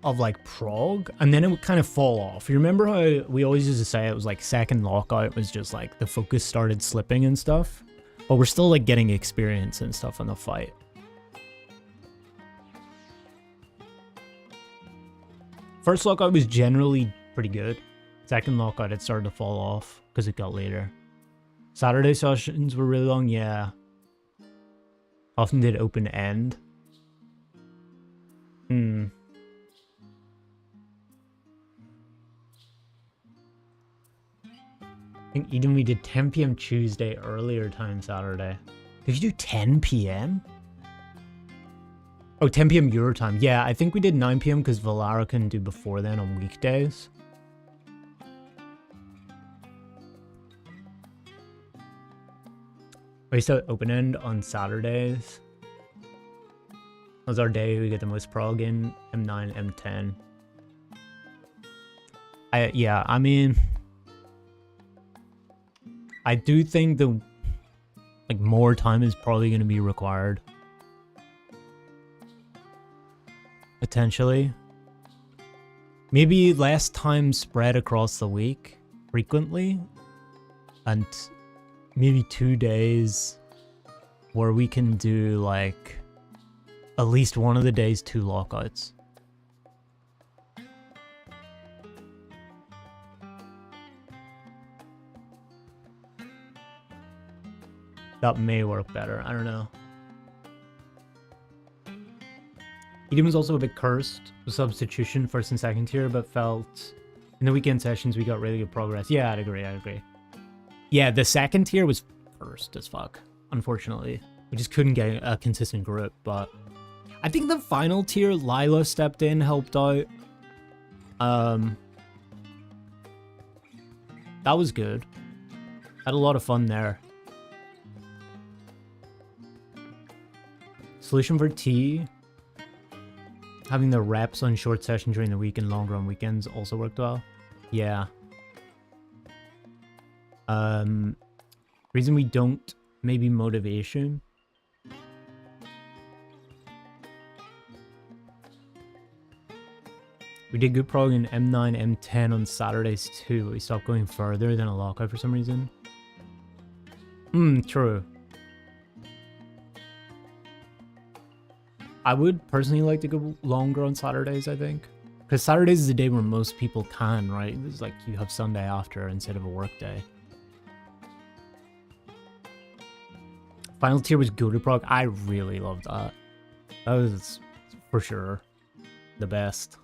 of like Prog, and then it would kind of fall off. You remember how we always used to say it was like second lockout was just like the focus started slipping and stuff, but we're still like getting experience and stuff on the fight. First lockout was generally pretty good. Second lockout it started to fall off because it got later. Saturday sessions were really long, yeah. Often did open end. I think Eden we did 10 p.m. Tuesday, earlier time Saturday. Did you do 10 p.m.? Oh, 10 p.m. your time. Yeah, I think we did 9 p.m. because Valara couldn't do before then on weekdays. We used to open end on Saturdays. That was our day we get the most prog in. M9, M10. Yeah, I mean, I do think the more time is probably going to be required. Potentially. Maybe less time spread across the week frequently, and maybe 2 days where we can do like at least one of the days 2 lockouts. that may work better. I don't know. Eden was also a bit cursed with substitution first and second tier, but felt in the weekend sessions we got really good progress. Yeah, I'd agree. Yeah, the second tier was cursed as fuck, unfortunately. We just couldn't get a consistent group, but I think the final tier, Lila stepped in, helped out. That was good. Had a lot of fun there. Solution for T, having the reps on short session during the week and longer on weekends also worked well. Yeah. Reason we don't, maybe motivation. We did good prog in M9, M10 on Saturdays too, but we stopped going further than a lockout for some reason. True. I would personally like to go longer on Saturdays, I think. Because Saturdays is the day where most people can, right? It's like you have Sunday after instead of a work day. Final tier was go to prog. I really loved that. That was for sure the best.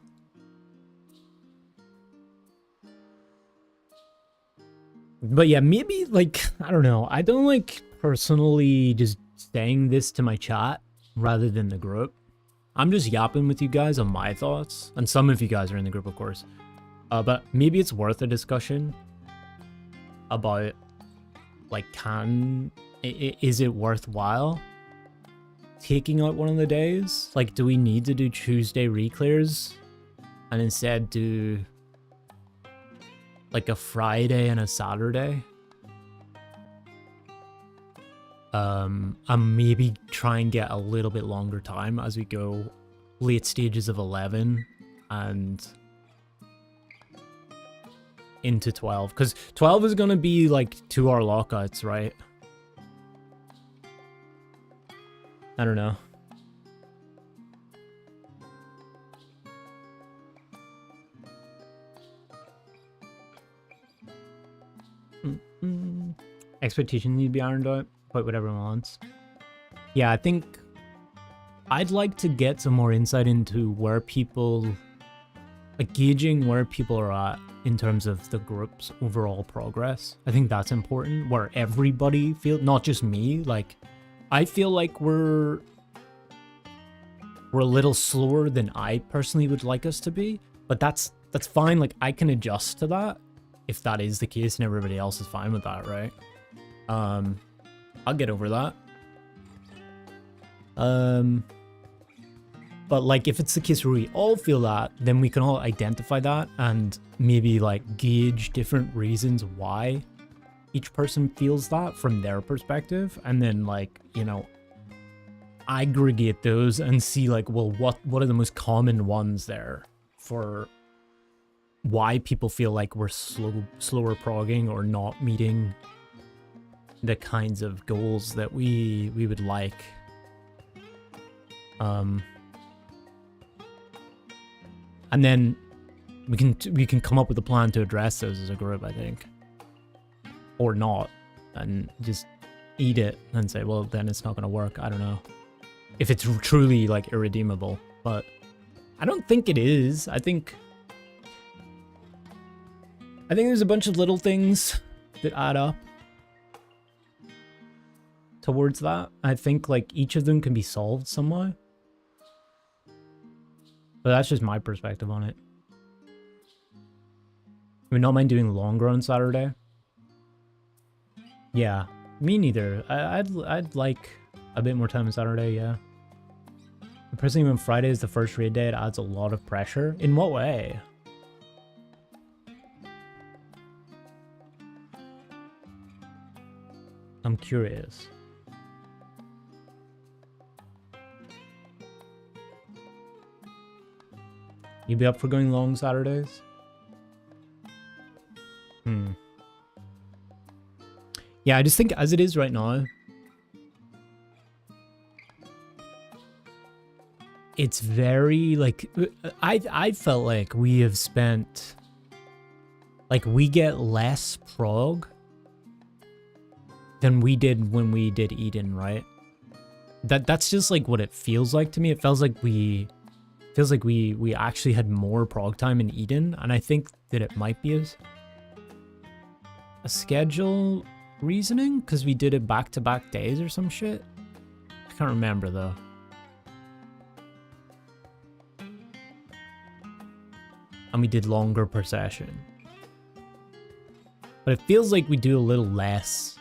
But yeah, maybe like, I don't know. I don't like personally just saying this to my chat rather than the group. I'm just yapping with you guys on my thoughts. And some of you guys are in the group, of course. But maybe it's worth a discussion about like, is it worthwhile taking out one of the days? Like, do we need to do Tuesday reclears and instead do like a Friday and a Saturday? And maybe try and get a little bit longer time as we go late stages of 11 and into 12, because 12 is going to be like 2-hour lockouts, right? I don't know. Expectations need to be ironed out. Quite what everyone wants. Yeah, I think I'd like to get some more insight into where people, like gauging where people are at in terms of the group's overall progress. I think that's important, where everybody feels, not just me, like I feel like we're a little slower than I personally would like us to be, but that's fine. Like I can adjust to that if that is the case and everybody else is fine with that, right? I'll get over that. But like if it's the case where we all feel that, then we can all identify that and maybe like gauge different reasons why each person feels that from their perspective, and then like, you know, aggregate those and see like, well, what are the most common ones there for why people feel like we're slower progging or not meeting the kinds of goals that we would like. And then we can come up with a plan to address those as a group, I think, or not, and just eat it and say, well, then it's not going to work. I don't know if it's truly like irredeemable, but I don't think it is. I think there's a bunch of little things that add up towards that. I think like each of them can be solved somehow. But that's just my perspective on it. I would not mind doing longer on Saturday. Yeah, me neither. I'd like a bit more time on Saturday, yeah. Personally, when Friday is the first raid day, it adds a lot of pressure. In what way? I'm curious. You be up for going long Saturdays? Yeah, I just think as it is right now, it's very like, I felt like we have spent, like we get less prog than we did when we did Eden, right? That's just like what it feels like to me. It feels like we actually had more prog time in Eden, and I think that it might be a schedule reasoning because we did it back-to-back days or some shit. I can't remember though. And we did longer per session. But it feels like we do a little less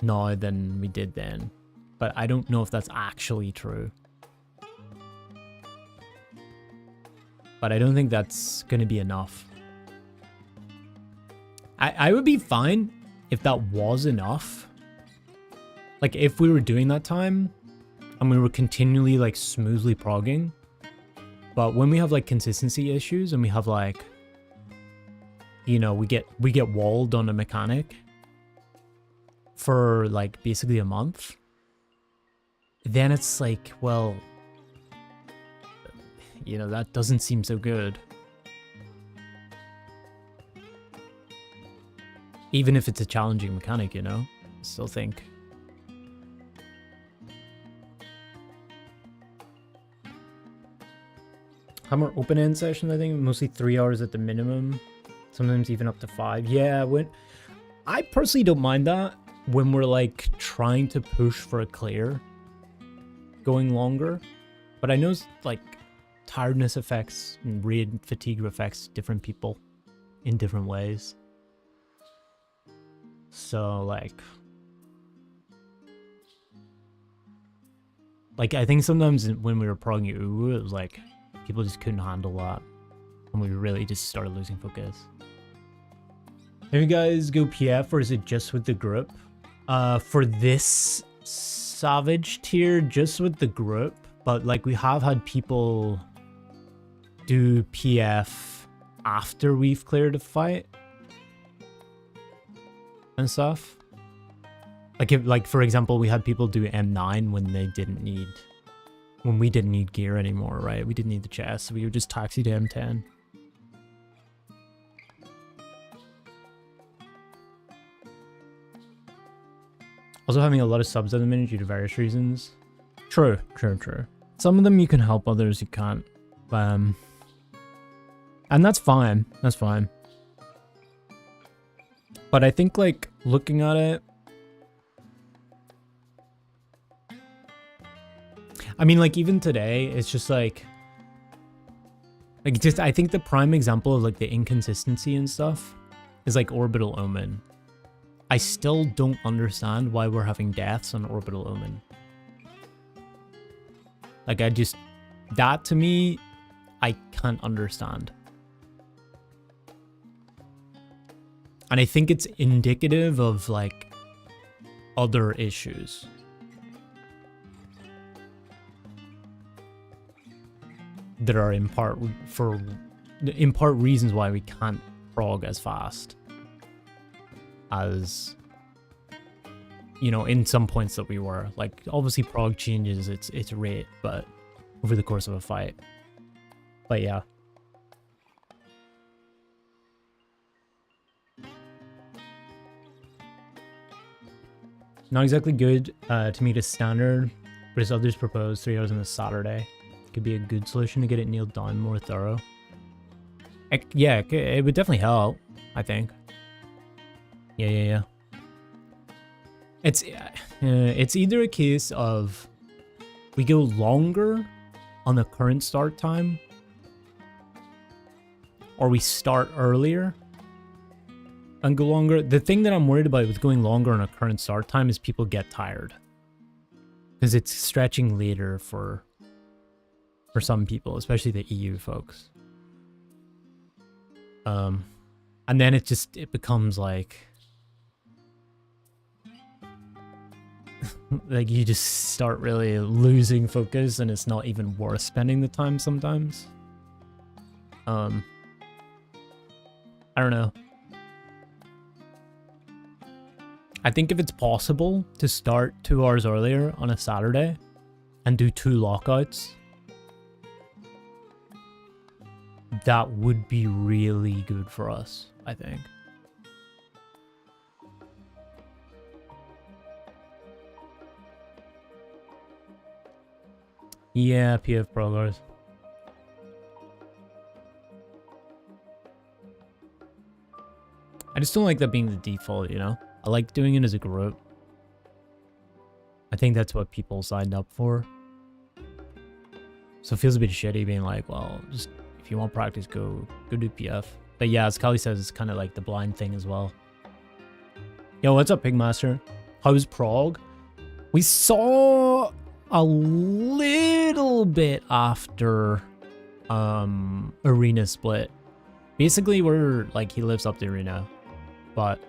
now than we did then. But I don't know if that's actually true. But I don't think that's going to be enough. I would be fine if that was enough. Like, if we were doing that time and we were continually, like, smoothly progging. But when we have, like, consistency issues and we have, like, you know, we get walled on a mechanic for, like, basically a month, then it's like, well, you know, that doesn't seem so good. Even if it's a challenging mechanic, you know? I still think. How more open-end sessions, I think? Mostly 3 hours at the minimum. Sometimes even up to 5. Yeah, I personally don't mind that when we're, like, trying to push for a clear. Going longer. But I know, like, tiredness affects and raid fatigue affects different people in different ways. So, like, I think sometimes when we were progging Uwu, it was like, people just couldn't handle that. And we really just started losing focus. Have you guys go PF or is it just with the group? For this Savage tier, just with the group. But, like, we have had people do PF after we've cleared a fight. And stuff. Like, for example, we had people do M9 when we didn't need gear anymore, right? We didn't need the chest, so we would just taxi to M10. Also having a lot of subs at the minute due to various reasons. True. Some of them you can help, others you can't. And that's fine. That's fine. But I think, like, looking at it, I mean, like, even today, it's just like just, I think the prime example of, like, the inconsistency and stuff is, like, Orbital Omen. I still don't understand why we're having deaths on Orbital Omen. Like, that to me, I can't understand. And I think it's indicative of, like, other issues. That are in part reasons why we can't prog as fast as, you know, in some points that we were. Like, obviously prog changes its rate, but over the course of a fight. But yeah. Not exactly good to meet a standard, but as others propose, 3 hours on a Saturday could be a good solution to get it nailed down more thorough. Yeah, it would definitely help, I think. Yeah. It's either a case of we go longer on the current start time, or we start earlier and go longer. The thing that I'm worried about with going longer on a current start time is people get tired. Because it's stretching later for some people, especially the EU folks. And then it becomes like like you just start really losing focus and it's not even worth spending the time sometimes. I don't know. I think if it's possible to start 2 hours earlier on a Saturday and do 2 lockouts, that would be really good for us, I think. Yeah, PF Progars. I just don't like that being the default, you know? I like doing it as a group. I think that's what people signed up for. So it feels a bit shitty being like, well, just if you want practice, go do PF. But yeah, as Kali says, it's kind of like the blind thing as well. Yo, what's up, Pigmaster? How's Prog? We saw a little bit after Arena split. Basically, we're like, he lives up the Arena, but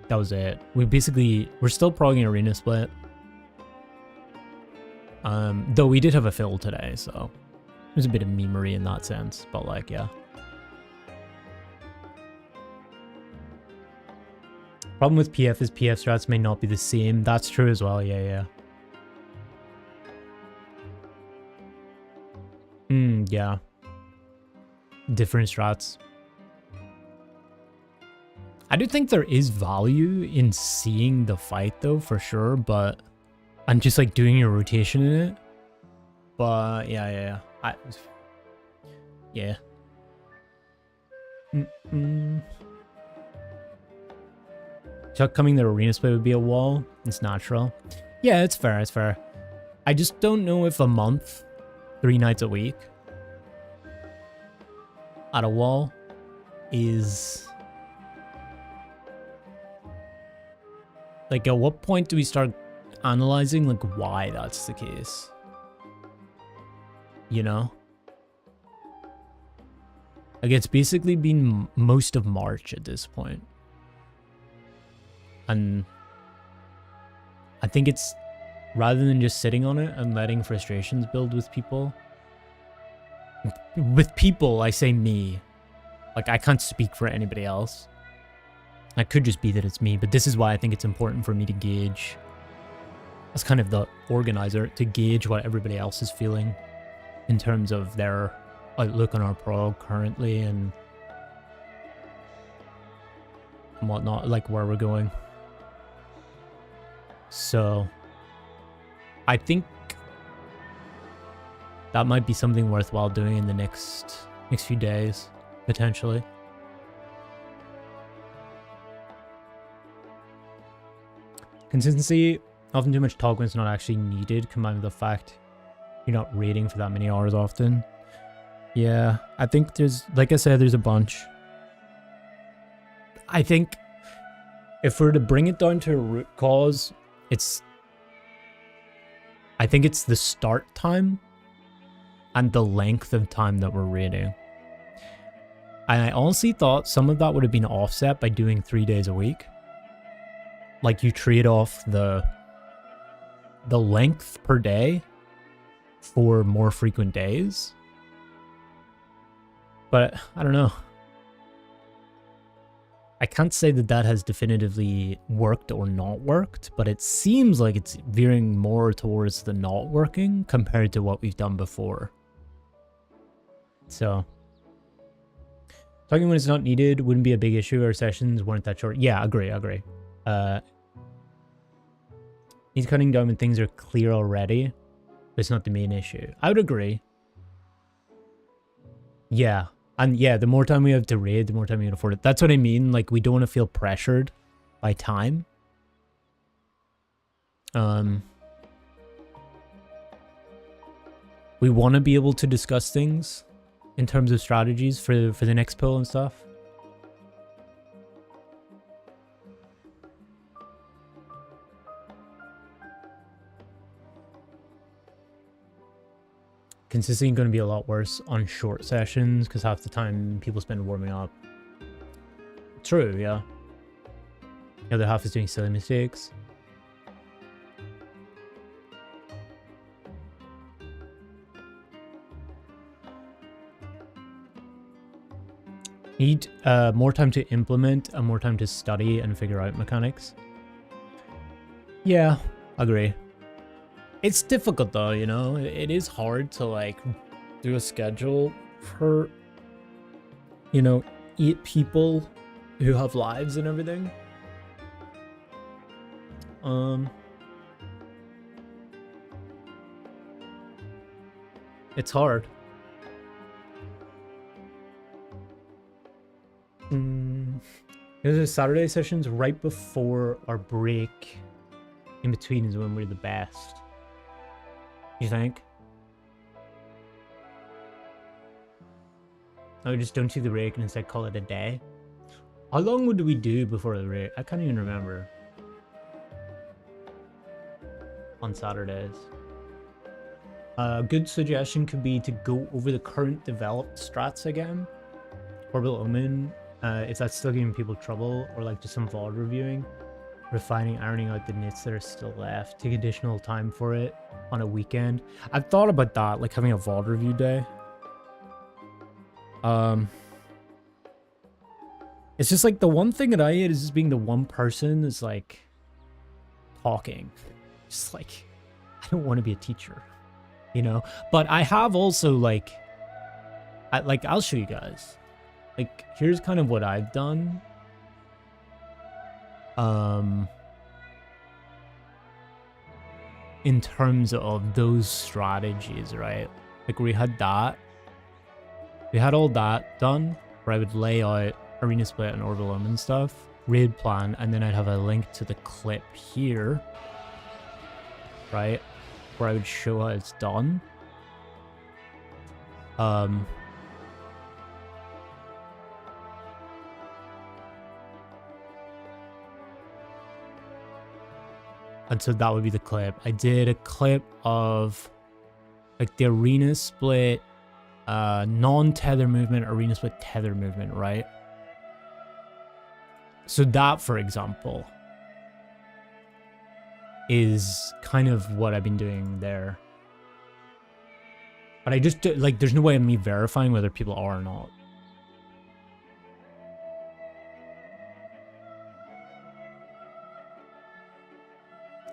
that was it. We're still progging Arena split. Though we did have a fill today, so there's a bit of memery in that sense, but like, yeah. Problem with PF is PF strats may not be the same. That's true as well, yeah. Yeah. Different strats. I do think there is value in seeing the fight though, for sure, but and just like doing your rotation in it. But yeah. Yeah. Chuck coming to Arena Split would be a wall. It's natural. Yeah, it's fair. I just don't know if a month, 3 nights a week at a wall is like, at what point do we start analyzing like why that's the case? You know? Like, it's basically been most of March at this point. And I think it's, rather than just sitting on it and letting frustrations build with people. With people, I say me. Like, I can't speak for anybody else. It could just be that it's me, but this is why I think it's important for me to gauge. As kind of the organizer, to gauge what everybody else is feeling in terms of their outlook on our prog currently and whatnot, like where we're going. So I think that might be something worthwhile doing in the next few days, potentially. Consistency, often too much talk when it's not actually needed, combined with the fact you're not raiding for that many hours often. Yeah, I think there's, like I said, there's a bunch. I think if we're to bring it down to a root cause, I think it's the start time and the length of time that we're raiding. And I honestly thought some of that would have been offset by doing 3 days a week. Like, you trade off the length per day for more frequent days. But I don't know. I can't say that that has definitively worked or not worked, but it seems like it's veering more towards the not working compared to what we've done before. So, talking when it's not needed wouldn't be a big issue. Our sessions weren't that short. Yeah, agree. He's cutting down when things are clear already, but it's not the main issue. I would agree. Yeah. And yeah, the more time we have to raid, the more time we can afford it. That's what I mean. Like, we don't want to feel pressured by time. We want to be able to discuss things in terms of strategies for the next pull and stuff. Consistency going to be a lot worse on short sessions because half the time people spend warming up. True, yeah. The other half is doing silly mistakes. Need more time to implement and more time to study and figure out mechanics. Yeah, agree. It's difficult though, you know? It is hard to like do a schedule for, you know, 8 people who have lives and everything. It's hard. There's a Saturday sessions right before our break. In between is when we're the best. You think? No, just don't do the break and instead call it a day. How long would we do before the break? I can't even remember. On Saturdays. A good suggestion could be to go over the current developed strats again. Orbital Omen, if that's still giving people trouble, or like just some VOD reviewing. Refining, ironing out the nits that are still left. Take additional time for it on a weekend. I've thought about that, like having a VOD review day. It's just like the one thing that I hate is just being the one person that's like talking. Just like, I don't want to be a teacher, you know? But I have also like, I'll show you guys. Like, here's kind of what I've done. In terms of those strategies, right? Like we had that. We had all that done, where I would lay out Arena Split and Orbital Omen stuff, raid plan, and then I'd have a link to the clip here, right? Where I would show how it's done. And so that would be the clip. I did a clip of like the Arena Split non-tether movement, Arena Split tether movement, right? So that, for example, is kind of what I've been doing there. But I just, like, there's no way of me verifying whether people are or not.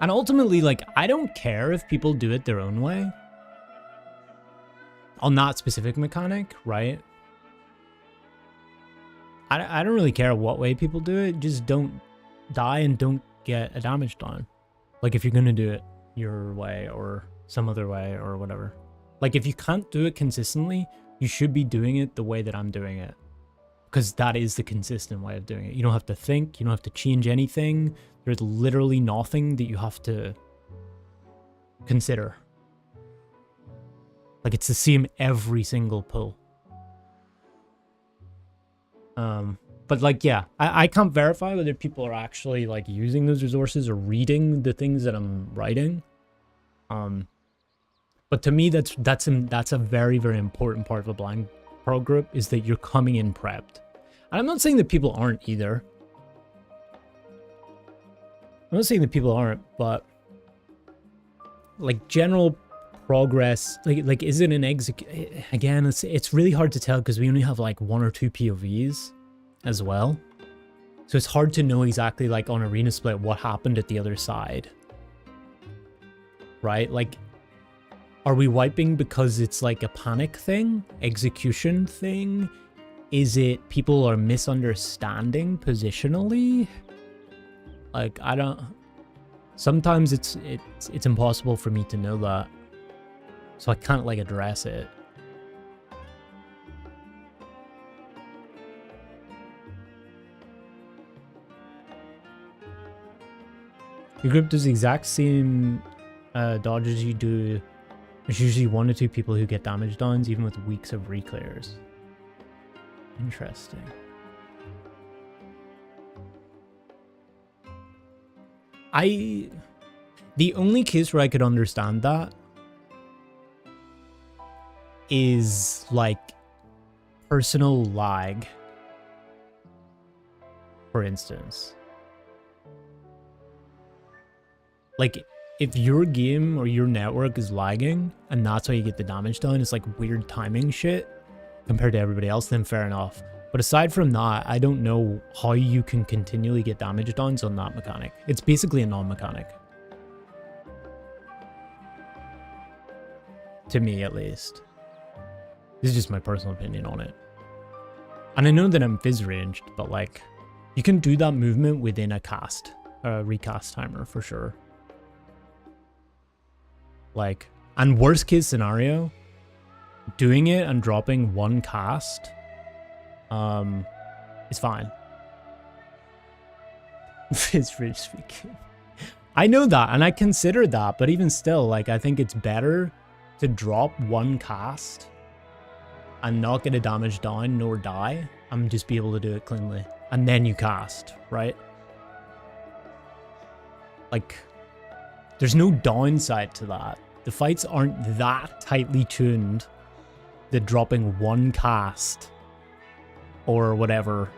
And ultimately, like, I don't care if people do it their own way. On that specific mechanic, right? I don't really care what way people do it. Just don't die and don't get a damage done. Like, if you're going to do it your way or some other way or whatever. Like, if you can't do it consistently, you should be doing it the way that I'm doing it. Because that is the consistent way of doing it. You don't have to think. You don't have to change anything. There's literally nothing that you have to consider. Like, it's the same every single pull. But like, yeah, I can't verify whether people are actually like using those resources or reading the things that I'm writing. But to me, that's a very, very important part of a blind pro group, is that you're coming in prepped. And I'm not saying that people aren't either. I'm not saying that people aren't, but like general progress, like is it an execute? Again, it's really hard to tell because we only have like 1 or 2 POVs as well. So it's hard to know exactly, like on Arena Split, what happened at the other side. Right? Like, are we wiping because it's like a panic thing? Execution thing? Is it people are misunderstanding positionally? Like, I don't... Sometimes it's impossible for me to know that. So I can't like address it. Your group does the exact same dodges you do. There's usually 1 or 2 people who get damage downs, even with weeks of reclears. Interesting. The only case where I could understand that is like personal lag, for instance. Like, if your game or your network is lagging and that's how you get the damage done, it's like weird timing shit compared to everybody else, then fair enough. But aside from that, I don't know how you can continually get damage downs on that mechanic. It's basically a non-mechanic. To me, at least. This is just my personal opinion on it. And I know that I'm fizz ranged, but like, you can do that movement within a recast timer for sure. Like, and worst case scenario, doing it and dropping one cast is fine. It's rich speaking. I know that, and I consider that, but even still, like, I think it's better to drop one cast and not get a damage down nor die, and just be able to do it cleanly. And then you cast, right? Like, there's no downside to that. The fights aren't that tightly tuned that dropping one cast or whatever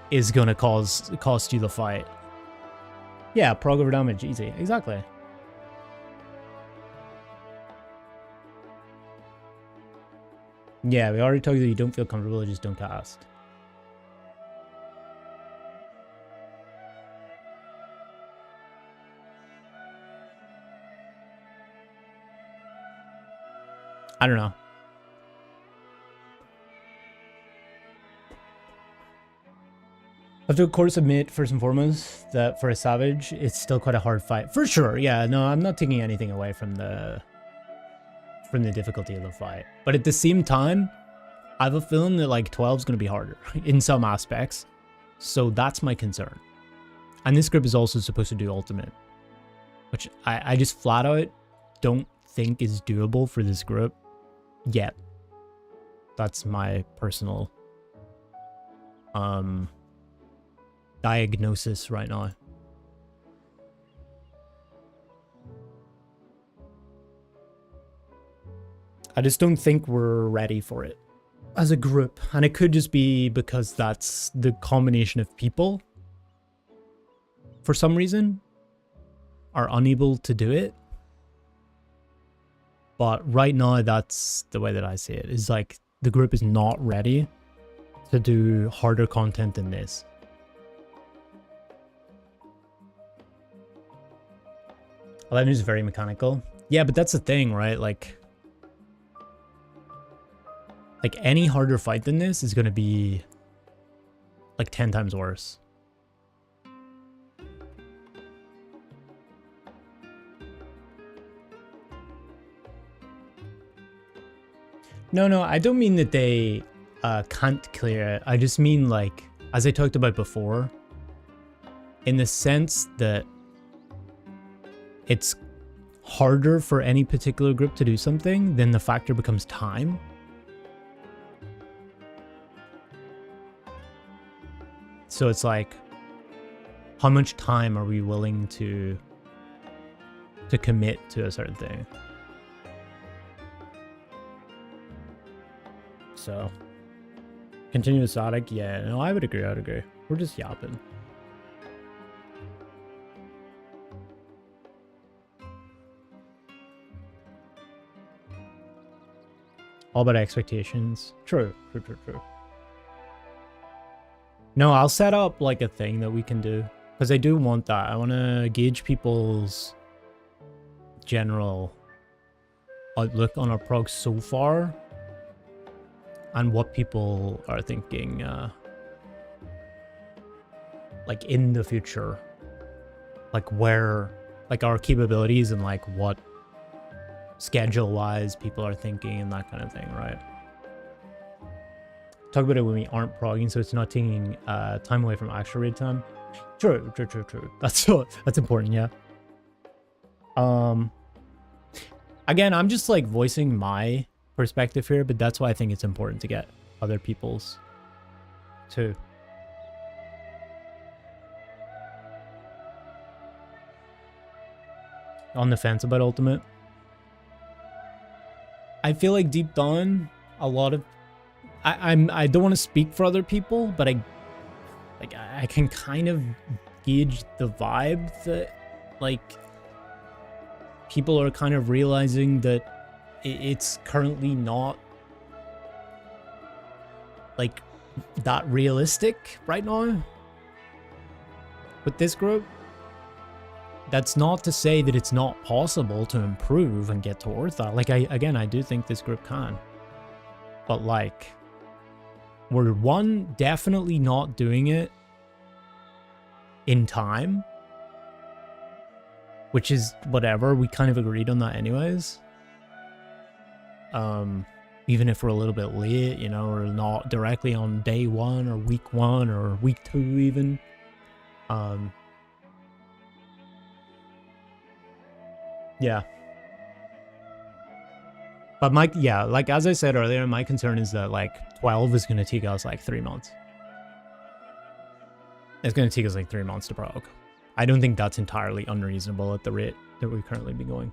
is gonna cost you the fight. Yeah, prog over damage, easy. Exactly. Yeah, we already told you that you don't feel comfortable, just don't cast. I don't know. I have to, of course, admit, first and foremost, that for a Savage, it's still quite a hard fight. For sure, yeah, no, I'm not taking anything away from the difficulty of the fight. But at the same time, I have a feeling that, like, 12 is going to be harder in some aspects. So that's my concern. And this group is also supposed to do ultimate, which I just flat out don't think is doable for this group yet. That's my personal diagnosis right now. I just don't think we're ready for it as a group, and it could just be because that's the combination of people for some reason are unable to do it. But right now, that's the way that I see it. Is like the group is not ready to do harder content than this. Well, that is very mechanical. Yeah, but that's the thing, right? Like any harder fight than this is going to be like 10 times worse. No, I don't mean that they can't clear it. I just mean, like, as I talked about before, in the sense that it's harder for any particular group to do something, then the factor becomes time. So it's like, how much time are we willing to commit to a certain thing? So, continuous static, yeah, no, I would agree, We're just yapping. All about expectations. True. No, I'll set up like a thing that we can do, because I do want that. I want to gauge people's general outlook on our prog so far, and what people are thinking, like in the future, like where, like our capabilities and like what schedule-wise people are thinking and that kind of thing, right? Talk about it when we aren't progging, so it's not taking time away from actual raid time. True. That's important, yeah. Again, I'm just like voicing my perspective here, but that's why I think it's important to get other people's too. On the fence about ultimate. I feel like deep down, a lot of I don't want to speak for other people, but I can kind of gauge the vibe that like people are kind of realizing that it's currently not like that realistic right now with this group. That's not to say that it's not possible to improve and get towards that. Like I do think this group can, but like we're definitely not doing it in time, which is whatever. We kind of agreed on that anyways. even if we're a little bit late, you know, or not directly on day 1 or week 1 or week 2 even. Yeah. But like as I said earlier, my concern is that like 12 is going to take us like 3 months. It's going to take us like 3 months to Prog. I don't think that's entirely unreasonable at the rate that we've currently been going.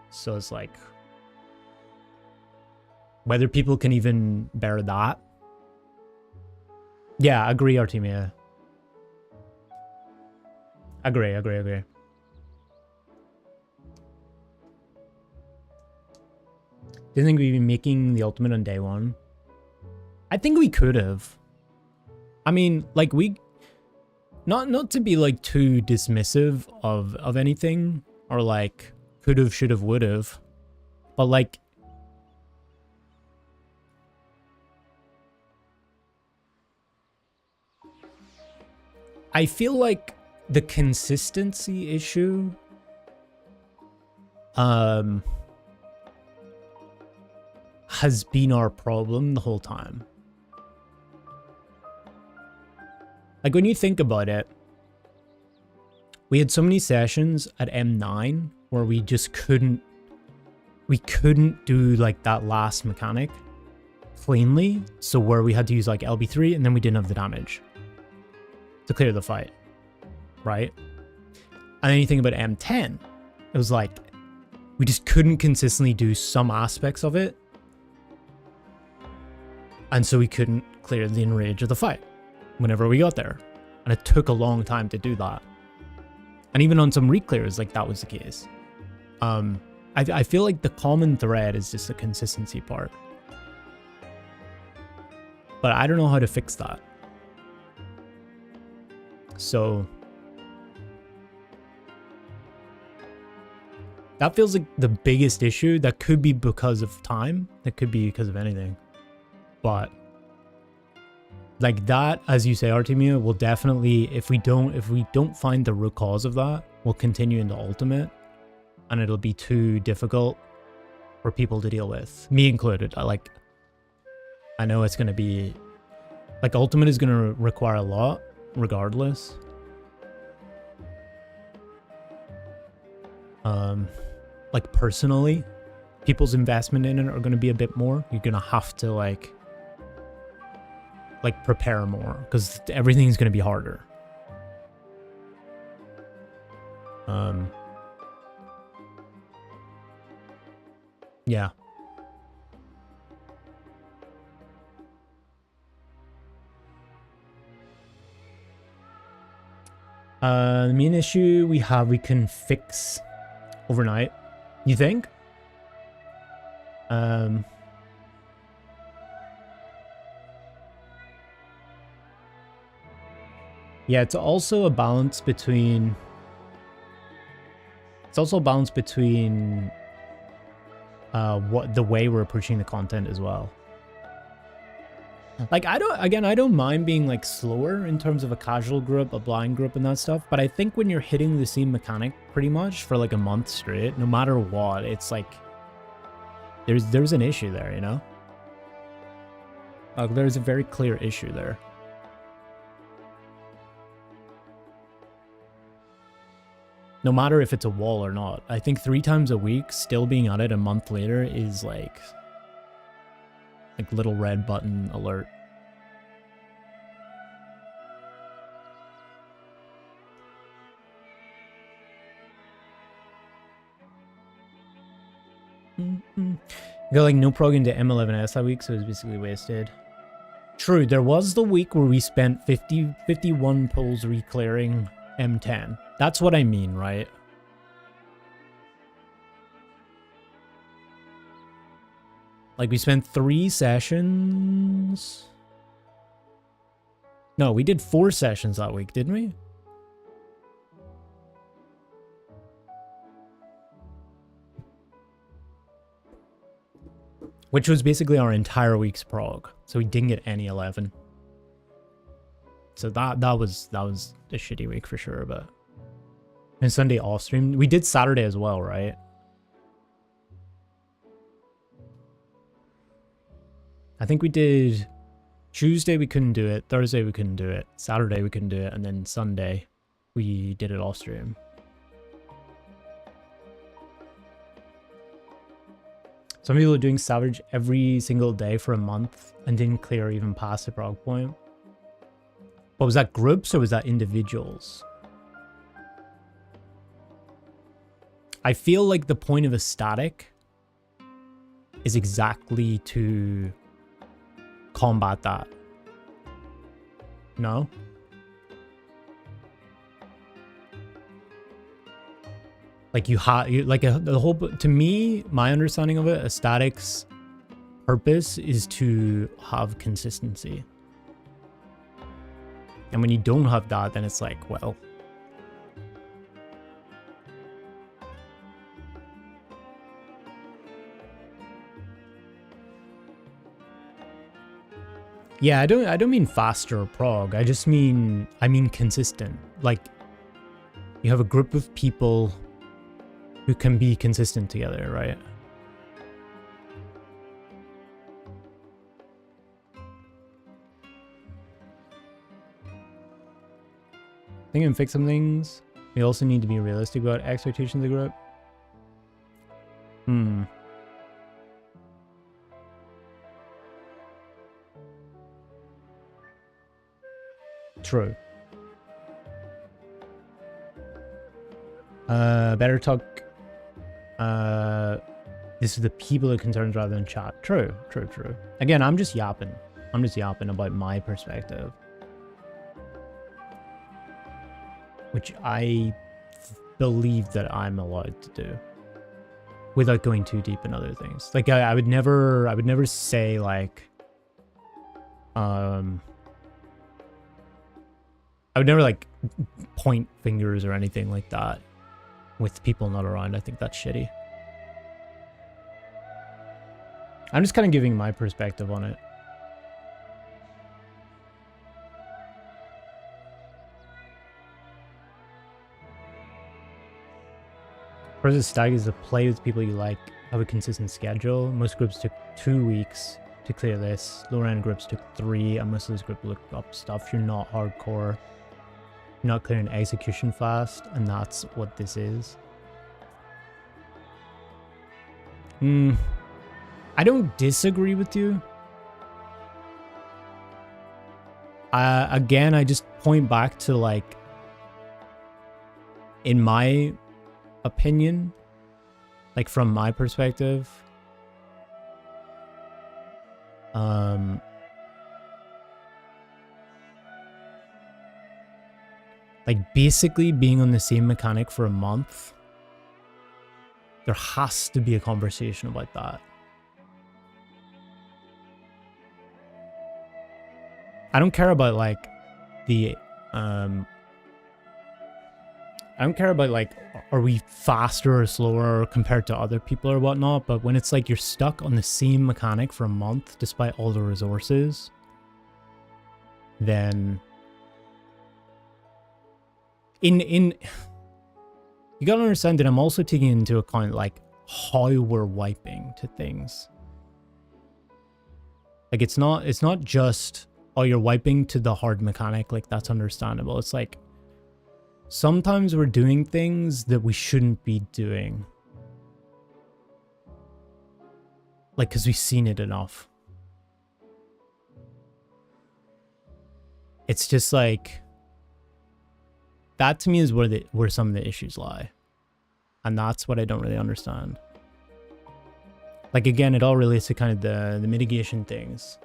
So it's like, whether people can even bear that. Yeah, agree, Artemia. Agree. Do you think we'd be making the ultimate on day 1? I think we could have. I mean, like not to be like too dismissive of anything, or like could have, should have, would have, but like I feel like the consistency issue has been our problem the whole time. Like when you think about it, we had so many sessions at M9 where we just couldn't do like that last mechanic cleanly, so where we had to use like LB3 and then we didn't have the damage to clear the fight, right? And then you think about M10, it was like we just couldn't consistently do some aspects of it, and so we couldn't clear the enrage of the fight whenever we got there, and it took a long time to do that. And even on some reclears, like that was the case. I feel like the common thread is just the consistency part, but I don't know how to fix that. So that feels like the biggest issue. That could be because of time, that could be because of anything, but like that, as you say, Artemia, will definitely, if we don't find the root cause of that, we'll continue into ultimate, and it'll be too difficult for people to deal with, me included. I know it's going to be like ultimate is going to require a lot regardless. Like personally, people's investment in it are going to be a bit more. You're going to have to like prepare more, because everything's going to be harder. Yeah. The main issue we can fix overnight, you think? Yeah, it's also a balance between what the way we're approaching the content as well. Like I don't mind being like slower in terms of a casual group, a blind group and that stuff, but I think when you're hitting the same mechanic pretty much for like a month straight, no matter what, it's like there's an issue there, you know? Like there's a very clear issue there. No matter if it's a wall or not. I think 3 times a week, still being at it a month later is like little red button alert. You got like no prog into M11S that week, so it was basically wasted. True, there was the week where we spent 51 pulls reclearing M10. That's what I mean, right? Like we spent 3 sessions. No, we did 4 sessions that week, didn't we? Which was basically our entire week's prog. So we didn't get any 11. So that was a shitty week for sure, but and Sunday off stream. We did Saturday as well, right? I think we did Tuesday we couldn't do it, Thursday we couldn't do it, Saturday we couldn't do it, and then Sunday we did it off stream. Some people are doing Savage every single day for a month and didn't clear even past the Prog point. But was that groups or was that individuals? I feel like the point of a static is exactly to combat that. No? Like you have, like the whole, to me, my understanding of it, a static's purpose is to have consistency. And when you don't have that, then it's like, well. Yeah, I don't mean faster or prog. I just mean, consistent. Like, you have a group of people who can be consistent together, right? I think I can fix some things. We also need to be realistic about expectations of the group. True. Better talk. This is the people that concerns rather than chat. True. Again, I'm just yapping. About my perspective. Which I believe that I'm allowed to do. Without going too deep in other things. Like, I would never say, like... I would never, like, point fingers or anything like that with people not around. I think that's shitty. I'm just kind of giving my perspective on it. Versus stag is to play with people you like, have a consistent schedule. Most groups took 2 weeks to clear this. Lower end groups took 3, and most of those groups looked up stuff. You're not hardcore. You're not clearing execution fast, and that's what this is. I don't disagree with you. Again, I just point back to, like, in my opinion, like from my perspective, like basically being on the same mechanic for a month, there has to be a conversation about that. I don't care about like the I don't care about, like, are we faster or slower compared to other people or whatnot, but when it's like you're stuck on the same mechanic for a month despite all the resources, then you gotta understand that I'm also taking into account, like, how we're wiping to things. Like, it's not just, oh, you're wiping to the hard mechanic, like, that's understandable. It's like, sometimes we're doing things that we shouldn't be doing. Like, because we've seen it enough. It's just like, that to me is where some of the issues lie. And that's what I don't really understand. Like, again, it all relates to kind of the mitigation things.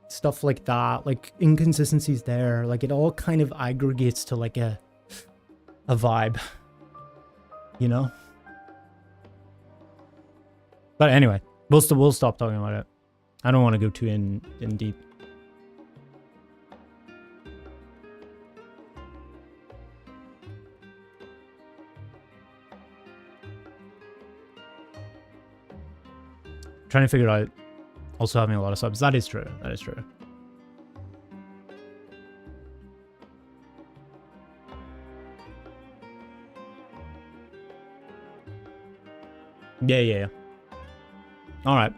Stuff like that, like inconsistencies there, like it all kind of aggregates to like a vibe, you know? But anyway, we'll stop talking about it. I don't want to go too in deep. Trying to figure out also having a lot of subs. That is true. That is true. Yeah. All right.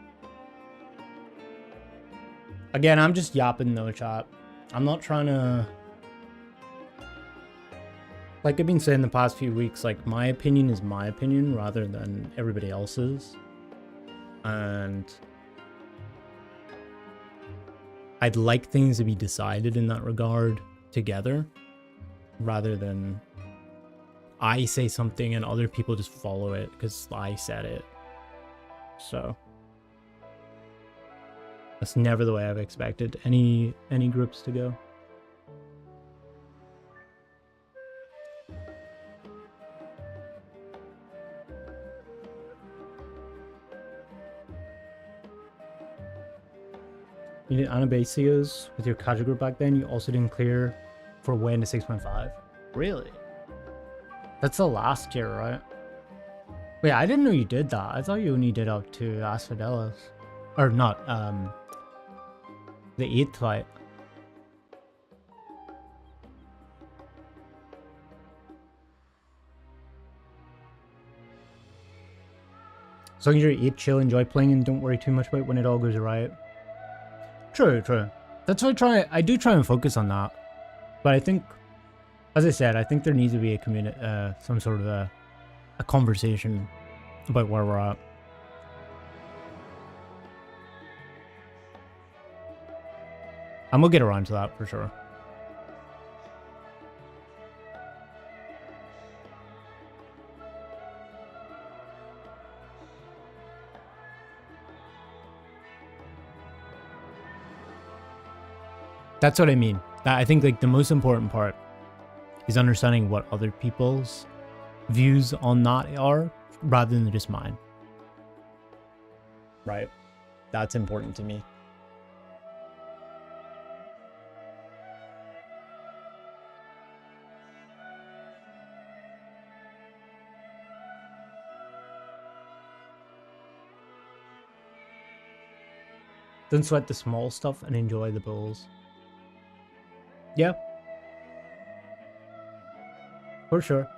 Again, I'm just yapping though, chat. I'm not trying to... Like I've been saying the past few weeks, like my opinion is my opinion rather than everybody else's. And I'd like things to be decided in that regard together rather than I say something and other people just follow it because I said it. So that's never the way I've expected any groups to go. You did Anabasias with your casual group back then. You also didn't clear for way into 6.5. Really? That's the last year, right? Wait, I didn't know you did that. I thought you only did up to Asphodelos. Or not, the 8th fight. So you're 8 chill, enjoy playing, and don't worry too much about when it all goes right. True, true. That's what I do try and focus on that. But I think, as I said, I think there needs to be a some sort of a conversation about where we're at. And we'll get around to that for sure. That's what I mean. I think like the most important part is understanding what other people's views on that are rather than just mine. Right? That's important to me. Don't sweat the small stuff and enjoy the bulls. Yeah. For sure.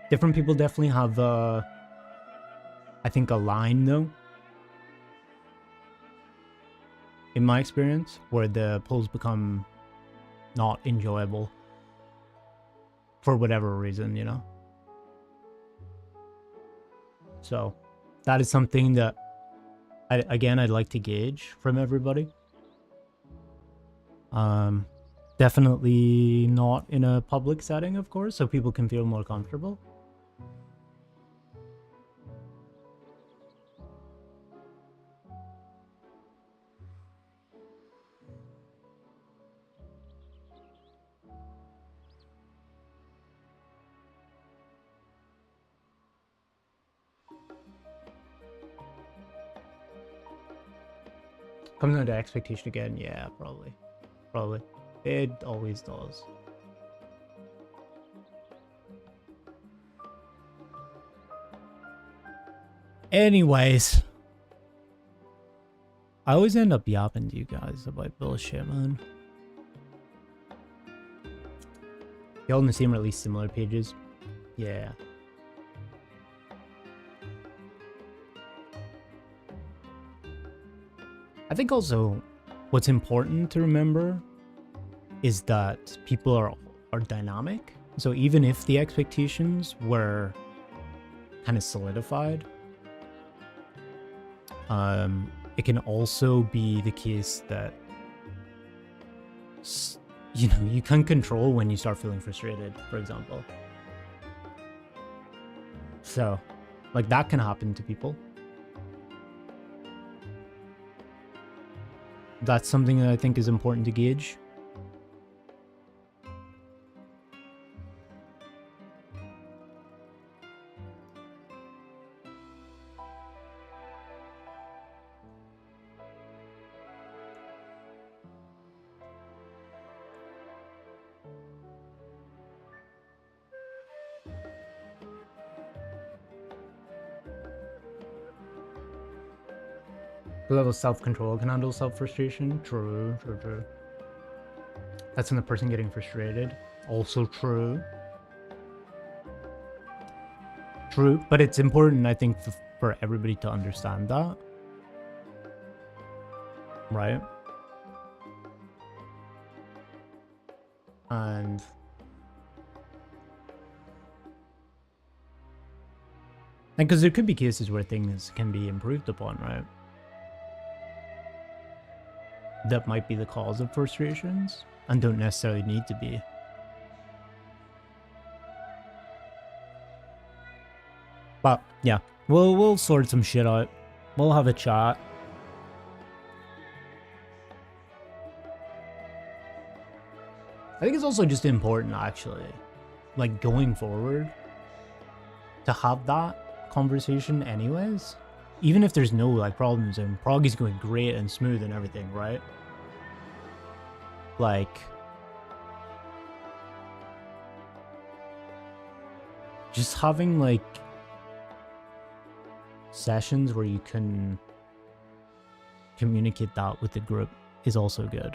Different people definitely have, I think, a line, though. In my experience, where the pulls become not enjoyable. For whatever reason, you know? So, that is something that, I'd like to gauge from everybody. Definitely not in a public setting, of course, so people can feel more comfortable. Comes down to expectation again, yeah, probably. Probably. It always does. Anyways. I always end up yapping to you guys about bullshit, man. Y'all in the same or at least similar pages? Yeah. I think also what's important to remember is that people are dynamic. So even if the expectations were kind of solidified, it can also be the case that, you know, you can control when you start feeling frustrated, for example. So, like, that can happen to people. That's something that I think is important to gauge. The level of self-control can handle self-frustration. True, true, true. That's when the person getting frustrated. Also true. True, but it's important, I think, for everybody to understand that. right? And because there could be cases where things can be improved upon, right? That might be the cause of frustrations and don't necessarily need to be. But yeah, we'll sort some shit out. We'll have a chat. I think it's also just important, actually, like going forward, to have that conversation anyways. Even if there's no like problems and Prog is going great and smooth and everything, right? Like, just having like sessions where you can communicate that with the group is also good.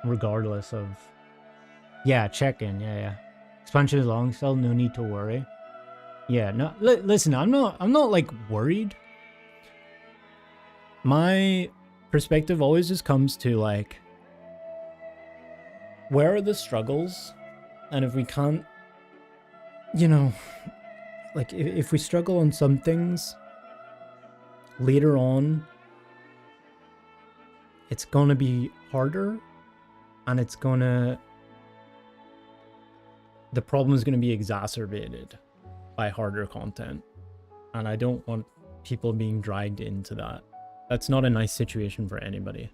Regardless of, yeah, check in, yeah. Expansion is long still, no need to worry. Yeah, no, listen, I'm not like worried. My perspective always just comes to like, where are the struggles? And if we can't, you know, like if we struggle on some things later on, it's gonna be harder, and it's gonna, the problem is gonna be exacerbated by harder content, and I don't want people being dragged into that. That's not a nice situation for anybody.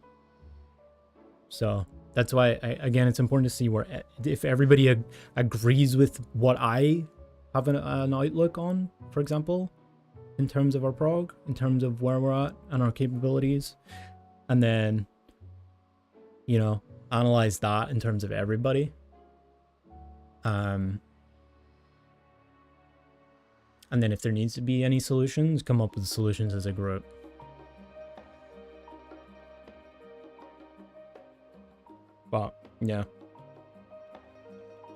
So that's why, again, it's important to see where, if everybody agrees with what I have an outlook on, for example, in terms of our prog, in terms of where we're at and our capabilities, and then, you know, analyze that in terms of everybody. And then if there needs to be any solutions, come up with solutions as a group. But yeah,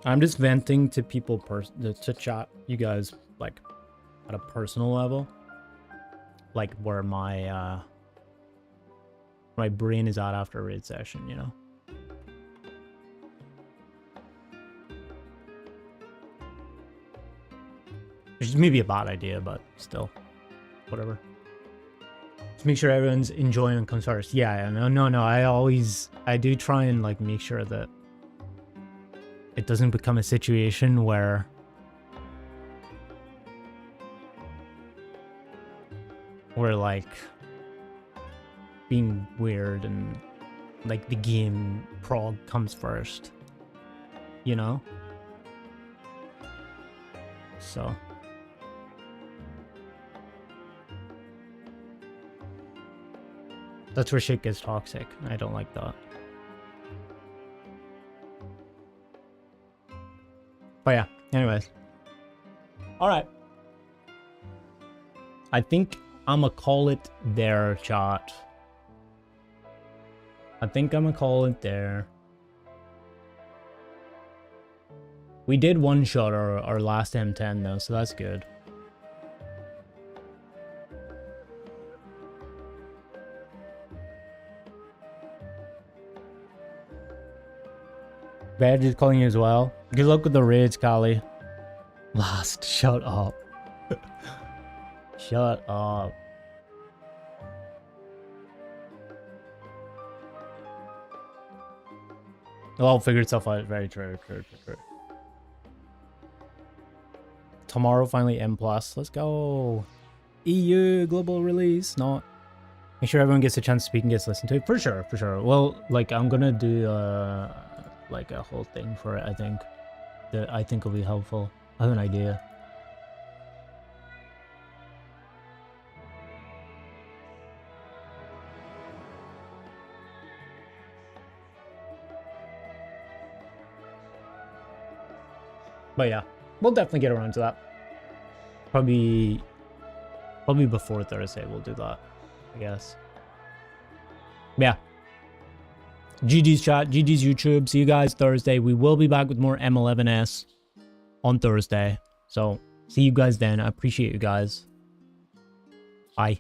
I'm just venting to people to chat you guys like at a personal level, like where my my brain is at after a raid session, you know. Which may be a bad idea, but still, whatever. Just make sure everyone's enjoying and comes first. Yeah, no. I do try and like make sure that it doesn't become a situation where we're like being weird and like the game prog comes first, you know? So that's where shit gets toxic. I don't like that. But yeah, anyways. Alright. I think I'ma call it there, chat. I think I'ma call it there. We did one shot our last M10 though, so that's good. Badge is calling you as well. Good luck with the raids, Kali. Last, shut up. Shut up. It'll all figure itself out. Very true. Tomorrow, finally, M+. Let's go. EU global release. Not. Make sure everyone gets a chance to speak and gets listened to. For sure. Well, like, I'm gonna do like a whole thing for it, I think. That I think will be helpful. I have an idea. But yeah, we'll definitely get around to that. Probably before Thursday we'll do that, I guess. Yeah. GG's chat, GG's YouTube. See you guys Thursday. We will be back with more M11S on Thursday. So see you guys then. I appreciate you guys. Bye.